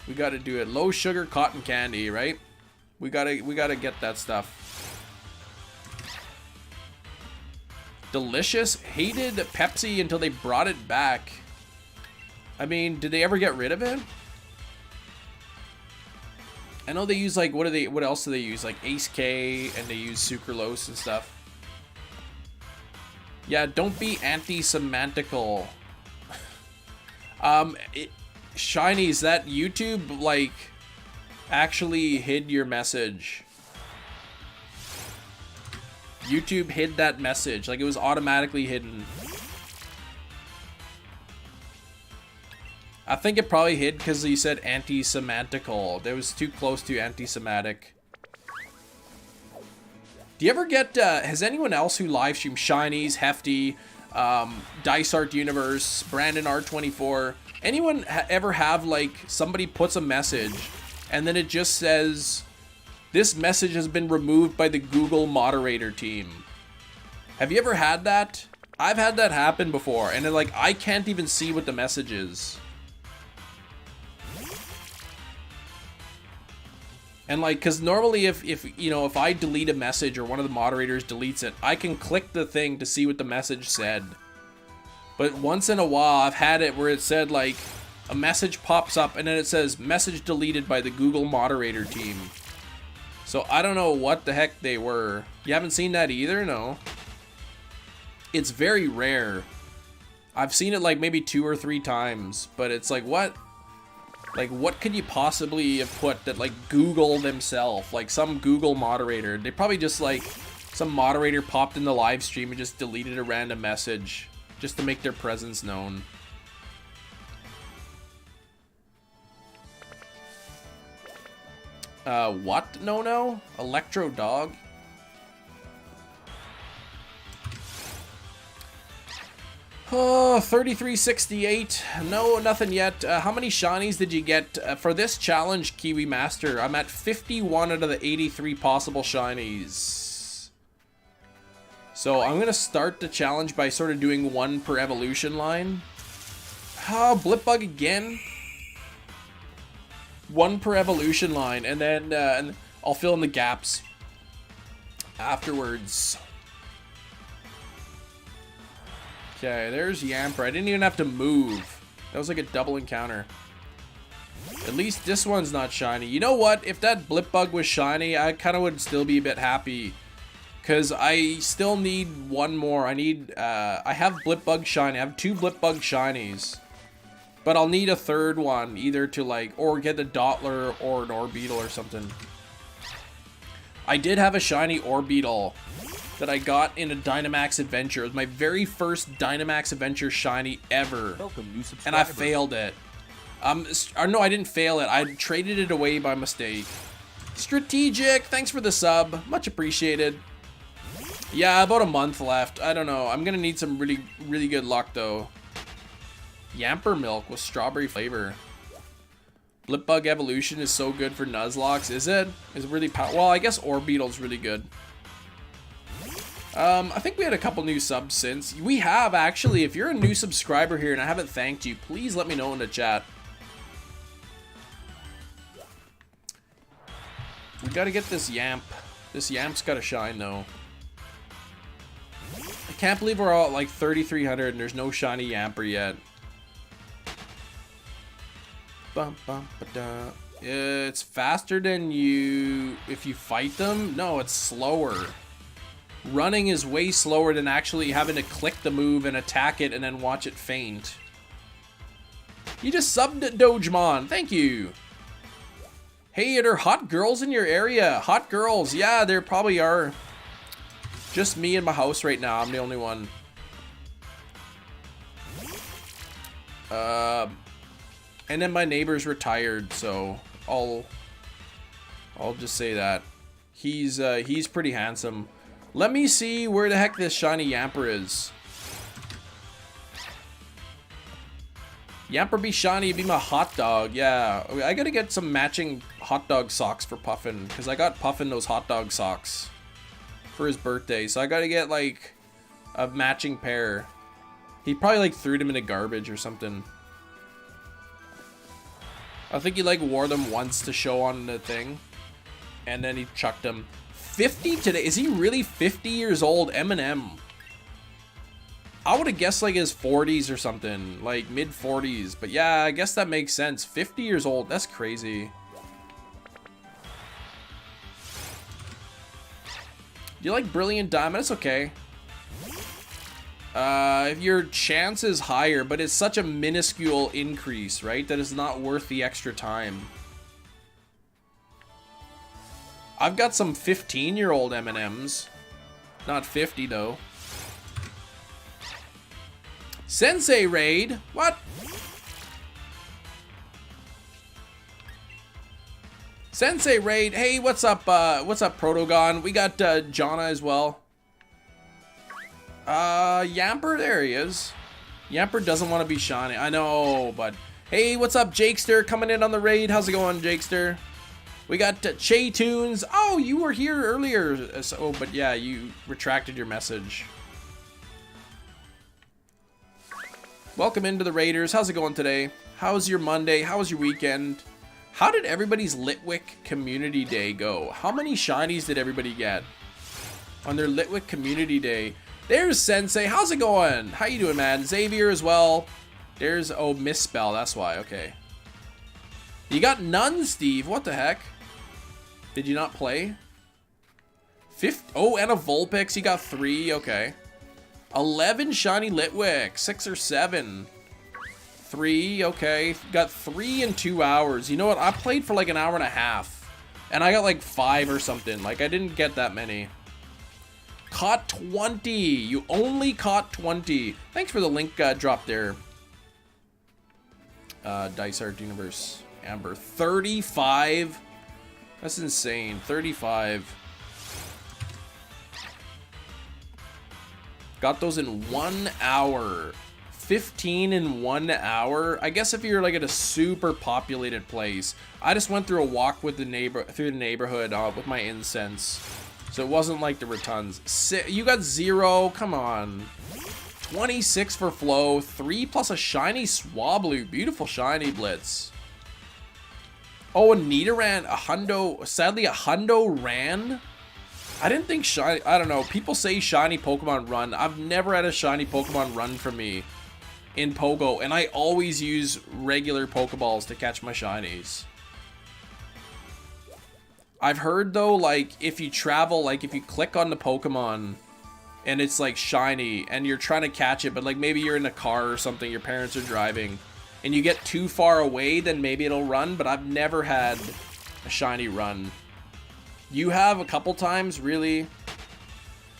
We gotta do it. Low sugar cotton candy, right? We gotta get that stuff. Delicious. Hated Pepsi until they brought it back. I mean, did they ever get rid of it? I know they use like, what else do they use? Like Ace K, and they use sucralose and stuff. Yeah, don't be anti-semantical. Shinies, that YouTube like actually hid your message. YouTube hid that message, like it was automatically hidden. I think it probably hid because you said anti-semantical. That was too close to anti-Semitic. Do you ever get, has anyone else who live streams, Shinies, Hefty, Dice Art Universe, Brandon R24, anyone ever have like somebody puts a message and then it just says, this message has been removed by the Google moderator team? Have you ever had that? I've had that happen before, and then like I can't even see what the message is. And like, cause normally if you know, if I delete a message or one of the moderators deletes it, I can click the thing to see what the message said. But once in a while, I've had it where it said like, a message pops up and then it says, message deleted by the Google moderator team. So I don't know what the heck they were. You haven't seen that either? No. It's very rare. I've seen it like maybe 2 or 3 times, but it's like, what? Like, what could you possibly have put that, like, Google themselves? Like, some Google moderator. They probably just, like, some moderator popped in the live stream and just deleted a random message just to make their presence known. What? No? Electro Dog? Oh, 3368. No, nothing yet. How many shinies did you get for this challenge, Kiwi Master? I'm at 51 out of the 83 possible shinies. So I'm going to start the challenge by sort of doing 1 per evolution line. Oh, Blipbug again? 1 per evolution line, and then and I'll fill in the gaps afterwards. Okay, there's Yamper. I didn't even have to move. That was like a double encounter. At least this one's not shiny. You know what? If that Blipbug was shiny, I kind of would still be a bit happy. Because I still need one more. I have Blipbug shiny. I have 2 Blipbug shinies. But I'll need a 3rd one. Either to like, or get the Dottler or an Orbeetle or something. I did have a shiny Orbeetle that I got in a Dynamax Adventure. It was my very first Dynamax Adventure shiny ever. Welcome, new subscriber. And I failed it. No, I didn't fail it. I traded it away by mistake. Strategic, thanks for the sub. Much appreciated. Yeah, about a month left. I don't know. I'm gonna need some really, really good luck though. Yamper milk with strawberry flavor. Blipbug evolution is so good for Nuzlocke, is it? Is it really well, I guess Orbeetle's really good. I think we had a couple new subs since. We have, actually. If you're a new subscriber here and I haven't thanked you, please let me know in the chat. We gotta get this Yamp. This Yamp's gotta shine, though. I can't believe we're all at like 3,300 and there's no shiny Yamper yet. It's faster than you if you fight them? No, it's slower. Running is way slower than actually having to click the move and attack it and then watch it faint. You just subbed at Dojemon. Thank you. Hey, are there hot girls in your area? Hot girls. Yeah, there probably are. Just me in my house right now. I'm the only one. And then my neighbor's retired, so I'll just say that. He's pretty handsome. Let me see where the heck this shiny Yamper is. Yamper be shiny, be my hot dog. Yeah, I gotta get some matching hot dog socks for Puffin, because I got Puffin those hot dog socks for his birthday. So I gotta get like a matching pair. He probably like threw them in the garbage or something. I think he like wore them once to show on the thing, and then he chucked them. 50 today? Is he really 50 years old? Eminem. I would have guessed like his 40s or something, like mid 40s. But yeah, I guess that makes sense. 50 years old. That's crazy. Do you like Brilliant Diamond? It's okay. If your chance is higher, but it's such a minuscule increase, right? That is not worth the extra time. I've got some 15-year-old M&Ms. Not 50, though. Sensei raid? What? Sensei raid. Hey, what's up, Protogon? We got, Jonna as well. Yamper, there he is. Yamper doesn't want to be shiny. I know, but... Hey, what's up, Jakester? Coming in on the raid. How's it going, Jakester? We got Che Tunes. Oh, you were here earlier. So, but yeah, you retracted your message. Welcome into the Raiders. How's it going today? How's your Monday? How was your weekend? How did everybody's Litwick Community Day go? How many shinies did everybody get on their Litwick Community Day? There's Sensei. How's it going? How you doing, man? Xavier as well. There's, oh, Misspell. That's why. Okay. You got none, Steve. What the heck? Did you not play? 50. Oh, and a Vulpix. You got 3. Okay. 11 shiny Litwick. 6 or 7. 3. Okay. Got 3 in 2 hours. You know what? I played for like an hour and a half. And I got like 5 or something. Like, I didn't get that many. Caught 20. You only caught 20. Thanks for the link drop there. Dice Art Universe. Amber. 35. That's insane. 35. Got those in 1 hour. 15 in 1 hour. I guess if you're like at a super populated place. I just went through a walk with the neighborhood with my incense. So it wasn't like there were tons. You got 0. Come on. 26 for Flow. 3 plus a shiny Swablu. Beautiful shiny Blitz. Oh, a Nidoran, a Hundo. Sadly, a Hundo ran. I didn't think shiny. I don't know. People say shiny Pokemon run. I've never had a shiny Pokemon run for me in Pogo, and I always use regular Pokeballs to catch my shinies. I've heard though, like if you travel, like if you click on the Pokemon and it's like shiny and you're trying to catch it, but like maybe you're in a car or something, your parents are driving, and you get too far away, then maybe it'll run, but I've never had a shiny run. You have a couple times, really?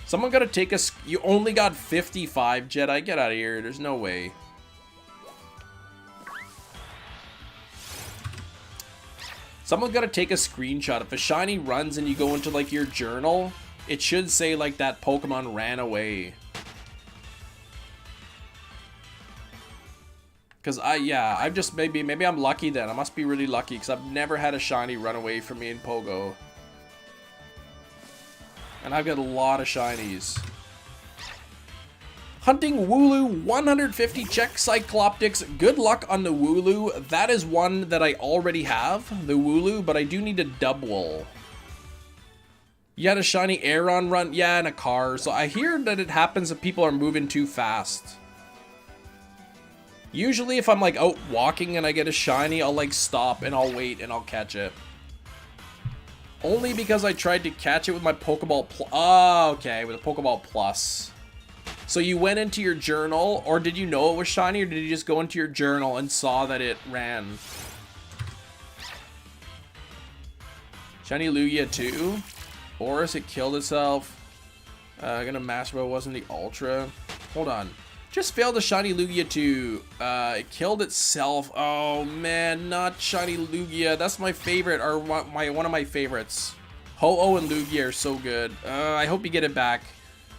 Someone gotta take us. You only got 55, Jedi. Get out of here. There's no way. Someone gotta take a screenshot. If a shiny runs and you go into like your journal, it should say like that Pokemon ran away. Cause I've just maybe I'm lucky then. I must be really lucky because I've never had a shiny run away from me in Pogo. And I've got a lot of shinies. Hunting Wooloo, 150 check Cycloptics. Good luck on the Wooloo. That is one that I already have, the Wooloo, but I do need a double. You had a shiny Aeron run? Yeah, in a car. So I hear that it happens if people are moving too fast. Usually if I'm like out walking and I get a shiny, I'll like stop and I'll wait and I'll catch it. Only because I tried to catch it with my Pokeball Plus. Oh, okay, with a Pokeball Plus. So you went into your journal, or did you know it was shiny, or did you just go into your journal and saw that it ran? Shiny Lugia 2. Boris, it killed itself. Gonna Master Ball wasn't the Ultra. Hold on. Just failed the Shiny Lugia 2. It killed itself. Oh man, not Shiny Lugia. That's my favorite, or one of my favorites. Ho-Oh and Lugia are so good. I hope you get it back,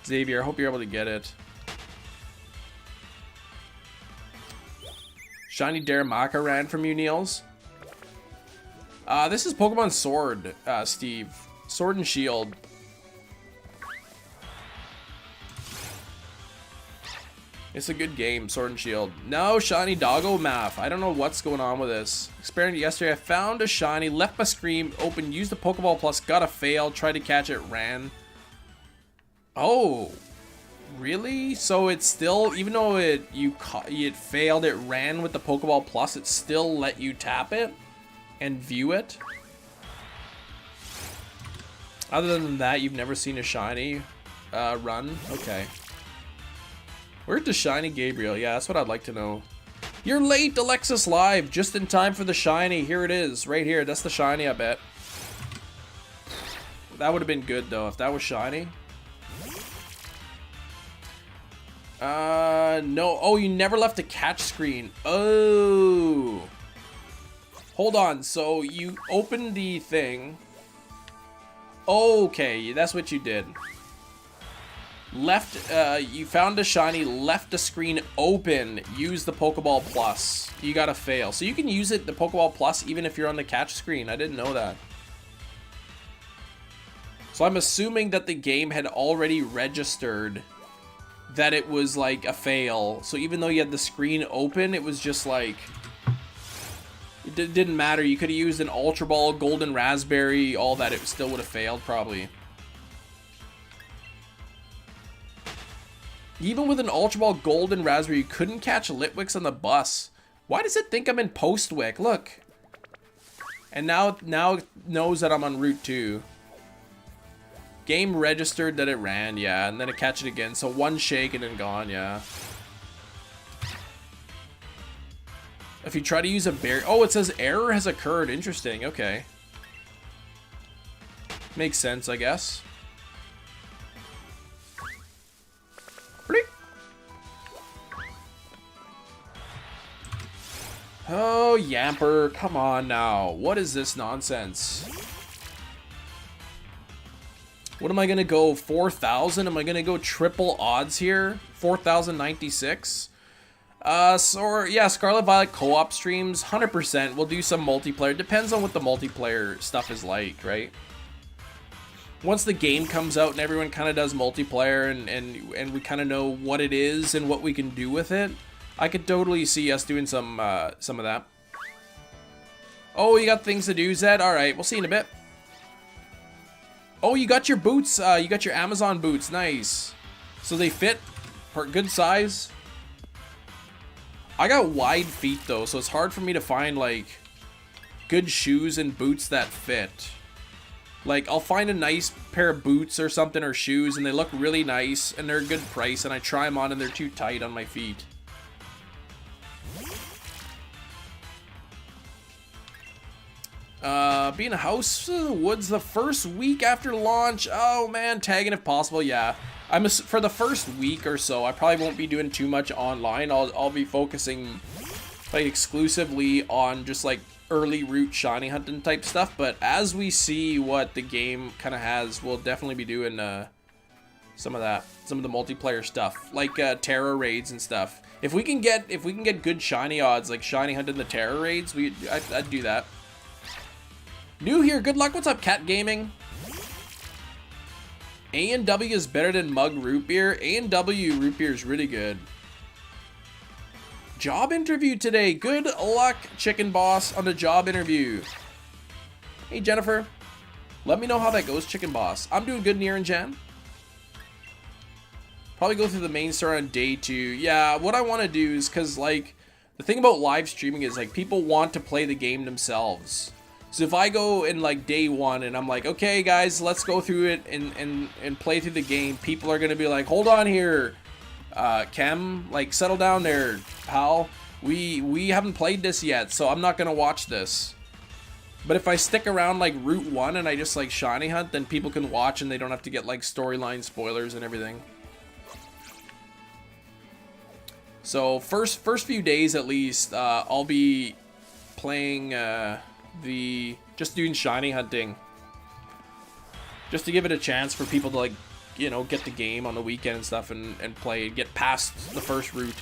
Xavier. I hope you're able to get it. Shiny Darumaka ran from you, Niels. This is Pokemon Sword, Steve. Sword and Shield. It's a good game, Sword and Shield. No, Shiny Doggo Math. I don't know what's going on with this. Experimented yesterday. I found a shiny, left my screen open, used the Pokeball Plus, got a fail, tried to catch it, ran. Oh, really? So it's still, even though it failed, it ran with the Pokeball Plus, it still let you tap it and view it? Other than that, you've never seen a shiny run? Okay. Where's the shiny Gabriel? Yeah, that's what I'd like to know. You're late, Alexis Live. Just in time for the shiny. Here it is, right here. That's the shiny, I bet. That would have been good, though, if that was shiny. No. Oh, you never left a catch screen. Oh. Hold on. So you opened the thing. Okay, that's what you did. Left, you found a shiny, left the screen open, use the Pokeball Plus. You gotta fail. So you can use it, the Pokeball Plus, even if you're on the catch screen. I didn't know that. So I'm assuming that the game had already registered that it was like a fail. So even though you had the screen open, it was just like, it didn't matter. You could have used an Ultra Ball, Golden Raspberry, all that. It still would have failed, probably. Even with an Ultra Ball, Golden Raspberry, you couldn't catch Litwicks on the bus. Why does it think I'm in Postwick? Look. And now it knows that I'm on Route 2. Game registered that it ran, yeah. And then it catch it again. So one shake and then gone, yeah. If you try to use a berry... Oh, it says error has occurred. Interesting. Okay. Makes sense, I guess. Oh, Yamper. Come on now. What is this nonsense? What am I going to go? 4,000? Am I going to go triple odds here? 4,096? So, yeah, Scarlet Violet co-op streams, 100%. We'll do some multiplayer. Depends on what the multiplayer stuff is like, right? Once the game comes out and everyone kind of does multiplayer and we kind of know what it is and what we can do with it, I could totally see us doing some of that. Oh, you got things to do, Zed? Alright, we'll see you in a bit. Oh, you got your boots. You got your Amazon boots. Nice. So they fit. Good size. I got wide feet, though, so it's hard for me to find, like, good shoes and boots that fit. Like, I'll find a nice pair of boots or something, or shoes, and they look really nice, and they're a good price, and I try them on, and they're too tight on my feet. Being a house in the woods the first week after launch. Oh man, tagging if possible. Yeah, for the first week or so, I probably won't be doing too much online. I'll be focusing like exclusively on just like early route shiny hunting type stuff. But as we see what the game kind of has, we'll definitely be doing some of the multiplayer stuff, like Terra raids and stuff. If we can get good shiny odds, like shiny hunting the Terra raids, I'd do that. New here, good luck. What's up, Cat Gaming? A&W is better than Mug Root Beer. A&W Root Beer is really good. Job interview today. Good luck, Chicken Boss, on the job interview. Hey, Jennifer. Let me know how that goes, Chicken Boss. I'm doing good, Nier and Jan. Probably go through the main store on day 2. Yeah, what I want to do is, because, like, the thing about live streaming is, like, people want to play the game themselves. So if I go in like day 1 and I'm like, okay guys, let's go through it and play through the game, people are gonna be like, hold on here, Chem, like settle down there, pal. We haven't played this yet, so I'm not gonna watch this. But if I stick around like Route 1 and I just like shiny hunt, then people can watch and they don't have to get like storyline spoilers and everything. So first few days at least, I'll be playing just doing shiny hunting, just to give it a chance for people to, like, you know, get the game on the weekend and stuff and play, get past the first route.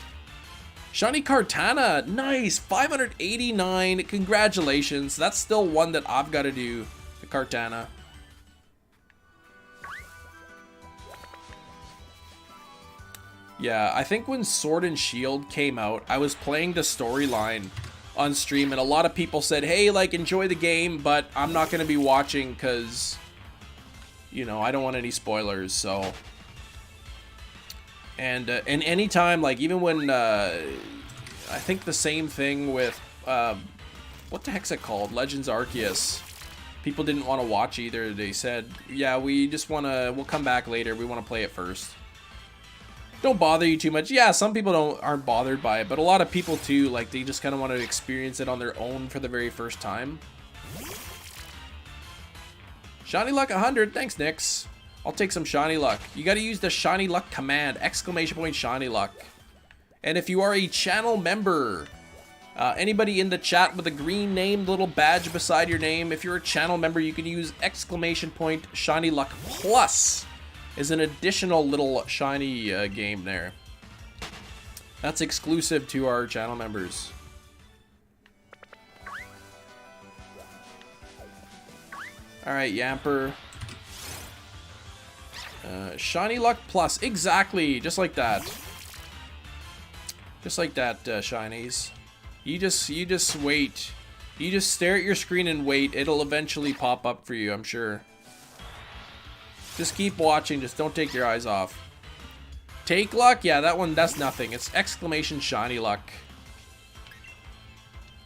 Shiny Kartana, nice, 589, congratulations. That's still one that I've got to do, the Kartana. Yeah, I think when Sword and Shield came out, I was playing the storyline on stream, and a lot of people said, hey, like, enjoy the game, but I'm not going to be watching because, you know, I don't want any spoilers. So, and anytime, like, even when I think the same thing with what the heck's it called, Legends Arceus, people didn't want to watch either. They said, yeah, we'll come back later, we want to play it first. Don't bother you too much. Yeah, some people aren't bothered by it, but a lot of people too, like, they just kind of want to experience it on their own for the very first time. Shiny Luck 100, thanks Nix. I'll take some Shiny Luck. You got to use the Shiny Luck command, ! Shiny Luck. And if you are a channel member, anybody in the chat with a green name, little badge beside your name, if you're a channel member, you can use ! Shiny Luck Plus. Is an additional little shiny game there. That's exclusive to our channel members. Alright, Yamper. Shiny Luck Plus. Exactly. Just like that. Just like that, shinies. You just wait. You just stare at your screen and wait. It'll eventually pop up for you, I'm sure. Just keep watching, just don't take your eyes off. Take Luck? Yeah, that's nothing. It's ! Shiny Luck.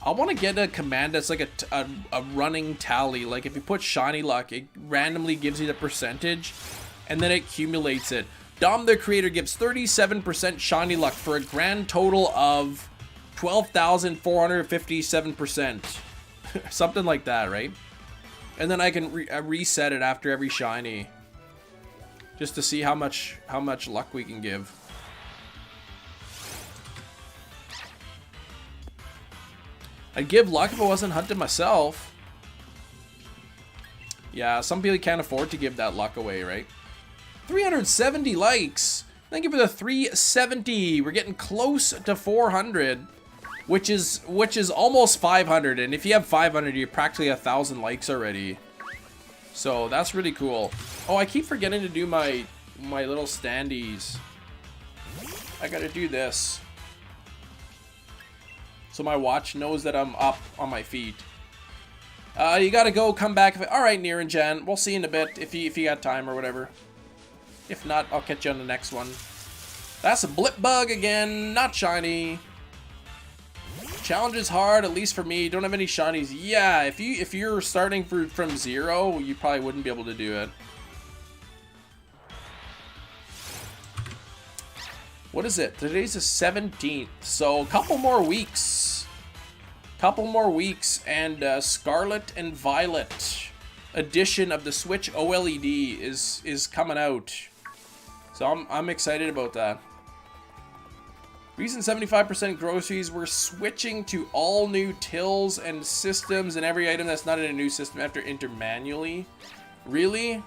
I want to get a command that's like a running tally. Like if you put Shiny Luck, it randomly gives you the percentage, and then it accumulates it. Dom the Creator gives 37% Shiny Luck for a grand total of 12,457%. Something like that, right? And then I can reset it after every shiny. Just to see how much luck we can give. I'd give luck if I wasn't hunting myself. Yeah, some people can't afford to give that luck away, right? 370 likes. Thank you for the 370. We're getting close to 400, which is almost 500. And if you have 500, you're practically 1,000 likes already. So that's really cool. Oh, I keep forgetting to do my little standees. I gotta do this, so my watch knows that I'm up on my feet. You gotta go, come back. Alright, Near and Jan, we'll see you in a bit if you got time or whatever. If not, I'll catch you on the next one. That's a blip bug again, not shiny. Challenge is hard, at least for me. Don't have any shinies. Yeah, if you're starting from 0, you probably wouldn't be able to do it. What is it? Today's the 17th, so a couple more weeks. And Scarlet and Violet edition of the Switch OLED is coming out. So I'm excited about that. Reason 75% groceries, we're switching to all new tills and systems, and every item that's not in a new system have to enter manually. Really?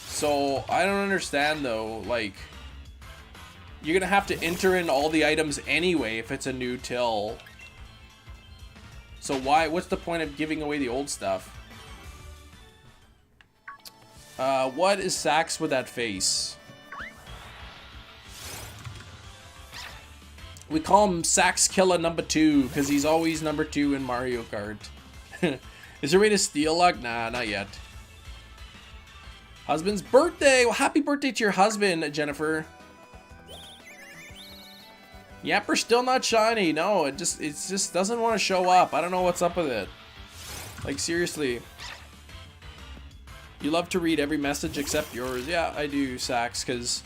So I don't understand though, like, you're gonna have to enter in all the items anyway if it's a new till. So what's the point of giving away the old stuff? What is Sax with that face? We call him Sax Killer number 2 because he's always number 2 in Mario Kart. Is there a way to steal luck? Nah, not yet. Husband's birthday! Well, happy birthday to your husband, Jennifer. Yapper's still not shiny. No, it just doesn't want to show up. I don't know what's up with it. Like, seriously. You love to read every message except yours. Yeah, I do, Sax, because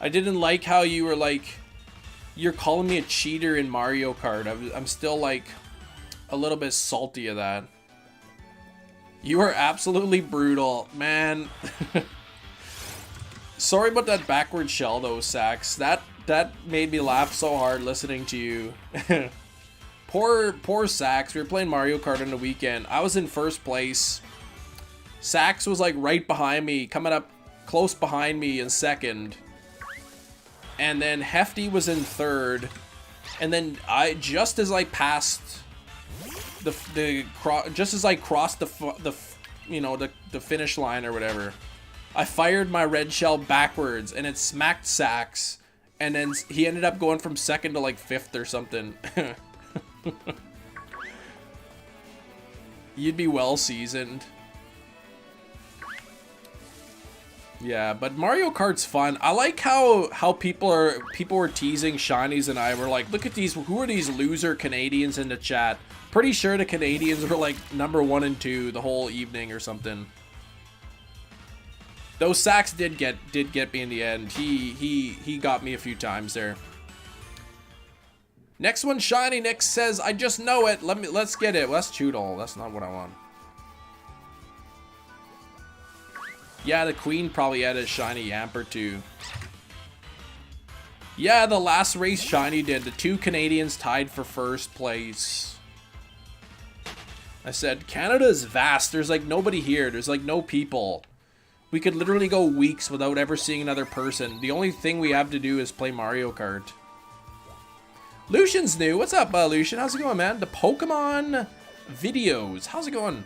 I didn't like how you were like, you're calling me a cheater in Mario Kart. I'm still like a little bit salty of that. You are absolutely brutal, man. Sorry about that backward shell though, Sax. That made me laugh so hard listening to you. Poor Sax. We were playing Mario Kart on the weekend. I was in first place. Sax was like right behind me, coming up close behind me in second. And then Hefty was in third. And then just as I passed just as I crossed the finish line or whatever, I fired my red shell backwards and it smacked Sax. And then he ended up going from second to like 5th or something. You'd be well seasoned. Yeah, but Mario Kart's fun. I like how people were teasing Shinies and I were like, look at these, who are these loser Canadians in the chat? Pretty sure the Canadians were like number 1 and 2 the whole evening or something. Though Sax did get me in the end. He got me a few times there. Next one, Shiny Nick says, I just know it. Let's get it. Well, that's Choodle. That's not what I want. Yeah, the Queen probably had a shiny Yamp or 2. Yeah, the last race Shiny did. The 2 Canadians tied for first place. I said, Canada is vast. There's like nobody here. There's like no people. We could literally go weeks without ever seeing another person. The only thing we have to do is play Mario Kart. Lucian's new. What's up, Lucian? How's it going, man? The Pokemon videos. How's it going?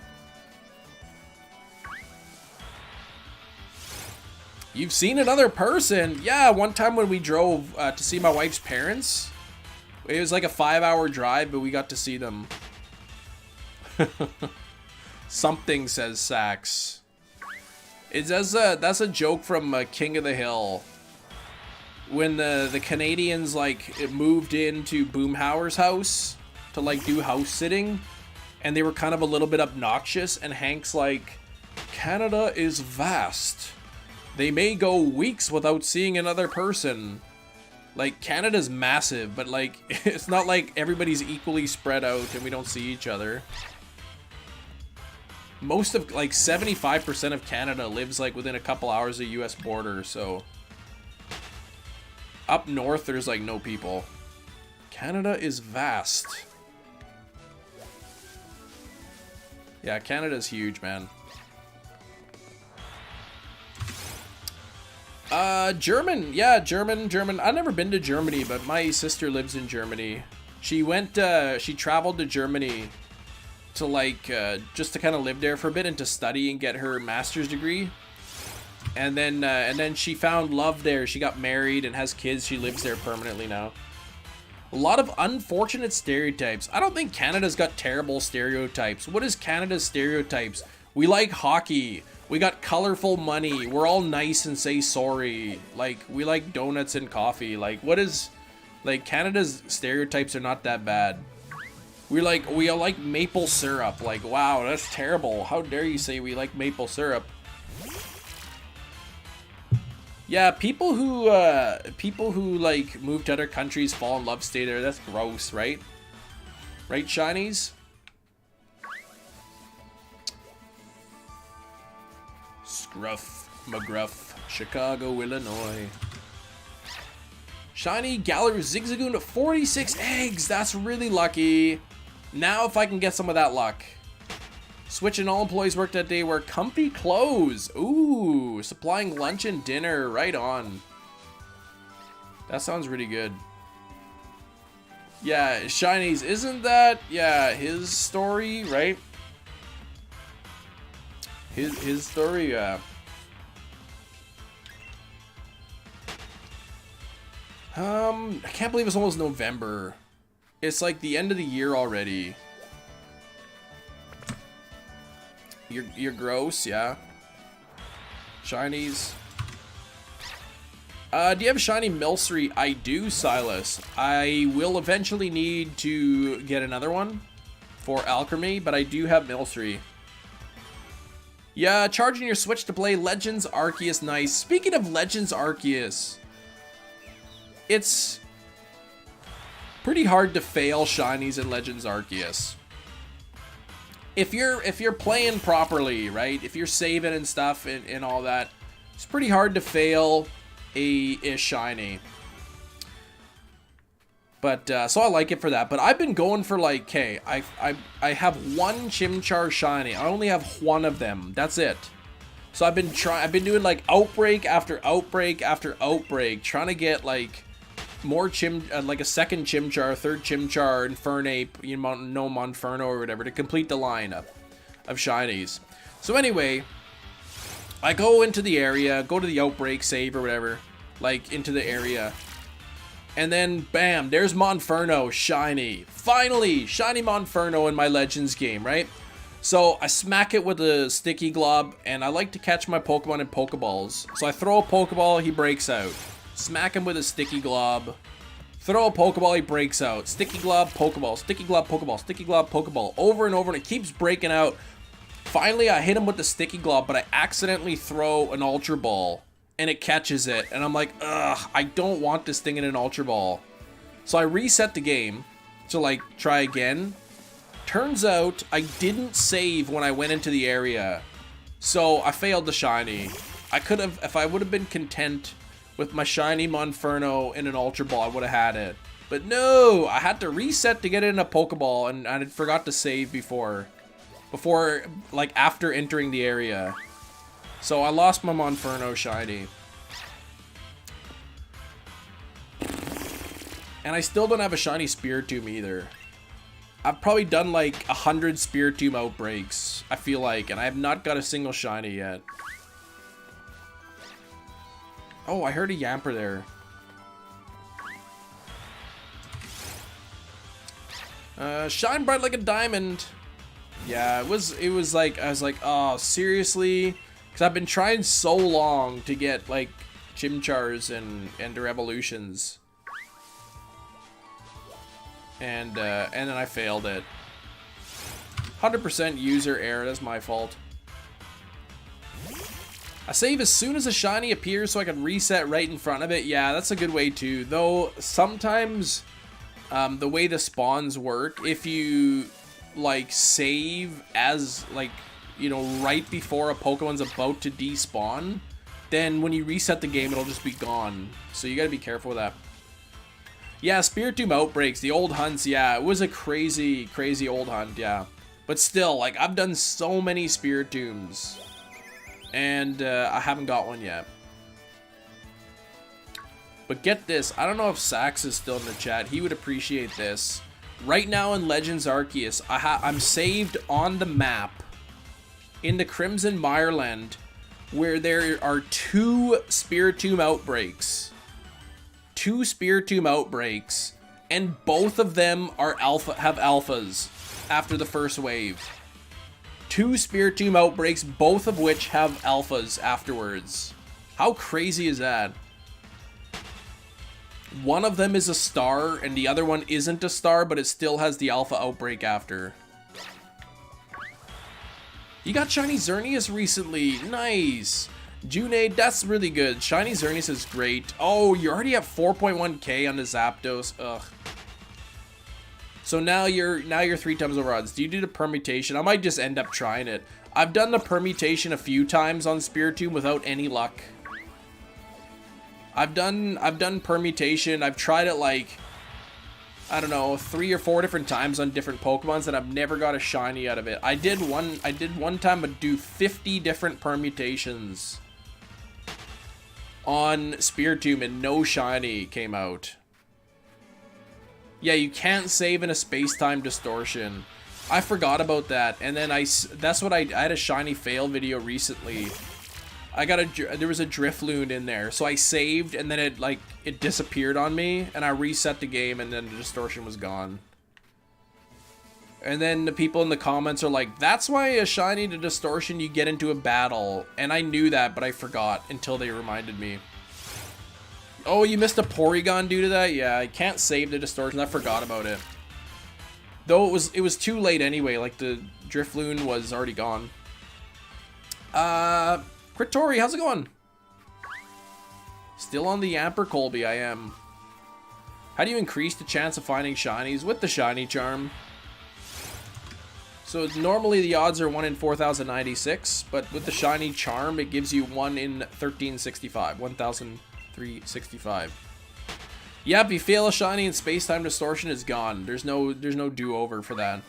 You've seen another person. Yeah, one time when we drove to see my wife's parents. It was like a 5-hour drive, but we got to see them. Something, says Sax. That's a joke from King of the Hill. When the Canadians like moved into Boomhauer's house to like do house sitting, and they were kind of a little bit obnoxious, and Hank's like, Canada is vast. They may go weeks without seeing another person. Like, Canada's massive, but like, it's not like everybody's equally spread out and we don't see each other. Most of, like, 75% of Canada lives like within a couple hours of the US border, so. Up north, there's like no people. Canada is vast. Yeah, Canada's huge, man. German. Yeah, German. I've never been to Germany, but my sister lives in Germany. She traveled to Germany to like, just to kind of live there for a bit and to study and get her master's degree. And then she found love there. She got married and has kids. She lives there permanently now. A lot of unfortunate stereotypes. I don't think Canada's got terrible stereotypes. What is Canada's stereotypes? We like hockey. We got colorful money. We're all nice and say sorry. Like, we like donuts and coffee. Like, what is... Like, Canada's stereotypes are not that bad. We all like maple syrup. Like, wow, that's terrible. How dare you say we like maple syrup? Yeah, people who like move to other countries, fall in love, stay there. That's gross, right? Right, shinies? Scruff, McGruff, Chicago, Illinois. Shiny Galar Zigzagoon, 46 eggs. That's really lucky. Now if I can get some of that luck. Switch and all employees work that day wear comfy clothes. Ooh, supplying lunch and dinner. Right on. That sounds really good. Yeah, Shinies, isn't that, yeah, his story, right? His story, yeah. I can't believe it's almost November. It's like the end of the year already. You're gross, yeah. Shinies. Do you have a shiny Milcery? I do, Silas. I will eventually need to get another one for Alchemy, but I do have Milcery. Yeah, charging your Switch to play Legends Arceus. Nice. Speaking of Legends Arceus, it's pretty hard to fail shinies in Legends Arceus. If you're playing properly, right? If you're saving and stuff and all that, it's pretty hard to fail a shiny. But so I like it for that. But I've been going for like, okay, I have one Chimchar shiny. I only have one of them. That's it. So I've been doing like outbreak after outbreak after outbreak, trying to get like more like a second Chimchar, third Chimchar, Infernape, you know, no Monferno or whatever to complete the lineup of shinies. So anyway, I go into the area, go to the outbreak, save or whatever, like into the area, and then bam, there's Monferno shiny. Finally, shiny Monferno in my Legends game, right? So I smack it with a sticky glob, and I like to catch my Pokemon in Pokeballs. So I throw a Pokeball, he breaks out. Smack him with a sticky glob. Throw a Pokeball, he breaks out. Sticky glob, Pokeball, sticky glob, Pokeball, sticky glob, Pokeball. Over and over, and it keeps breaking out. Finally, I hit him with the sticky glob, but I accidentally throw an Ultra Ball, and it catches it. And I'm like, ugh, I don't want this thing in an Ultra Ball. So I reset the game to like try again. Turns out I didn't save when I went into the area. So I failed the shiny. I could have, if I would have been content with my shiny Monferno in an Ultra Ball, I would have had it. But no, I had to reset to get it in a Pokeball, and I forgot to save before, like after entering the area. So I lost my Monferno shiny. And I still don't have a shiny Spiritomb either. I've probably done like 100 Spiritomb outbreaks, I feel like, and I have not got a single shiny yet. Oh, I heard a Yamper there. Shine bright like a diamond. Yeah, it was like, I was like, oh, seriously? Because I've been trying so long to get like Chimchars and their evolutions. And then I failed it. 100% user error, that's my fault. I save as soon as a shiny appears so I can reset right in front of it. Yeah, that's a good way too. Though sometimes the way the spawns work, if you like save as like, you know, right before a Pokemon's about to despawn, then when you reset the game, it'll just be gone. So you gotta be careful with that. Yeah, Spiritomb outbreaks, the old hunts, yeah, it was a crazy, crazy old hunt, yeah. But still, like, I've done so many Spiritombs. And I haven't got one yet. But get this, I don't know if Sax is still in the chat. He would appreciate this. Right now in Legends Arceus, I'm saved on the map in the Crimson Mireland where there are 2 Spiritomb outbreaks. 2 Spiritomb outbreaks. and both of them are have alphas after the first wave. 2 Spiritomb outbreaks, both of which have alphas afterwards. How crazy is that? One of them is a star, and the other one isn't a star, but it still has the alpha outbreak after. You got Shiny Xerneas recently. Nice. Junaid, that's really good. Shiny Xerneas is great. Oh, you already have 4.1k on the Zapdos. Ugh. So now you're 3 times over odds. Do you do the permutation? I might just end up trying it. I've done the permutation a few times on Spiritomb without any luck. I've done permutation. I've tried it like, I don't know, 3 or 4 different times on different Pokemons, and I've never got a shiny out of it. I did one time, but do 50 different permutations on Spiritomb, and no shiny came out. Yeah, you can't save in a space-time distortion. I forgot about that, and then I had a shiny fail video recently. There was a Drifloon in there, so I saved, and then it disappeared on me, and I reset the game, and then the distortion was gone. And then the people in the comments are like, that's why a shiny to distortion you get into a battle. And I knew that, but I forgot until they reminded me. Oh, you missed a Porygon due to that? Yeah, I can't save the distortion. I forgot about it. Though it was too late anyway. Like, the Drifloon was already gone. Kritori, how's it going? Still on the Yamper Colby, I am. How do you increase the chance of finding shinies? With the shiny charm. So normally the odds are 1 in 4,096, but with the shiny charm, it gives you 1 in 1,365. 1,365. Yeah, if you fail a shiny in space-time distortion, it's gone. There's no do-over for that.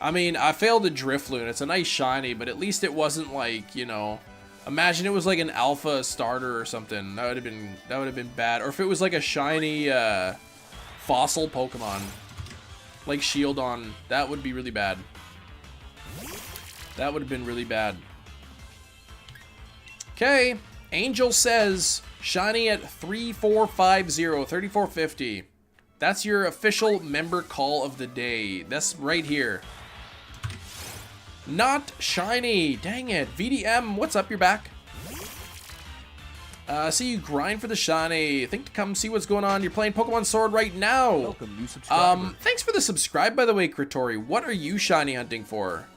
I mean, I failed the Drifloon. It's a nice shiny, but at least it wasn't like, you know, imagine it was like an alpha starter or something. That would have been bad. Or if it was like a shiny fossil Pokemon, like Shieldon, that would be really bad. That would have been really bad. Okay, Angel says shiny at 3450, 3450. That's your official member call of the day. That's right here. Not shiny. Dang it. VDM, what's up? You're back. See you grind for the shiny. Think to come see what's going on. You're playing Pokemon Sword right now. Welcome, new subscriber. Thanks for the subscribe, by the way, Kritori. What are you shiny hunting for?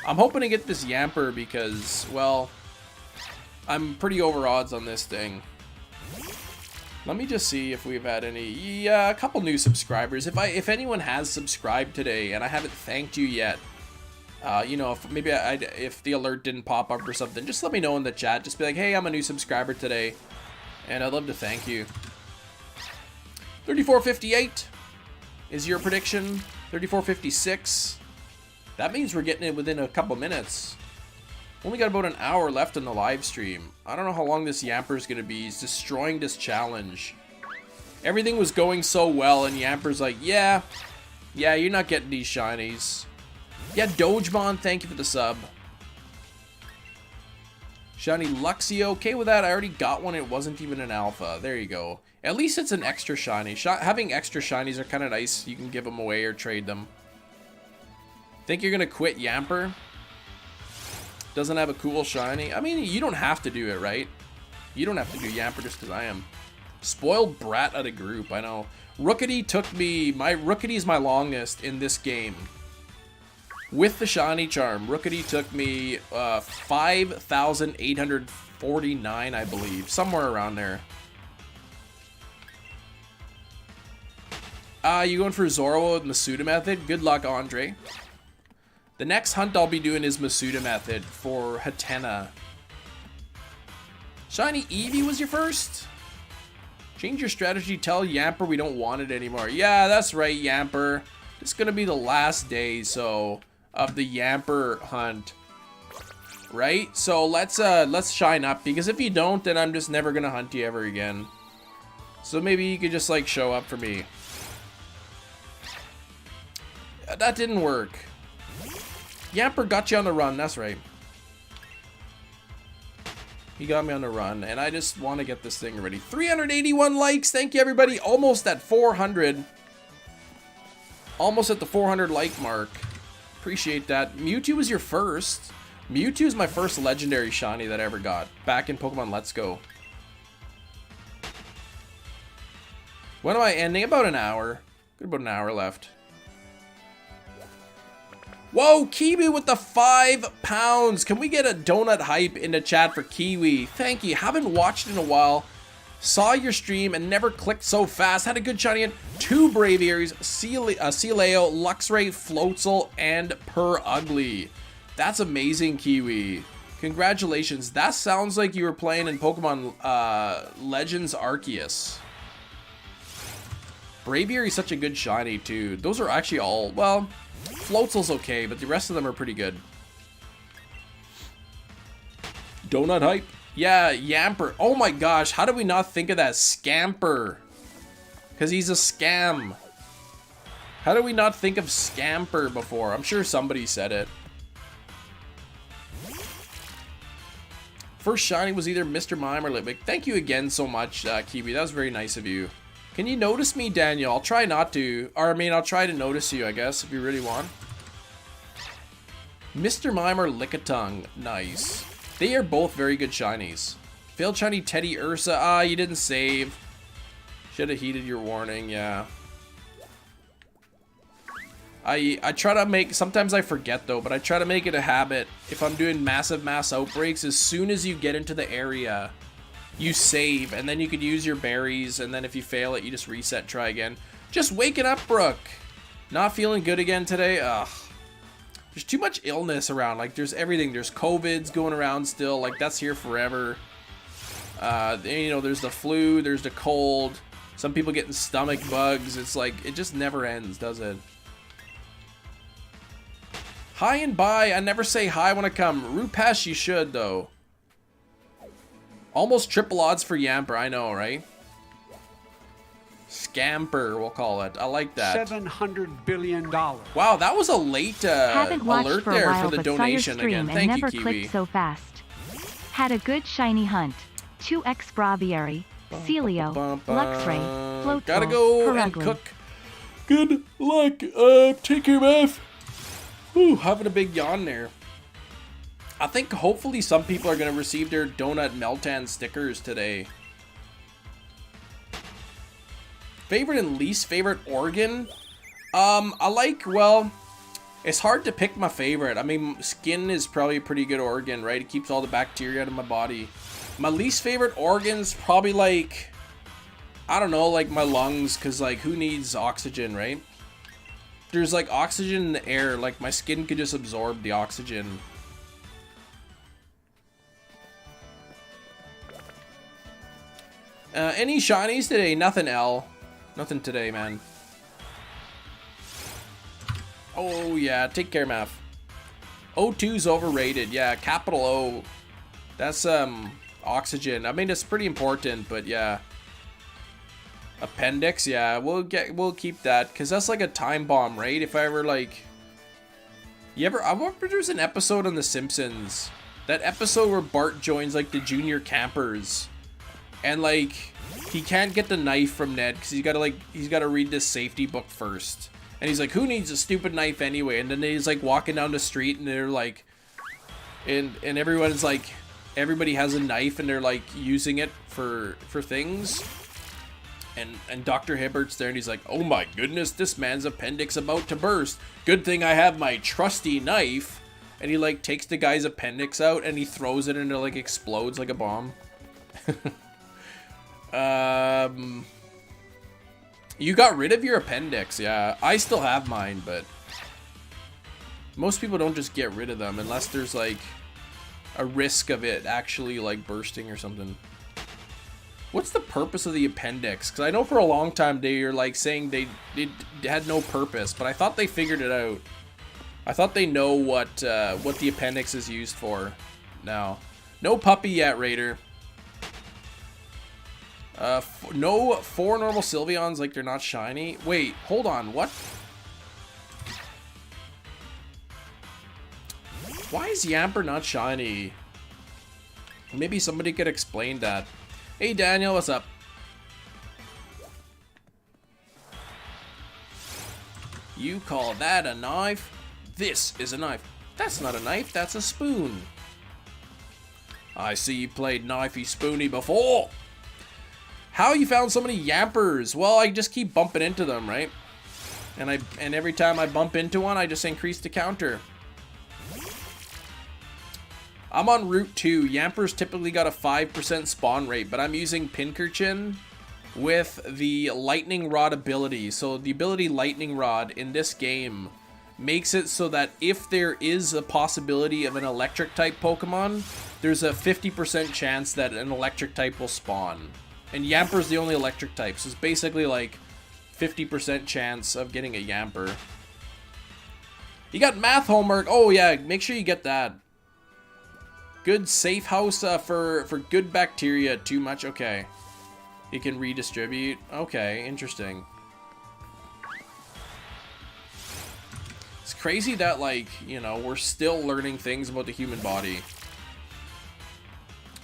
I'm hoping to get this Yamper because, well, I'm pretty over odds on this thing. Let me just see if we've had any. Yeah, a couple new subscribers. If anyone has subscribed today and I haven't thanked you yet, you know, if the alert didn't pop up or something, just let me know in the chat. Just be like, hey, I'm a new subscriber today, and I'd love to thank you. 3458 is your prediction. 3456. That means we're getting it within a couple minutes. Only got about an hour left in the live stream. I don't know how long this Yamper is going to be. He's destroying this challenge. Everything was going so well, and Yamper's like, yeah, you're not getting these shinies. Yeah, Dojemon, thank you for the sub. Shiny Luxio, okay with that. I already got one. It wasn't even an alpha. There you go. At least it's an extra shiny. Having extra shinies are kind of nice. You can give them away or trade them. Think you're going to quit Yamper? Doesn't have a cool shiny. I mean, you don't have to do it, right? You don't have to do Yamper just because I am. Spoiled brat of the group, I know. Rookity took me... Rookity is my longest in this game. With the shiny charm, Rookity took me 5,849, I believe. Somewhere around there. You going for Zoro with Masuda method? Good luck, Andre. The next hunt I'll be doing is Masuda method for Hatena. Shiny Eevee was your first? Change your strategy, tell Yamper we don't want it anymore. Yeah, that's right, Yamper. It's gonna be the last day, so, of the Yamper hunt. Right? So let's shine up, because if you don't, then I'm just never gonna hunt you ever again. So maybe you could just like show up for me. That didn't work. Yamper got you on the run, that's right. He got me on the run, and I just want to get this thing ready. 381 likes. Thank you, everybody. Almost at 400. Almost at the 400 like mark. Appreciate that. Mewtwo was your first. Mewtwo is my first legendary shiny that I ever got. Back in Pokemon Let's Go. When am I ending? About an hour. Got about an hour left. Whoa, Kiwi with the £5. Can we get a donut hype in the chat for Kiwi? Thank you. Haven't watched in a while. Saw your stream and never clicked so fast. Had a good shiny in 2 Braviaries, Sealeo, Luxray, Floatzel, and Ugly. That's amazing, Kiwi. Congratulations. That sounds like you were playing in Pokemon Legends Arceus. Braviary is such a good shiny, too. Those are actually all, well, Floatzel's okay, but the rest of them are pretty good. Donut hype? Yeah, Yamper. Oh my gosh, how did we not think of that? Scamper. Because he's a scam. How did we not think of Scamper before? I'm sure somebody said it. First shiny was either Mr. Mime or Litwick. Thank you again so much, Kiwi. That was very nice of you. Can you notice me, Daniel? I'll try not to. Or, I mean, I'll try to notice you, I guess, if you really want. Mr. Mime or Lickitung. Nice. They are both very good shinies. Failed shiny Teddy Ursa. Ah, you didn't save. Should have heeded your warning, yeah. I try to make, sometimes I forget though, but I try to make it a habit. If I'm doing mass outbreaks, as soon as you get into the area, you save, and then you could use your berries, and then if you fail it, you just reset, try again. Just waking up, Brooke. Not feeling good again today? Ugh. There's too much illness around. Like, there's everything. There's COVID's going around still. Like, that's here forever. You know, there's the flu, there's the cold. Some people getting stomach bugs. It's like, it just never ends, does it? Hi and bye. I never say hi when I come. Rupesh, you should, though. Almost triple odds for Yamper. I know, right? Scamper, we'll call it. I like that. $700 billion. Wow, that was a late alert for there while, for the donation again. Thank you, Kiwi. Clicked so fast. Had a good shiny hunt. 2x Braviary, Celio, Luxray, Floatzel, Gotta go and Ugly. cook. Good luck. Take care, Beth. Ooh, having a big yawn there. I think hopefully some people are going to receive their Donut Meltan stickers today. Favorite and least favorite organ? I like, well, it's hard to pick my favorite. I mean, skin is probably a pretty good organ, right? It keeps all the bacteria out of my body. My least favorite organ's probably like, I don't know, like my lungs, because like who needs oxygen, right? There's like oxygen in the air, like my skin could just absorb the oxygen. Any shinies today? Nothing, L. Nothing today, man. Oh, yeah. Take care, Math. O2's overrated. Yeah, capital O. That's, oxygen. I mean, it's pretty important, but yeah. Appendix, yeah. We'll keep that, because that's like a time bomb, right? If I ever, like... I wonder there's an episode on The Simpsons. That episode where Bart joins, like, the junior campers. And, like, he can't get the knife from Ned because he's gotta read this safety book first. And he's like, who needs a stupid knife anyway? And then he's like walking down the street and they're like, and everyone's like, everybody has a knife and they're like using it for things. And Dr. Hibbert's there and he's like, oh my goodness, this man's appendix about to burst. Good thing I have my trusty knife. And he like takes the guy's appendix out and he throws it and it like explodes like a bomb. You got rid of your appendix, yeah. I still have mine, but most people don't just get rid of them unless there's like a risk of it actually like bursting or something. What's the purpose of the appendix? Because I know for a long time they were like saying they had no purpose, but I thought they figured it out. I thought they know what the appendix is used for now. No puppy yet, Raider. No 4 normal Sylveons, like they're not shiny. Wait, hold on, what? Why is Yamper not shiny? Maybe somebody could explain that. Hey Daniel, what's up? You call that a knife? This is a knife. That's not a knife, that's a spoon. I see you played Knifey Spoony before. How you found so many yampers? Well, I just keep bumping into them, right? And every time I bump into one, I just increase the counter. I'm on Route 2. Yampers typically got a 5% spawn rate, but I'm using Pinkerton with the Lightning Rod ability. So the ability Lightning Rod in this game makes it so that if there is a possibility of an electric type Pokemon, there's a 50% chance that an electric type will spawn. And Yamper's the only electric type, so it's basically like 50% chance of getting a Yamper. You got math homework. Oh yeah, make sure you get that. Good safe house for good bacteria. Too much? Okay. You can redistribute. Okay, interesting. It's crazy that, like, you know, we're still learning things about the human body.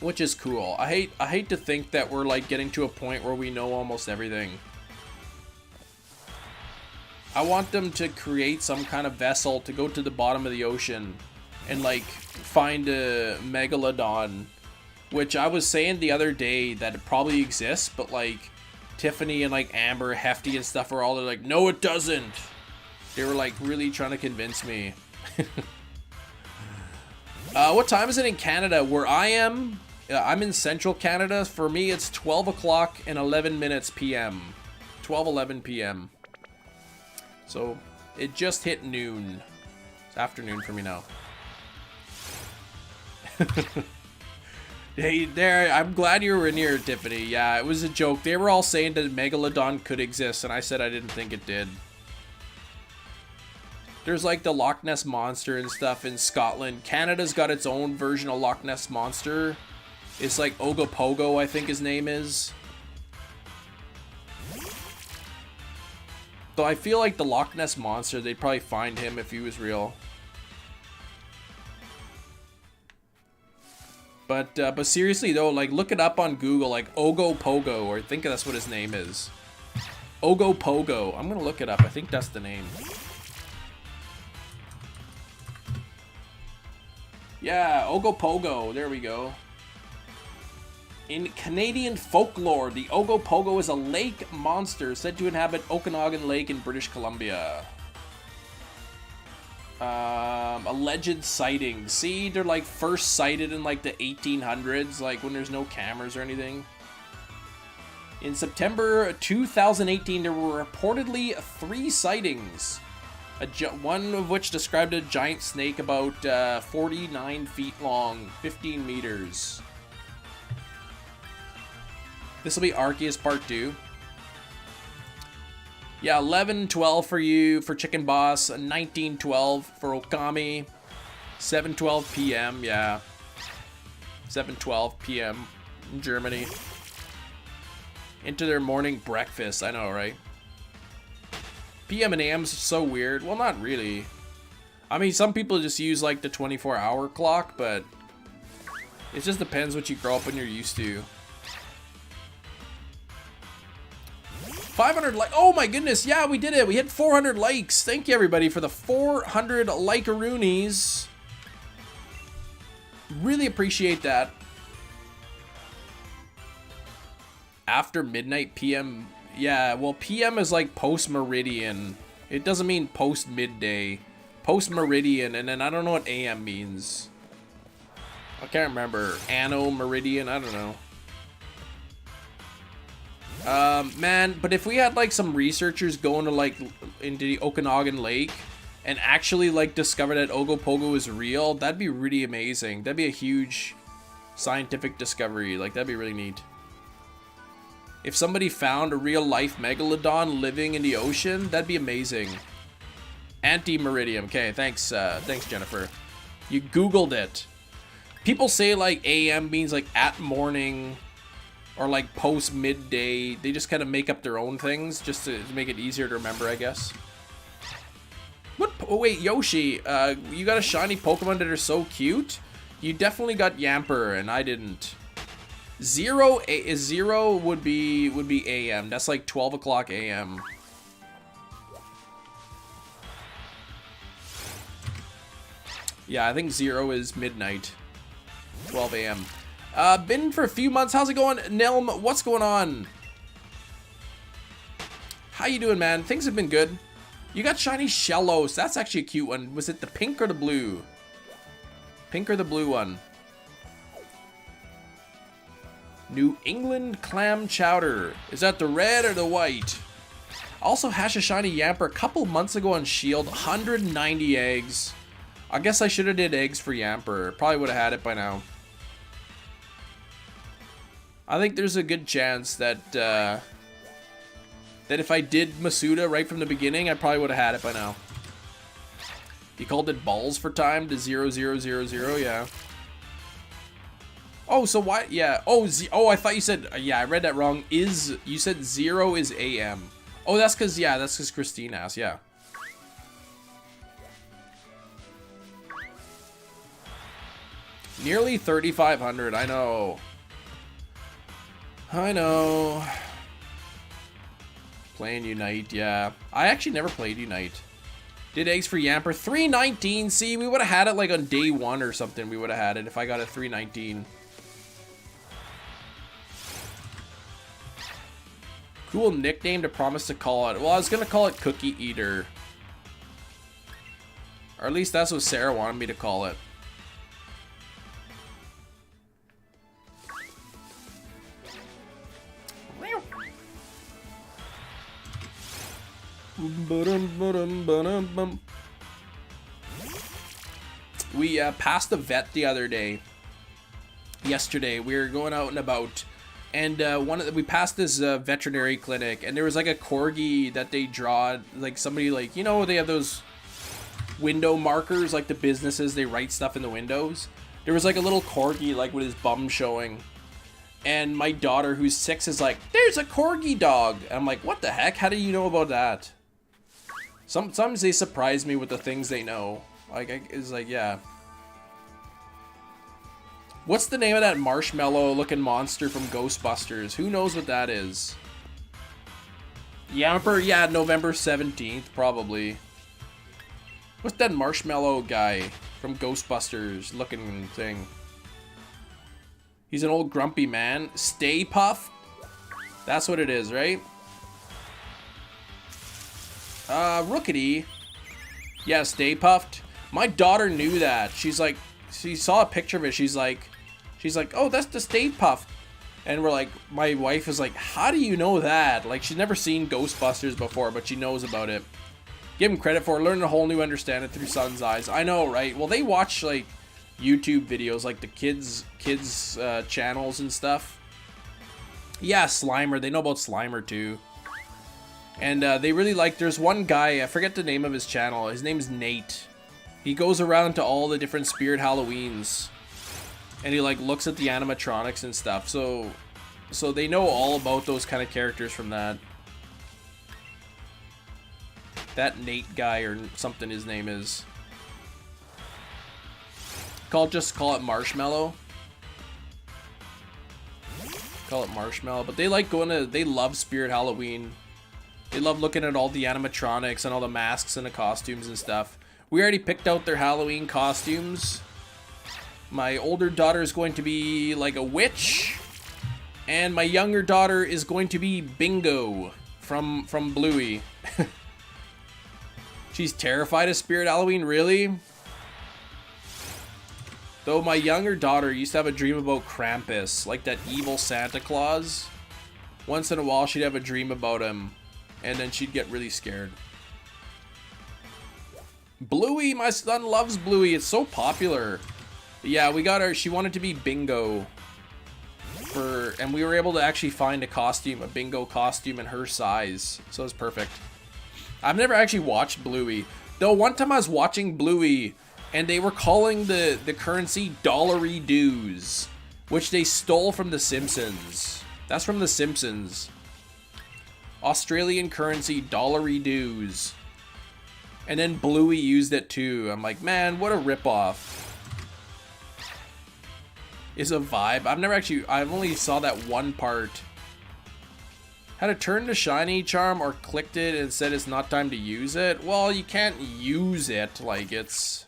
Which is cool. I hate to think that we're, like, getting to a point where we know almost everything. I want them to create some kind of vessel to go to the bottom of the ocean and, like, find a Megalodon. Which I was saying the other day that it probably exists, but, like, Tiffany and, like, Amber, Hefty and stuff are all like, no, it doesn't. They were, like, really trying to convince me. What time is it in Canada? Where I am, I'm in central Canada. For me, it's 12 o'clock and 11 minutes p.m. 12:11 p.m. So, it just hit noon. It's afternoon for me now. Hey, there, I'm glad you were in here, Tiffany. Yeah, it was a joke. They were all saying that Megalodon could exist, and I said I didn't think it did. There's, like, the Loch Ness Monster and stuff in Scotland. Canada's got its own version of Loch Ness Monster. It's, like, Ogopogo, I think his name is. Though I feel like the Loch Ness Monster, they'd probably find him if he was real. But seriously though, like, look it up on Google, like Ogopogo, or I think that's what his name is. Ogopogo. I'm gonna look it up. I think that's the name. Yeah, Ogopogo. There we go. In Canadian folklore, the Ogopogo is a lake monster said to inhabit Okanagan Lake in British Columbia. Alleged sightings. See, they're like first sighted in like the 1800s, like when there's no cameras or anything. In September 2018, there were reportedly 3 sightings. One of which described a giant snake about 49 feet long, 15 meters. This will be Arceus Part 2. Yeah, 11:12 for you, for Chicken Boss. 19:12 for Okami. 7:12 p.m., yeah. 7:12 p.m. in Germany. Into their morning breakfast, I know, right? PM and AM's so weird. Well, not really. I mean, some people just use, like, the 24-hour clock, but it just depends what you grow up and you're used to. 500 likes. Oh my goodness, yeah, we did it. We hit 400 likes. Thank you, everybody, for the 400 like-a-roonies. Really appreciate that. After midnight PM. Yeah, well, PM is like post-meridian. It doesn't mean post-midday. Post-meridian, and then I don't know what AM means. I can't remember. Anno, meridian, I don't know. Man, but if we had like some researchers going to like into the Okanagan Lake and actually like discover that Ogopogo is real, that'd be really amazing. That'd be a huge scientific discovery. Like, that'd be really neat. If somebody found a real life Megalodon living in the ocean, that'd be amazing. Anti-meridian. Okay, thanks, thanks Jennifer. You Googled it. People say like AM means like at morning or like post midday. They just kind of make up their own things just to make it easier to remember, I guess. What? Oh wait, Yoshi, you got a shiny Pokemon that are so cute? You definitely got Yamper, and I didn't. Zero would be AM. That's like 12 o'clock AM. Yeah, I think 0 is midnight. 12 AM. Been for a few months. How's it going, Nelm? What's going on? How you doing, man? Things have been good. You got shiny Shellos. That's actually a cute one. Was it the pink or the blue? Pink or the blue one? New England Clam Chowder. Is that the red or the white? Also hatched a shiny Yamper a couple months ago on Shield. 190 eggs. I guess I should have did eggs for Yamper. Probably would have had it by now. I think there's a good chance that that if I did Masuda right from the beginning, I probably would have had it by now. You called it balls for time to 0000, yeah. Oh, so why? Yeah. Oh, I thought you said. Yeah, I read that wrong. You said 0 is AM. Oh, that's because Christine asked. Yeah. Nearly 3,500. I know. I know. Playing Unite. Yeah. I actually never played Unite. Did eggs for Yamper. 319. See, we would have had it like on day 1 or something. We would have had it if I got a 319. Cool nickname to promise to call it. Well, I was going to call it Cookie Eater. Or at least that's what Sarah wanted me to call it. We passed the vet the other day. Yesterday, we were going out and about. And we passed this veterinary clinic, and there was like a corgi that they draw, like somebody like, you know, they have those window markers, like the businesses, they write stuff in the windows. There was like a little corgi, like with his bum showing. And my daughter, who's 6, is like, there's a corgi dog. And I'm like, what the heck? How do you know about that? Sometimes they surprise me with the things they know. Like, it's like, yeah. What's the name of that marshmallow-looking monster from Ghostbusters? Who knows what that is? Yamper? Yeah, November 17th, probably. What's that marshmallow guy from Ghostbusters looking thing? He's an old grumpy man. Stay Puft? That's what it is, right? Rookity. Yeah, Stay Puft. My daughter knew that. She's like, she saw a picture of it. She's like, oh, that's the Stay Puft. And we're like, my wife is like, how do you know that? Like, she's never seen Ghostbusters before, but she knows about it. Give him credit for learning a whole new understanding through son's eyes. I know, right? Well, they watch like YouTube videos, like the kids channels and stuff. Yeah, Slimer. They know about Slimer too. And they really like, there's one guy, I forget the name of his channel. His name's Nate. He goes around to all the different Spirit Halloweens. And he like looks at the animatronics and stuff. So they know all about those kind of characters from that. That Nate guy or something his name is. Just call it Marshmallow. Call it Marshmallow. But they like they love Spirit Halloween. They love looking at all the animatronics and all the masks and the costumes and stuff. We already picked out their Halloween costumes. My older daughter is going to be like a witch. And my younger daughter is going to be Bingo from Bluey. She's terrified of Spirit Halloween, really? Though my younger daughter used to have a dream about Krampus, like that evil Santa Claus. Once in a while she'd have a dream about him, and then she'd get really scared. Bluey, my son loves Bluey, it's so popular. Yeah, we got her, she wanted to be Bingo. And we were able to actually find a Bingo costume in her size, so it's perfect. I've never actually watched Bluey. Though one time I was watching Bluey, and they were calling the currency dollary-doos, which they stole from The Simpsons. That's from The Simpsons. Australian currency dollary-doos. And then Bluey used it too. I'm like, man, what a ripoff. is a vibe. I've only saw that one part. Had to turn to shiny charm or clicked it and said it's not time to use it. Well, you can't use it, like it's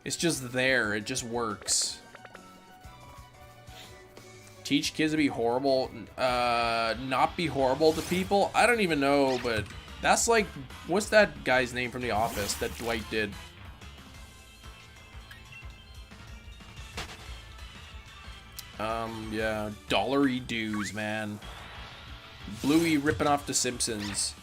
just there, it just works. Teach kids to be horrible, not be horrible to people? I don't even know, but that's like, what's that guy's name from The Office that Dwight did? Yeah, dollary dues, man. Bluey ripping off The Simpsons.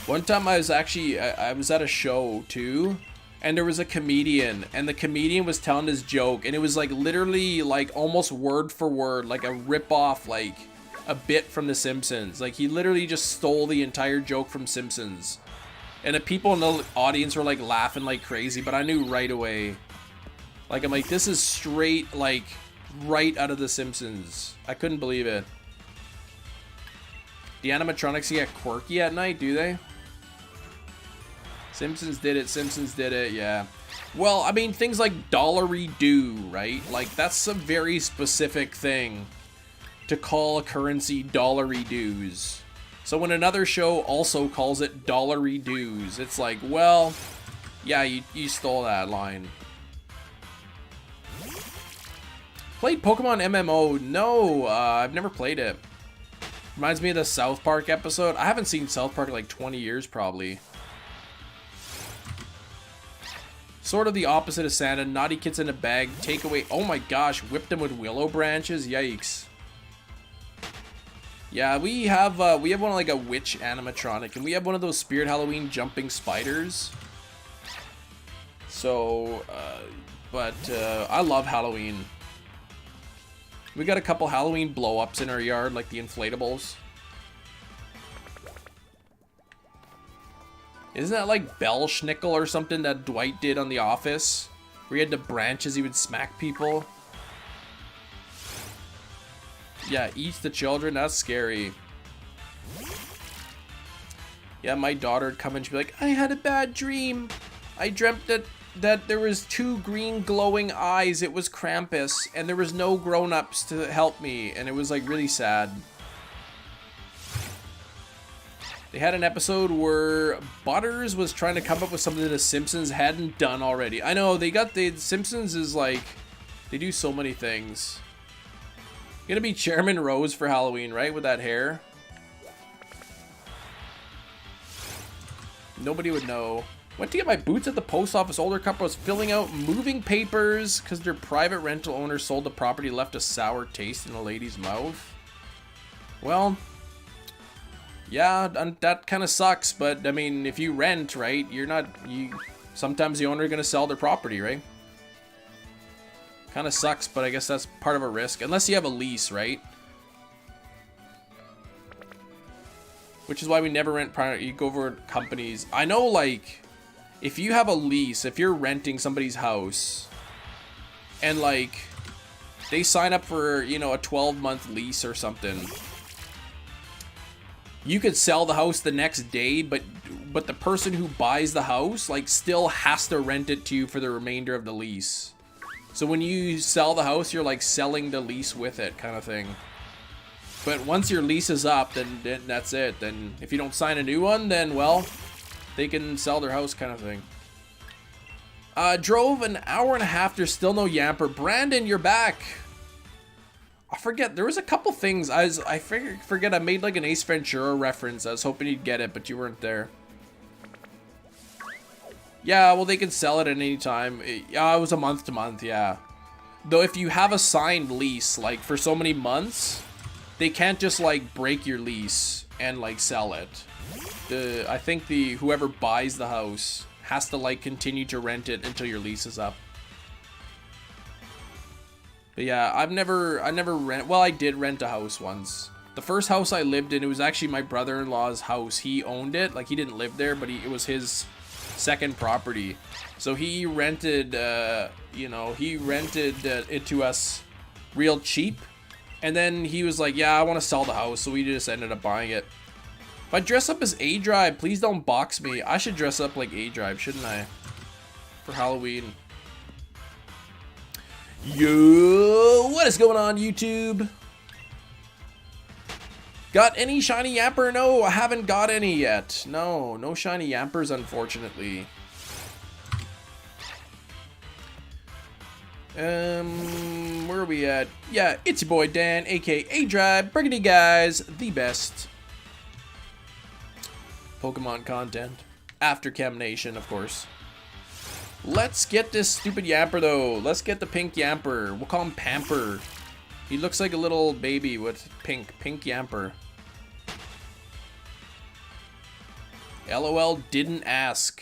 One time I was actually, I was at a show too, and there was a comedian, and the comedian was telling his joke, and it was like literally like almost word for word, like a rip off, like a bit from The Simpsons. Like he literally just stole the entire joke from Simpsons. And the people in the audience were like laughing like crazy, but I knew right away. Like, I'm like, this is straight, like, right out of The Simpsons. I couldn't believe it. The animatronics get quirky at night, do they? Simpsons did it, Simpsons did it, yeah. Well, I mean, things like dollary-do, right? Like, that's a very specific thing to call a currency dollary-doos. So when another show also calls it dollary-doos, it's like, well, yeah, you stole that line. Played Pokemon MMO? No, I've never played it. Reminds me of the South Park episode. I haven't seen South Park in like 20 years, probably. Sort of the opposite of Santa. Naughty kids in a bag. Take away. Oh my gosh, whipped them with willow branches. Yikes. Yeah, we have one like a witch animatronic, and we have one of those Spirit Halloween jumping spiders. So, I love Halloween. We got a couple Halloween blow-ups in our yard, like the inflatables. Isn't that like Bellschnickel or something that Dwight did on The Office? Where he had the branches, he would smack people. Yeah, eats the children, that's scary. Yeah, my daughter would come and she'd be like, I had a bad dream. I dreamt that there was 2 green glowing eyes. It was Krampus, and there was no grown-ups to help me, and it was like really sad. They had an episode where Butters was trying to come up with something the Simpsons hadn't done already. I know, the Simpsons is like, they do so many things. Gonna be Chairman Rose for Halloween, right? With that hair. Nobody would know. Went to get my boots at the post office. Older couple was filling out moving papers because their private rental owner sold the property, left a sour taste in a lady's mouth. Well, yeah, that kind of sucks, but I mean, if you rent, right, sometimes the owner is going to sell their property, right? Kind of sucks, but I guess that's part of a risk, unless you have a lease, right? Which is why we never rent private. You go over companies. I know, like, if you have a lease, if you're renting somebody's house, and like, they sign up for, you know, a 12-month lease or something, you could sell the house the next day, but the person who buys the house, like, still has to rent it to you for the remainder of the lease. So when you sell the house, you're like selling the lease with it, kind of thing. But once your lease is up, then that's it. Then if you don't sign a new one, then, well, they can sell their house, kind of thing. Drove an hour and a half. There's still no Yamper. Brandon, you're back. I forget. There was a couple things. I forget. I made like an Ace Ventura reference. I was hoping you'd get it, but you weren't there. Yeah, well, they can sell it at any time. Yeah, it was a month to month, yeah. Though if you have a signed lease, like, for so many months, they can't just, like, break your lease and, like, sell it. I think whoever buys the house has to, like, continue to rent it until your lease is up. But yeah, I did rent a house once. The first house I lived in, it was actually my brother-in-law's house. He owned it. Like, he didn't live there, but it was his second property. So he rented, it to us real cheap. And then he was like, yeah, I want to sell the house. So we just ended up buying it. If I dress up as A-Drive, please don't box me. I should dress up like A-Drive, shouldn't I? For Halloween. Yo, what is going on, YouTube? Got any shiny Yamper? No, I haven't got any yet. No shiny Yampers, unfortunately. Where are we at? Yeah, it's your boy Dan, aka Drive, bringing you guys the best Pokemon content. After Chem Nation, of course. Let's get this stupid Yamper, though. Let's get the pink Yamper. We'll call him Pamper. He looks like a little baby with pink Yamper. LOL didn't ask.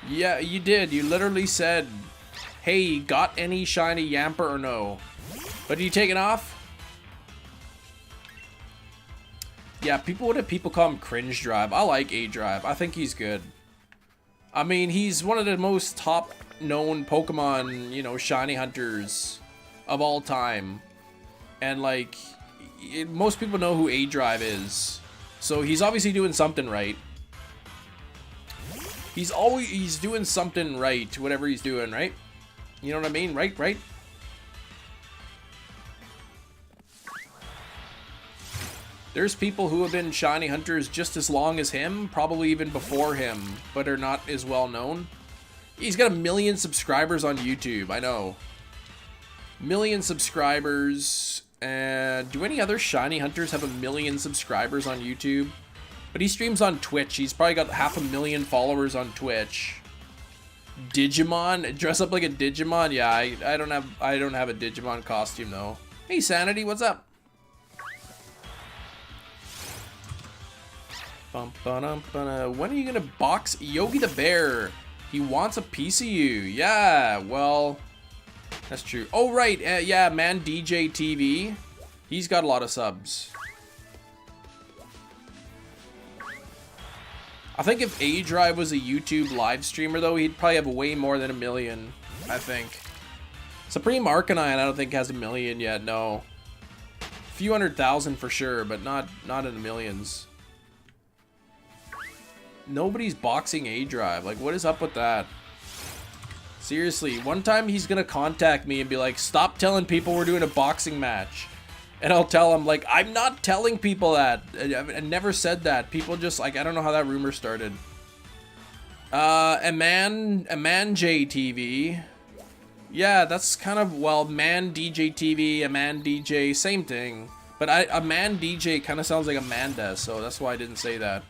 Yeah, you did. You literally said, hey, got any shiny Yamper or no? But are you taking off? Yeah, what do people call him? Cringe Drive. I like A Drive. I think he's good. I mean, he's one of the most top-known Pokemon, you know, shiny hunters of all time. And, like, most people know who A Drive is. So he's obviously doing something right. He's doing something right, whatever he's doing, right? You know what I mean? Right? There's people who have been shiny hunters just as long as him, probably even before him, but are not as well known. He's got 1 million subscribers on YouTube, I know. 1 million subscribers. Do any other shiny hunters have 1 million subscribers on YouTube? But he streams on Twitch. He's probably got 500,000 followers on Twitch. Digimon? Dress up like a Digimon? Yeah, I don't have a Digimon costume though. Hey Sanity, what's up? When are you gonna box Yogi the Bear? He wants a piece of you. Yeah, well, that's true. Oh right, yeah, man, DJ TV. He's got a lot of subs. I think if A Drive was a YouTube live streamer though, he'd probably have way more than 1 million. I think. Supreme Arcanine, I don't think has 1 million yet. No, a few 100,000 for sure, but not in the millions. Nobody's boxing A Drive. Like, what is up with that? Seriously, one time he's gonna contact me and be like, stop telling people we're doing a boxing match. And I'll tell him, like, I'm not telling people that. I never said that. People just, like, I don't know how that rumor started. Man JTV. Yeah, that's kind of, well, Man DJ TV, a Man DJ, same thing. But a Man DJ kind of sounds like Amanda, so that's why I didn't say that.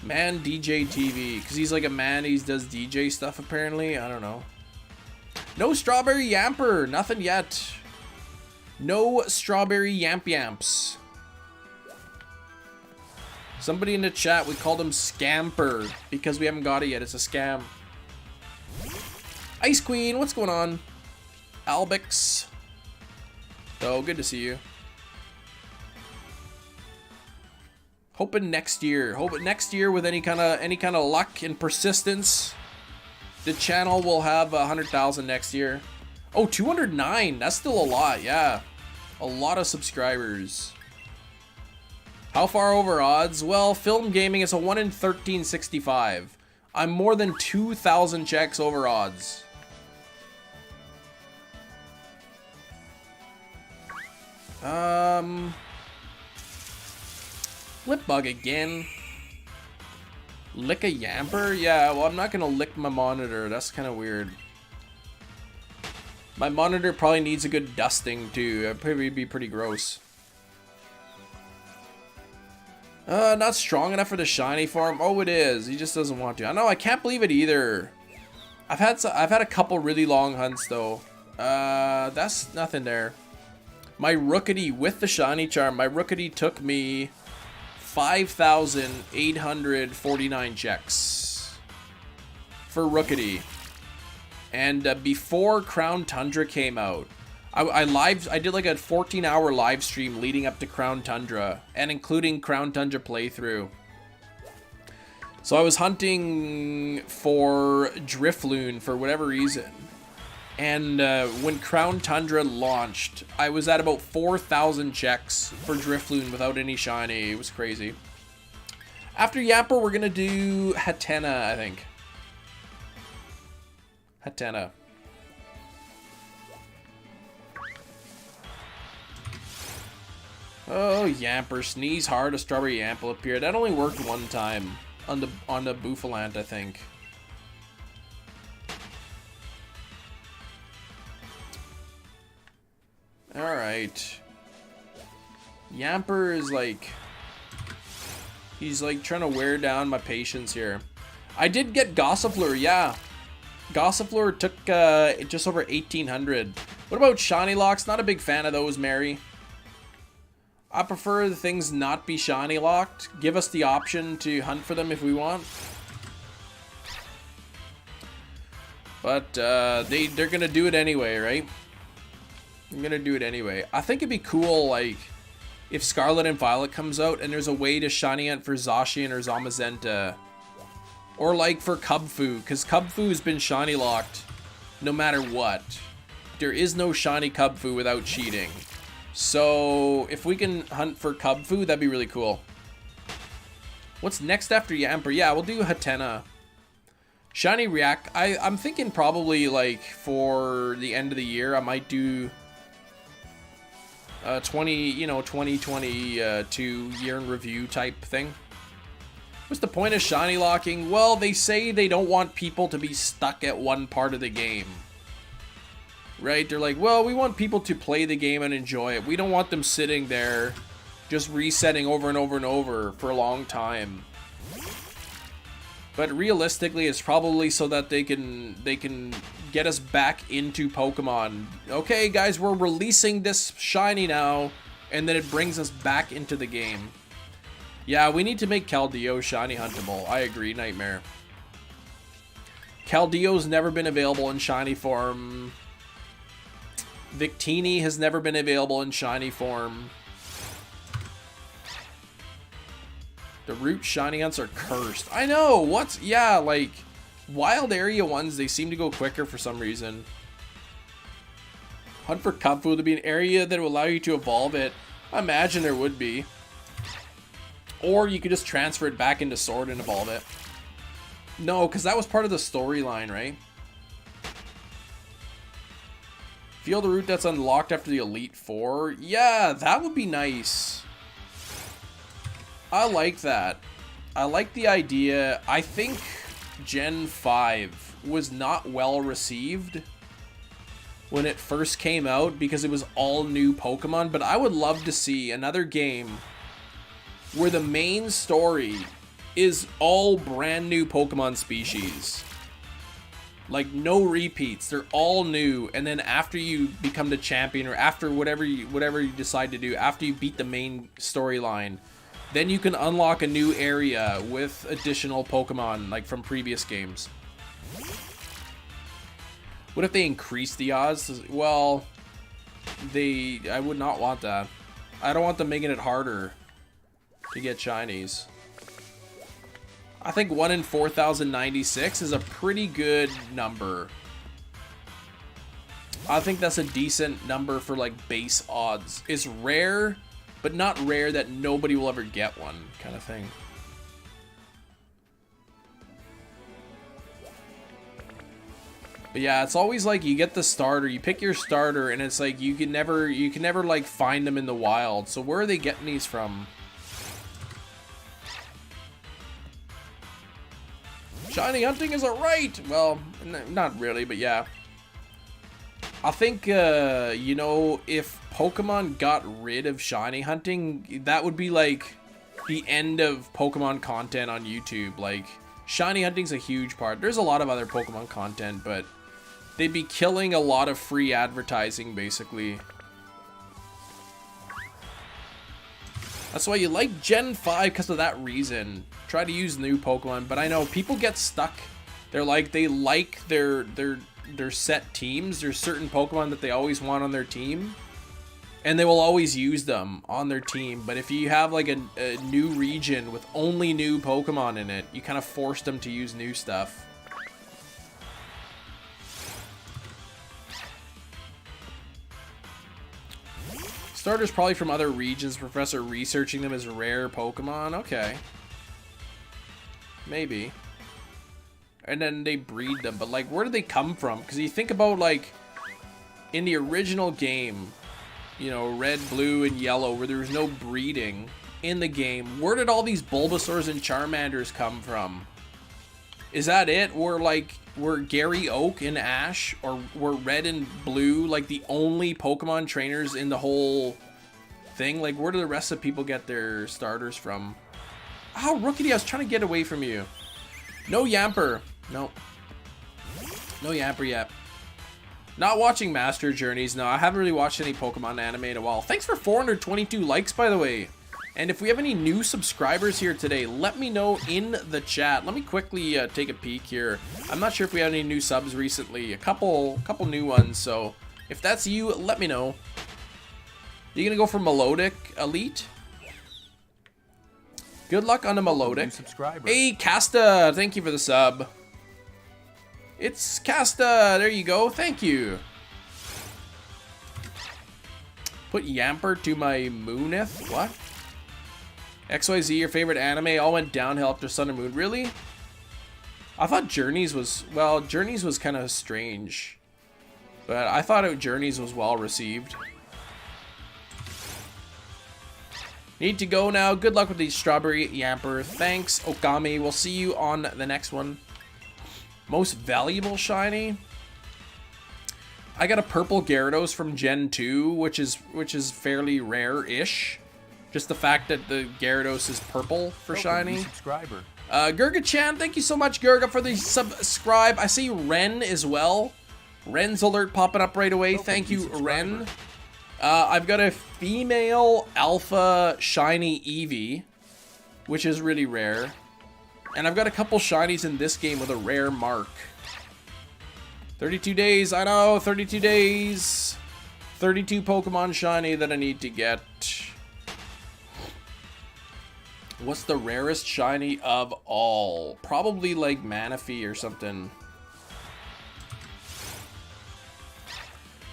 Man DJ TV, because he's like a man, he does DJ stuff apparently. I don't know. No Strawberry Yamper, nothing yet. No Strawberry Yamps. Somebody in the chat, we called him Scamper because we haven't got it yet. It's a scam. Ice Queen, what's going on? Albix. Oh, good to see you. Hoping next year with any kind of luck and persistence, the channel will have 100,000 next year. Oh, 209. That's still a lot. Yeah, a lot of subscribers. How far over odds? Well, film gaming is a 1 in 1365. I'm more than 2,000 checks over odds. Flip bug again. Lick a Yamper? Yeah, well, I'm not gonna lick my monitor. That's kind of weird. My monitor probably needs a good dusting too. It'd probably be pretty gross. Not strong enough for the shiny farm. Oh, it is. He just doesn't want to. I know. I can't believe it either. I've had a couple really long hunts though. That's nothing there. My Rookity with the shiny charm. My Rookity took me 5,849 checks for Rookity. And before Crown Tundra came out, I did like a 14-hour live stream leading up to Crown Tundra and including Crown Tundra playthrough. So I was hunting for Drifloon for whatever reason. And when Crown Tundra launched, I was at about 4,000 checks for Drifloon without any shiny. It was crazy. After Yamper, we're going to do Hatena, I think. Hatena. Oh, Yamper. Sneeze hard, a strawberry yamp will appear. That only worked one time on the Bouffalant, I think. Alright. Yamper is like... He's like trying to wear down my patience here. I did get Gossifleur, yeah. Gossifleur took just over 1,800. What about Shiny Locks? Not a big fan of those, Mary. I prefer the things not be Shiny Locked. Give us the option to hunt for them if we want. But they're gonna do it anyway, right? I'm gonna do it anyway. I think it'd be cool, like, if Scarlet and Violet comes out and there's a way to Shiny Hunt for Zacian or Zamazenta. Or like for Cubfu, because Cubfu's been Shiny Locked no matter what. There is no Shiny Cubfu without cheating. So if we can hunt for Cubfu, that'd be really cool. What's next after Yamper? Yeah, we'll do Hatena. Shiny React. I'm thinking probably like for the end of the year, I might do 2022 year in review type thing. What's the point of Shiny locking? Well, they say they don't want people to be stuck at one part of the game. Right? They're like, well, we want people to play the game and enjoy it. We don't want them sitting there just resetting over and over and over for a long time. But realistically, it's probably so that they can get us back into Pokemon. Okay, guys, we're releasing this shiny now, and then it brings us back into the game. Yeah, we need to make Keldeo shiny huntable. I agree, Nightmare. Keldeo's never been available in shiny form. Victini has never been available in shiny form. The root shiny hunts are cursed. I know, what's... Yeah, like, wild area ones, they seem to go quicker for some reason. Hunt for Cubfu to be an area that will allow you to evolve it. I imagine there would be. Or you could just transfer it back into Sword and evolve it. No, because that was part of the storyline, right? Feel the route that's unlocked after the Elite Four. Yeah, that would be nice. I like that. I like the idea. I think Gen 5 was not well received when it first came out because it was all new Pokemon, but I would love to see another game where the main story is all brand new Pokemon species. Like, no repeats. They're all new, and then after you become the champion, or after whatever you decide to do, after you beat the main storyline, then you can unlock a new area with additional Pokemon, like from previous games. What if they increase the odds? Well, I would not want that. I don't want them making it harder to get shinies. I think 1 in 4,096 is a pretty good number. I think that's a decent number for like base odds. It's rare, but not rare that nobody will ever get one kind of thing. But yeah, it's always like you get the starter, you pick your starter, and it's like you can never like find them in the wild. So where are they getting these from? Shiny hunting is a right! Well, not really, but yeah. I think, you know, if Pokemon got rid of shiny hunting, that would be like the end of Pokemon content on YouTube. Like, shiny hunting's a huge part. There's a lot of other Pokemon content, but they'd be killing a lot of free advertising, basically. That's why you like Gen 5, because of that reason. Try to use new Pokemon, but I know people get stuck. They're like, they like their set teams. There's certain Pokemon that they always want on their team, and they will always use them on their team. But if you have like a new region with only new Pokemon in it, you kind of force them to use new stuff. Starters probably from other regions. Professor researching them as rare Pokemon. Okay. Maybe. And then they breed them. But like, where do they come from? Because you think about like, in the original game, you know, red, blue, and yellow, where there was no breeding in the game. Where did all these Bulbasaurs and Charmanders come from? Is that it? Were Gary Oak and Ash, or were red and blue like the only Pokemon trainers in the whole thing? Like, where do the rest of people get their starters from? Oh, Rookity, I was trying to get away from you. No Yamper. No. No Yamper yet. Not watching Master Journeys. No, I haven't really watched any Pokemon anime in a while. Thanks for 422 likes, by the way. And if we have any new subscribers here today, let me know in the chat. Let me quickly take a peek here. I'm not sure if we have any new subs recently. A couple new ones. So if that's you, let me know. You gonna go for Melodic Elite? Good luck on the Melodic. Hey, Casta, thank you for the sub. It's Casta. There you go. Thank you. Put Yamper to my Moonith. What? XYZ, your favorite anime, all went downhill after Sun and Moon. Really? I thought Journeys was... Well, Journeys was kind of strange. But I thought Journeys was well received. Need to go now. Good luck with the Strawberry Yamper. Thanks, Okami. We'll see you on the next one. Most valuable shiny? I got a purple Gyarados from Gen 2, which is fairly rare-ish. Just the fact that the Gyarados is purple for shiny. Gurga-chan, thank you so much, Gurga, for the subscribe. I see Ren as well. Ren's alert popping up right away. Thank you, Ren. I've got a female alpha shiny Eevee, which is really rare. And I've got a couple shinies in this game with a rare mark. 32 days, I know, 32 days. 32 Pokemon shiny that I need to get. What's the rarest shiny of all? Probably like Manaphy or something.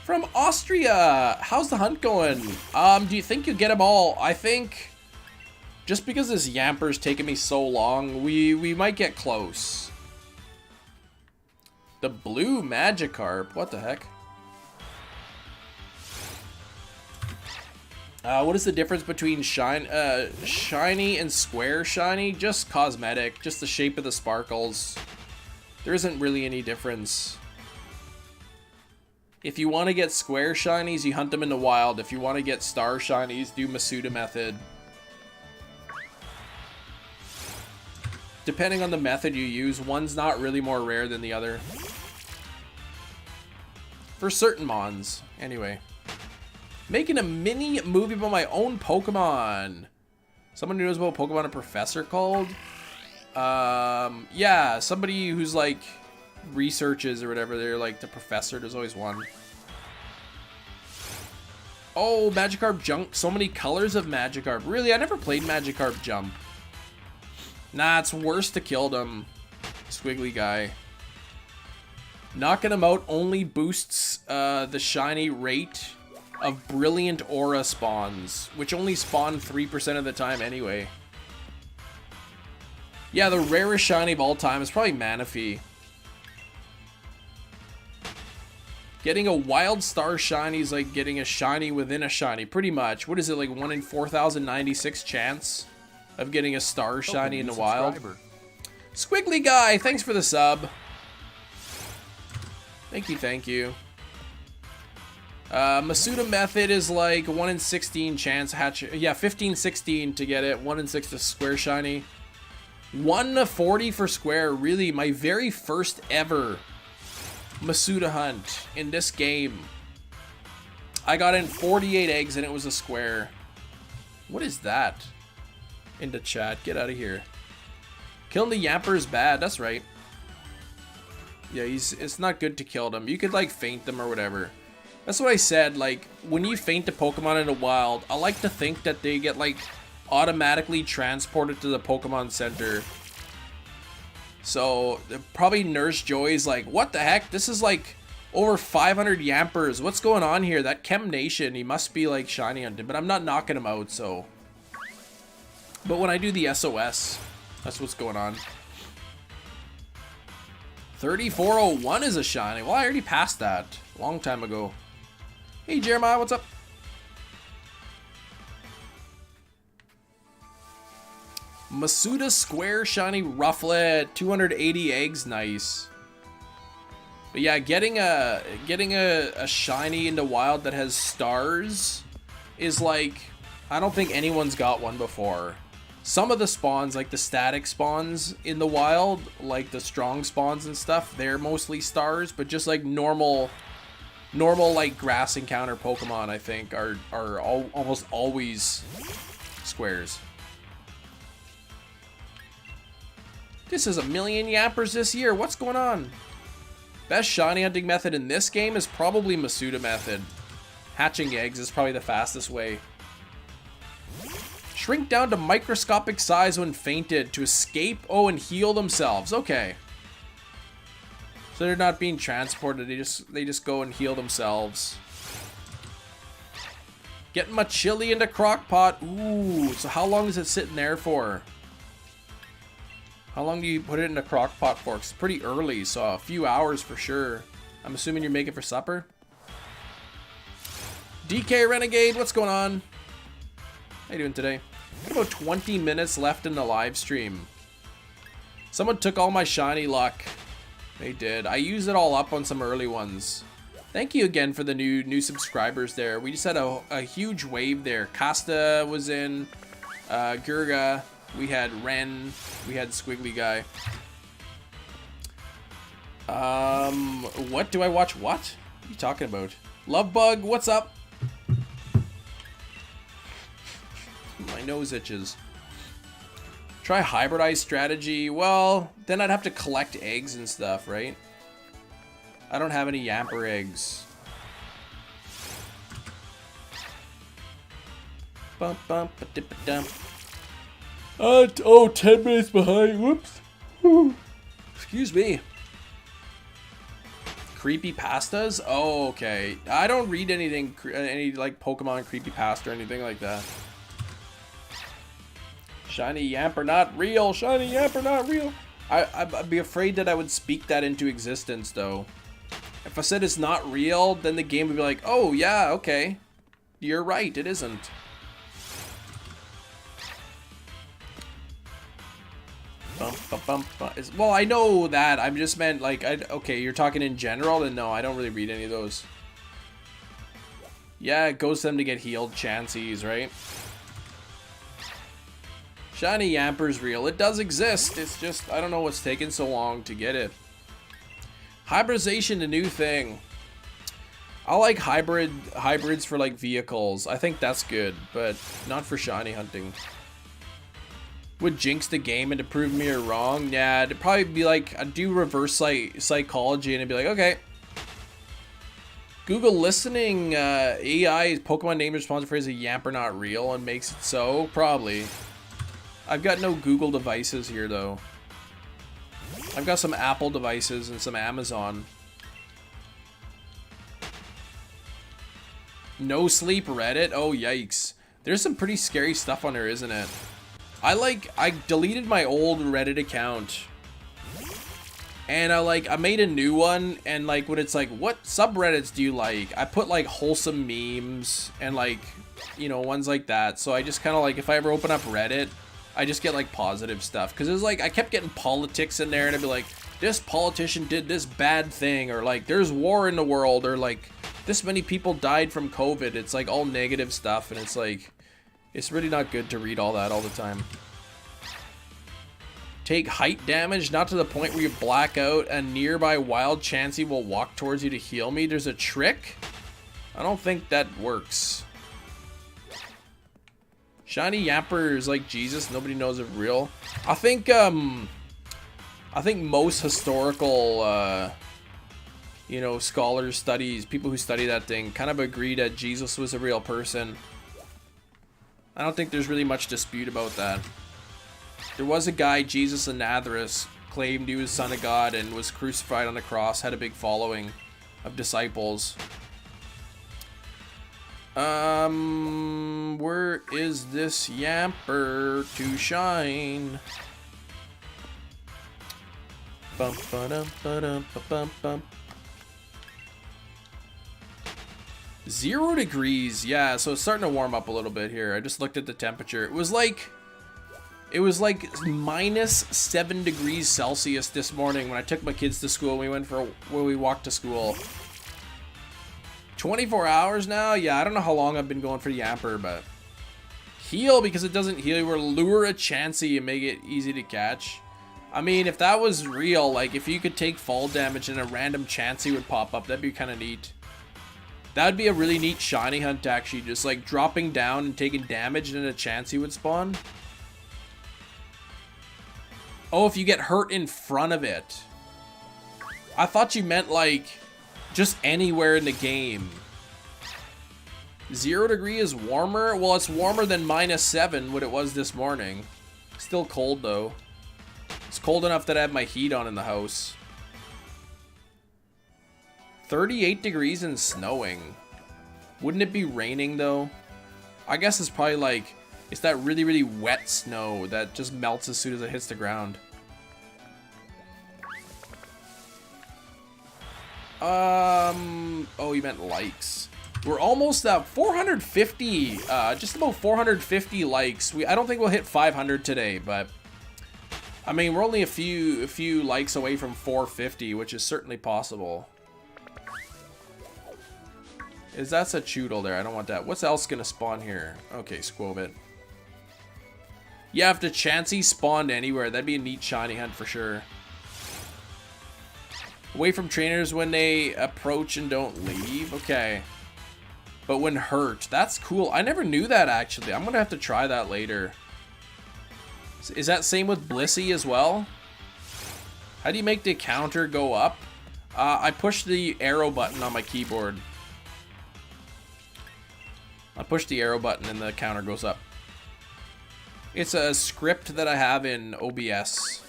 From Austria, how's the hunt going? Do you think you'll get them all? I think just because this Yamper's taken me so long, we might get close. The blue Magikarp, what the heck? What is the difference between shiny and square shiny? Just cosmetic, just the shape of the sparkles. There isn't really any difference. If you want to get square shinies, you hunt them in the wild. If you want to get star shinies, do Masuda method. Depending on the method you use, one's not really more rare than the other. For certain mons, anyway. Making a mini movie about my own Pokemon. Someone who knows about Pokemon a professor called? Yeah, somebody who's like researches or whatever. They're like the professor. There's always one. Oh, Magikarp Jump. So many colors of Magikarp. Really? I never played Magikarp Jump. Nah, it's worse to kill them. Squiggly guy. Knocking him out only boosts the shiny rate of Brilliant Aura spawns, which only spawn 3% of the time anyway. Yeah, the rarest shiny of all time is probably Manaphy. Getting a wild star shiny is like getting a shiny within a shiny, pretty much. What is it, like 1 in 4,096 chance of getting a star shiny in the wild? Squiggly guy, thanks for the sub. Thank you, thank you. Masuda method is like 1 in 16 chance hatch. Yeah, 15-16 to get it. 1 in 6 to square shiny. 1 to 40 for square. Really, my very first ever Masuda hunt in this game. I got in 48 eggs and it was a square. What is that? In the chat, get out of here. Killing the Yamper is bad. That's right. Yeah, it's not good to kill them. You could like feint them or whatever. That's what I said, like, when you feint a Pokemon in the wild, I like to think that they get, like, automatically transported to the Pokemon Center. So, probably Nurse Joy's like, what the heck? This is, like, over 500 Yampers. What's going on here? That Chem Nation, he must be, like, shiny hunted. But I'm not knocking him out, so. But when I do the SOS, that's what's going on. 3401 is a shiny. Well, I already passed that. A long time ago. Hey Jeremiah, what's up? Masuda Square Shiny Rufflet. 280 eggs. Nice. But yeah, getting a shiny into wild that has stars is like, I don't think anyone's got one before. Some of the spawns, like the static spawns in the wild, like the strong spawns and stuff, they're mostly stars, but just like normal like grass encounter Pokemon, I think, are almost always squares. This is a million yappers this year. What's going on? Best shiny hunting method in this game is probably Masuda method. Hatching eggs is probably the fastest way. Shrink down to microscopic size when fainted to escape, and heal themselves. Okay. So they're not being transported, they just go and heal themselves. Getting my chili into crockpot. Ooh, so how long is it sitting there for? How long do you put it in a crockpot for? It's pretty early, so a few hours for sure. I'm assuming you're making for supper. DK Renegade, what's going on? How you doing today? Got about 20 minutes left in the live stream. Someone took all my shiny luck. They did. I used it all up on some early ones. Thank you again for the new subscribers there. We just had a huge wave there. Costa was in, Gurga. We had Ren. We had Squiggly Guy. What do I watch? What? What are you talking about? Lovebug, what's up? My nose itches. Try hybridized strategy. Well, then I'd have to collect eggs and stuff, right? I don't have any Yamper eggs. Bump, bump, ba-dip-ba-dum. Oh, 10 minutes behind. Whoops. Excuse me. Creepy pastas? Oh, okay. I don't read anything, any like Pokemon creepypasta or anything like that. Shiny Yamper not real. Shiny Yamper not real. I'd be afraid that I would speak that into existence, though. If I said it's not real, then the game would be like, oh, yeah, okay. You're right, it isn't. Well, I know that. I just meant, like, okay, you're talking in general, then no, I don't really read any of those. Yeah, it goes to them to get healed chances, right? Shiny Yamper's real. It does exist. It's just, I don't know what's taking so long to get it. Hybridization, a new thing. I like hybrids for like vehicles. I think that's good, but not for shiny hunting. Would jinx the game and to prove me wrong? Yeah, it'd probably be like, I'd do reverse psychology and it'd be like, okay. Google listening AI Pokemon name responsive phrase a Yamper not real and makes it so? Probably. I've got no Google devices here though. I've got some Apple devices and some Amazon. No sleep Reddit? Oh yikes. There's some pretty scary stuff on there, isn't it? I deleted my old Reddit account. And I made a new one, and like when it's like, what subreddits do you like? I put like wholesome memes and like, you know, ones like that. So I just kind of like, if I ever open up Reddit, I just get like positive stuff. Cause it was like, I kept getting politics in there and I'd be like, this politician did this bad thing, or like there's war in the world, or like this many people died from COVID. It's like all negative stuff, and it's like, it's really not good to read all that all the time. Take height damage, not to the point where you black out. A nearby wild Chansey will walk towards you to heal me. There's a trick? I don't think that works. Shiny Yamper is like Jesus. Nobody knows if real. I think most historical, you know, scholars, people who study that thing kind of agree that Jesus was a real person. I don't think there's really much dispute about that. There was a guy, Jesus of Nazareth, claimed he was son of God and was crucified on the cross, had a big following of disciples. Where is this Yamper to shine? Bum, ba-dum, ba-dum, ba-bum, bum. 0 degrees, yeah, so it's starting to warm up a little bit here. I just looked at the temperature. It was like It was like -7 degrees Celsius this morning when I took my kids to school. When we walked to school. 24 hours now? Yeah, I don't know how long I've been going for Yamper, but heal because it doesn't heal. We're lure a Chansey and make it easy to catch. I mean, if that was real, like if you could take fall damage and a random Chansey would pop up, that'd be kind of neat. That'd be a really neat shiny hunt actually, just like dropping down and taking damage and then a Chansey would spawn. Oh, if you get hurt in front of it. I thought you meant like just anywhere in the game. 0 degree is warmer? Well, it's warmer than -7 what it was this morning. Still cold though. It's cold enough that I have my heat on in the house. 38 degrees and snowing. Wouldn't it be raining though? I guess it's probably like, it's that really, really wet snow that just melts as soon as it hits the ground. Oh, you meant likes. We're almost at 450, just about 450 likes. I don't think we'll hit 500 today, but I mean, we're only a few likes away from 450, which is certainly possible. That's a Choodle there. I don't want that. What's else gonna spawn here? Okay, Squovit. Yeah, if the Chansey spawned anywhere, that'd be a neat shiny hunt for sure. Away from trainers when they approach and don't leave. Okay. But when hurt. That's cool. I never knew that actually. I'm gonna have to try that later. Is that same with Blissey as well? How do you make the counter go up? I push the arrow button on my keyboard. I push the arrow button and the counter goes up. It's a script that I have in OBS.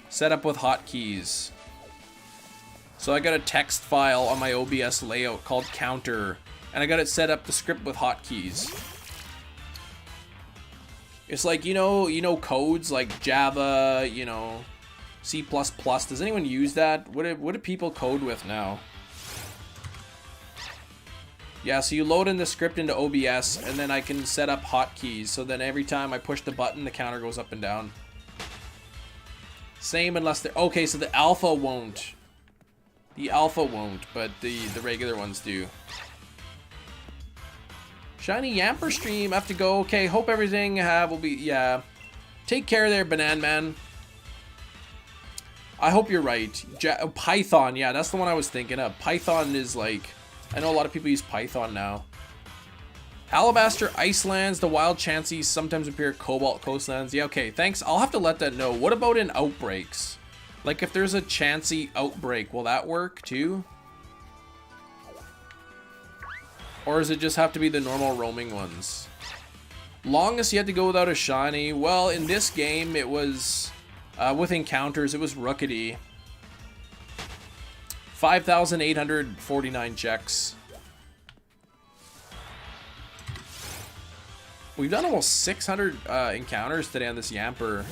Set up with hotkeys. So I got a text file on my OBS layout called counter. And I got it set up the script with hotkeys. It's like, you know codes like Java, you know, C++. Does anyone use that? What do people code with now? Yeah, so you load in the script into OBS, and then I can set up hotkeys. So then every time I push the button, the counter goes up and down. Same unless they're... Okay, so the alpha won't. The alpha won't, but the regular ones do. Shiny Yamper stream, I have to go. Okay, hope everything will be... Yeah. Take care there, Banan Man. I hope you're right. Python, yeah, that's the one I was thinking of. Python is like... I know a lot of people use Python now. Alabaster Icelands, the wild Chanseys sometimes appear at Cobalt Coastlands. Yeah, okay, thanks. I'll have to let that know. What about in outbreaks? Like if there's a Chansey outbreak, will that work too? Or does it just have to be the normal roaming ones? Longest you had to go without a shiny? Well, in this game, it was... with encounters, it was Rookity. 5,849 checks. We've done almost 600 encounters today on this Yamper.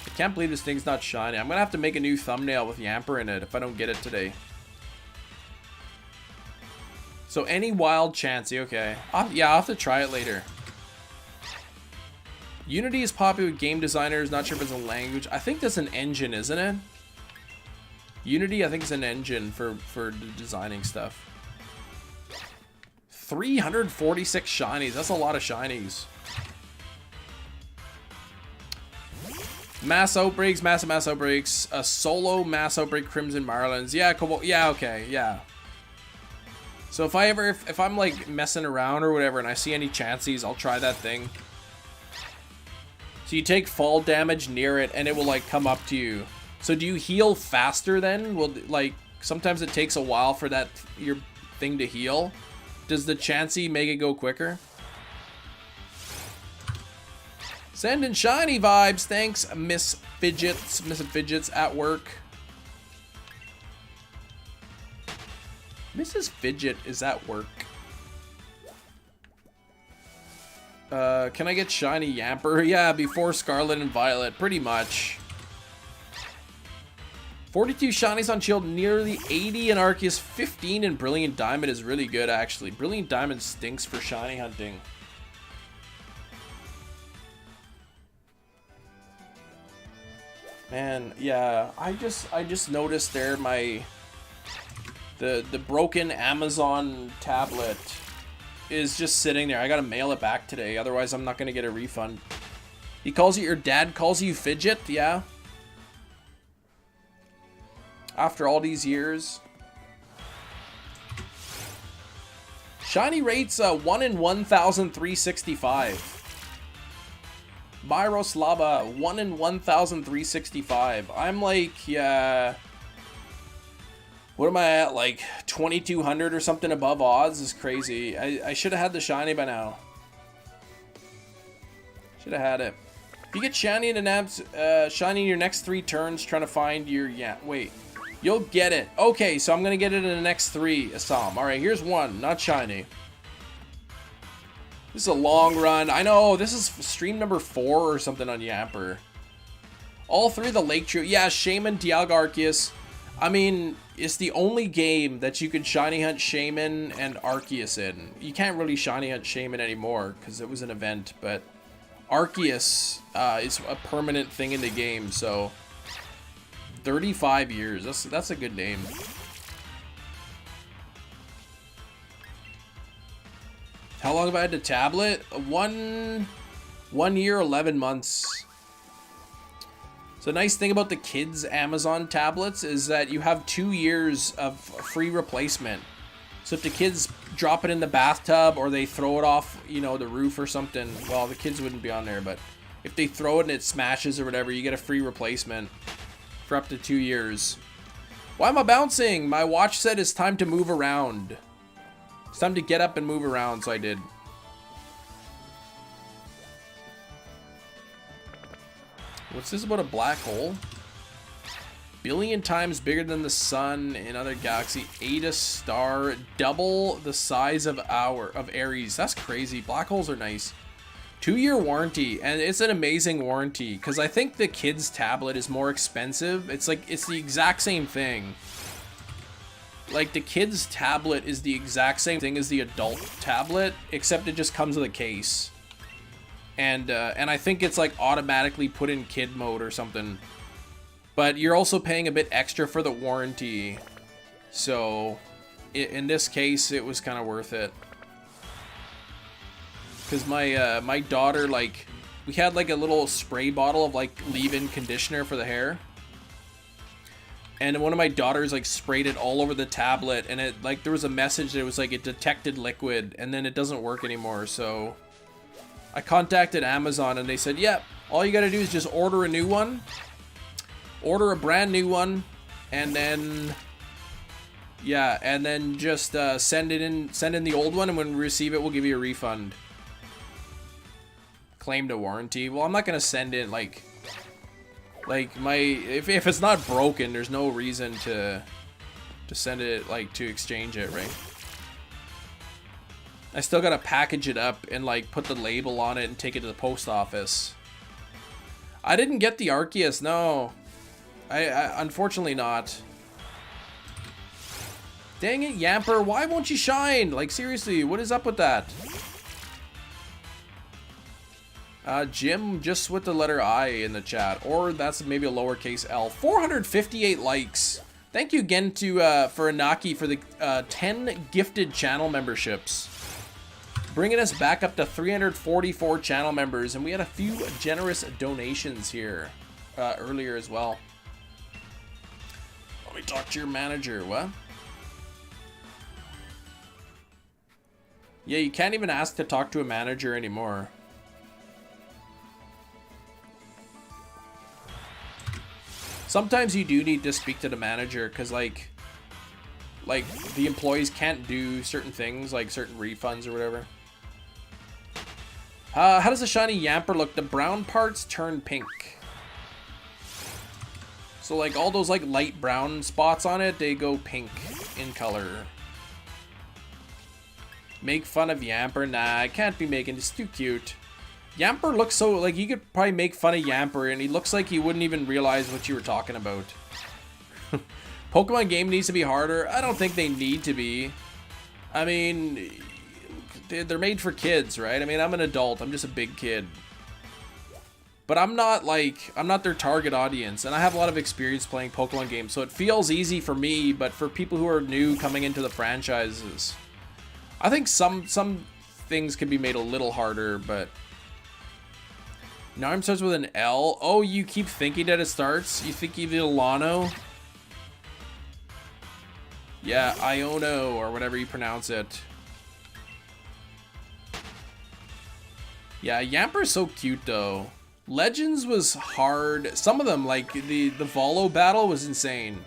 I can't believe this thing's not shiny. I'm gonna have to make a new thumbnail with Yamper in it if I don't get it today. So any wild Chansey, okay. Yeah, I'll have to try it later. Unity is popular with game designers. Not sure if it's a language. I think that's an engine, isn't it? Unity, I think, is an engine for designing stuff. 346 shinies. That's a lot of shinies. Mass outbreaks, mass outbreaks. A solo mass outbreak, Crimson Marlins. Yeah, yeah, okay, yeah. So if I'm like messing around or whatever and I see any Chanseys, I'll try that thing. So you take fall damage near it and it will like come up to you. So do you heal faster then? Well, like sometimes it takes a while for your thing to heal. Does the Chansey make it go quicker? Sending shiny vibes. Thanks, Miss Fidgets. Miss Fidgets at work. Mrs. Fidget is at work. Can I get shiny Yamper? Yeah, before Scarlet and Violet, pretty much. 42 shinies on Shield, nearly 80 in Arceus, 15 in Brilliant Diamond is really good, actually. Brilliant Diamond stinks for shiny hunting. Man, yeah, I just noticed there the broken Amazon tablet is just sitting there. I gotta mail it back today, otherwise I'm not gonna get a refund. He calls you, your dad calls you Fidget, yeah? After all these years. Shiny rates 1 in 1,365. Myroslava, 1 in 1,365. I'm like, yeah. What am I at? Like 2,200 or something above odds is crazy. I should have had the shiny by now. Should have had it. If you get shiny in shiny in your next 3 turns, trying to find your wait. You'll get it. Okay, so I'm gonna get it in the next 3, Assam. All right, here's 1, not shiny. This is a long run. I know, this is stream number 4 or something on Yamper. All 3 of the Lake Trio. Yeah, Shaman, Dialga Arceus. I mean, it's the only game that you can shiny hunt Shaman and Arceus in. You can't really shiny hunt Shaman anymore because it was an event, but Arceus is a permanent thing in the game, so 35 years. That's a good name. How long have I had the tablet? 1 year, 11 months. So the nice thing about the kids' Amazon tablets is that you have 2 years of free replacement. So if the kids drop it in the bathtub or they throw it off, you know, the roof or something, well, the kids wouldn't be on there, but if they throw it and it smashes or whatever, you get a free replacement for up to 2 years. Why am I bouncing? My watch said it's time to move around. It's time to get up and move around, so I did. What's this about a black hole? Billion times bigger than the sun in other galaxy. Eta star, double the size of Aries. That's crazy. Black holes are nice. 2-year warranty, and it's an amazing warranty because I think the kids' tablet is more expensive. It's like it's the exact same thing. Like the kids' tablet is the exact same thing as the adult tablet, except it just comes with a case. And I think it's like automatically put in kid mode or something. But you're also paying a bit extra for the warranty. So in this case, it was kind of worth it. Because my daughter, like, we had like a little spray bottle of like leave-in conditioner for the hair. And one of my daughters like sprayed it all over the tablet, and it like there was a message that it was like it detected liquid, and then it doesn't work anymore. So I contacted Amazon and they said, yep, all you gotta do is just order a new one. Order a brand new one, and then yeah, and then just send in the old one, and when we receive it, we'll give you a refund. Claim to warranty. Well, I'm not gonna send in like my if it's not broken, there's no reason to send it, like, to exchange it, right? I still gotta package it up and like put the label on it and take it to the post office. I didn't get the Arceus, no. I unfortunately not. Dang it, Yamper, why won't you shine? Like, seriously, what is up with that? Jim, just with the letter I in the chat, or that's maybe a lowercase L. 458 likes. Thank you again to Furanaki for the 10 gifted channel memberships, bringing us back up to 344 channel members, and we had a few generous donations here earlier as well. Let me talk to your manager. What? Yeah, you can't even ask to talk to a manager anymore. Sometimes you do need to speak to the manager because like the employees can't do certain things, like certain refunds or whatever. How does a shiny Yamper look? The brown parts turn pink. So like all those like light brown spots on it, they go pink in color. Make fun of Yamper? Nah, I can't be making, it's too cute. Yamper looks so, like, you could probably make fun of Yamper and he looks like he wouldn't even realize what you were talking about. Pokemon game needs to be harder. I don't think they need to be. I mean, they're made for kids, right? I mean, I'm an adult. I'm just a big kid. But I'm not their target audience, and I have a lot of experience playing Pokemon games, so it feels easy for me, but for people who are new coming into the franchises, I think some things can be made a little harder, but Narm starts with an L. Oh, you keep thinking that it starts? You think you did Lano? Yeah, Iono, or whatever you pronounce it. Yeah, Yamper's so cute, though. Legends was hard. Some of them, like the Volo battle was insane.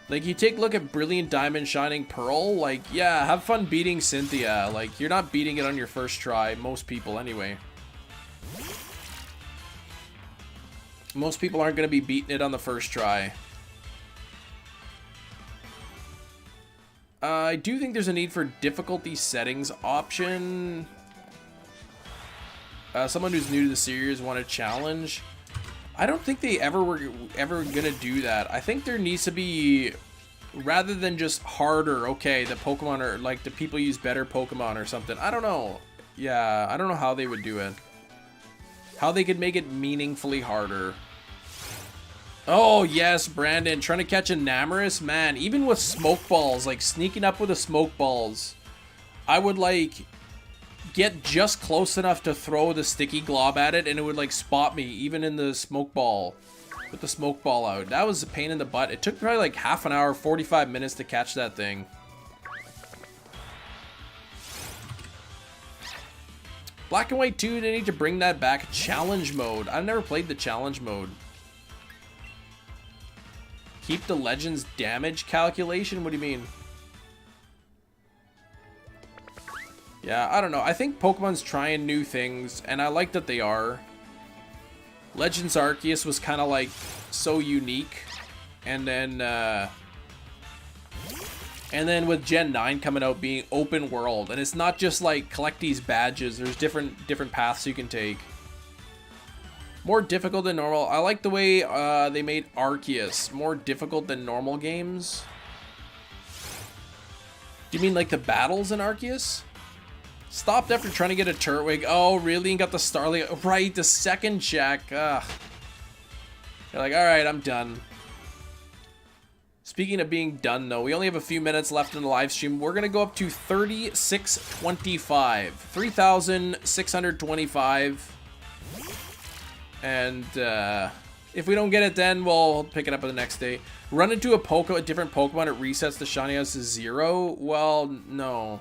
Like, you take a look at Brilliant Diamond, Shining Pearl, like, yeah, have fun beating Cynthia. Like, you're not beating it on your first try, most people anyway. Most people aren't going to be beating it on the first try. I do think there's a need for difficulty settings option. Someone who's new to the series want a challenge. I don't think they ever were gonna do that. I think there needs to be, rather than just harder, okay, the Pokemon are like the people use better Pokemon or something. I don't know. Yeah, I don't know how they would do it. How they could make it meaningfully harder. Oh yes, Brandon, trying to catch a Namorous, man. Even with smoke balls, like sneaking up with the smoke balls, I would like get just close enough to throw the sticky glob at it, and it would like spot me even in the smoke ball, with the smoke ball out. That was a pain in the butt. It took probably like half an hour, 45 minutes to catch that thing. Black and White 2, they need to bring that back. Challenge mode. I've never played the challenge mode. Keep the Legends damage calculation? What do you mean? Yeah, I don't know. I think Pokemon's trying new things, and I like that they are. Legends Arceus was kind of like so unique, and then with Gen 9 coming out being open world, and it's not just like collect these badges. There's different paths you can take. More difficult than normal. I like the way they made Arceus more difficult than normal games. Do you mean like the battles in Arceus? Stopped after trying to get a Turtwig. Oh, really? And got the Starly. Right, the second check. Ugh. You're like, alright, I'm done. Speaking of being done, though, we only have a few minutes left in the live stream. We're going to go up to 3625. 3,625. And if we don't get it then, we'll pick it up the next day. Run into a different Pokemon, it resets the shiny house to 0. Well, no.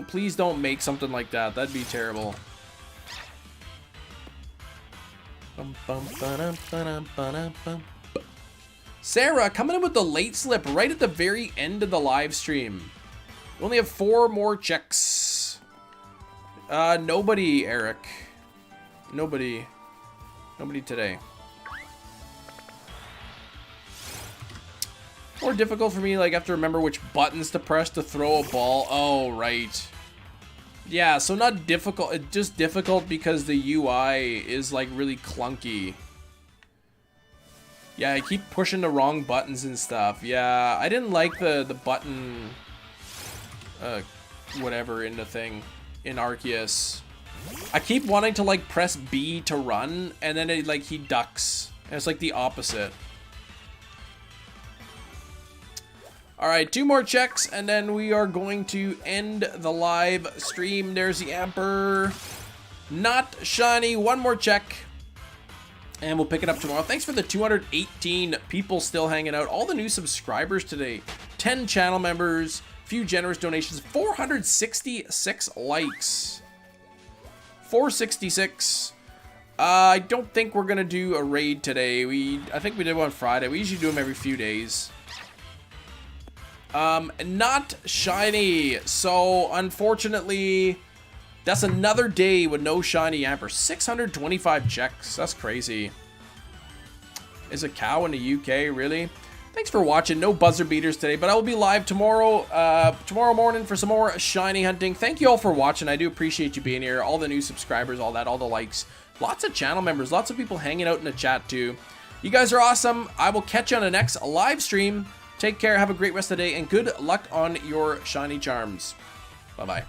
Please don't make something like that. That'd be terrible. Sarah coming in with the late slip right at the very end of the live stream. We only have 4 more checks. Nobody, Eric. Nobody today. More difficult for me, like, I have to remember which buttons to press to throw a ball. Oh, right. Yeah, so not difficult, it's just difficult because the UI is, like, really clunky. Yeah, I keep pushing the wrong buttons and stuff. Yeah, I didn't like the button, whatever in the thing, in Arceus. I keep wanting to, like, press B to run, and then it, like, he ducks. And it's, like, the opposite. Alright, 2 more checks, and then we are going to end the live stream. There's the Amper. Not shiny. 1 more check. And we'll pick it up tomorrow. Thanks for the 218 people still hanging out. All the new subscribers today. 10 channel members. Few generous donations. 466 likes. 466. I don't think we're going to do a raid today. I think we did one Friday. We usually do them every few days. Not shiny. So, unfortunately, that's another day with no shiny Amper. 625 checks. That's crazy. Is a cow in the UK, really? Thanks for watching. No buzzer beaters today, but I will be live tomorrow, tomorrow morning for some more shiny hunting. Thank you all for watching. I do appreciate you being here. All the new subscribers, all that, all the likes. Lots of channel members, lots of people hanging out in the chat too. You guys are awesome. I will catch you on the next live stream. Take care, have a great rest of the day, and good luck on your shiny charms. Bye-bye.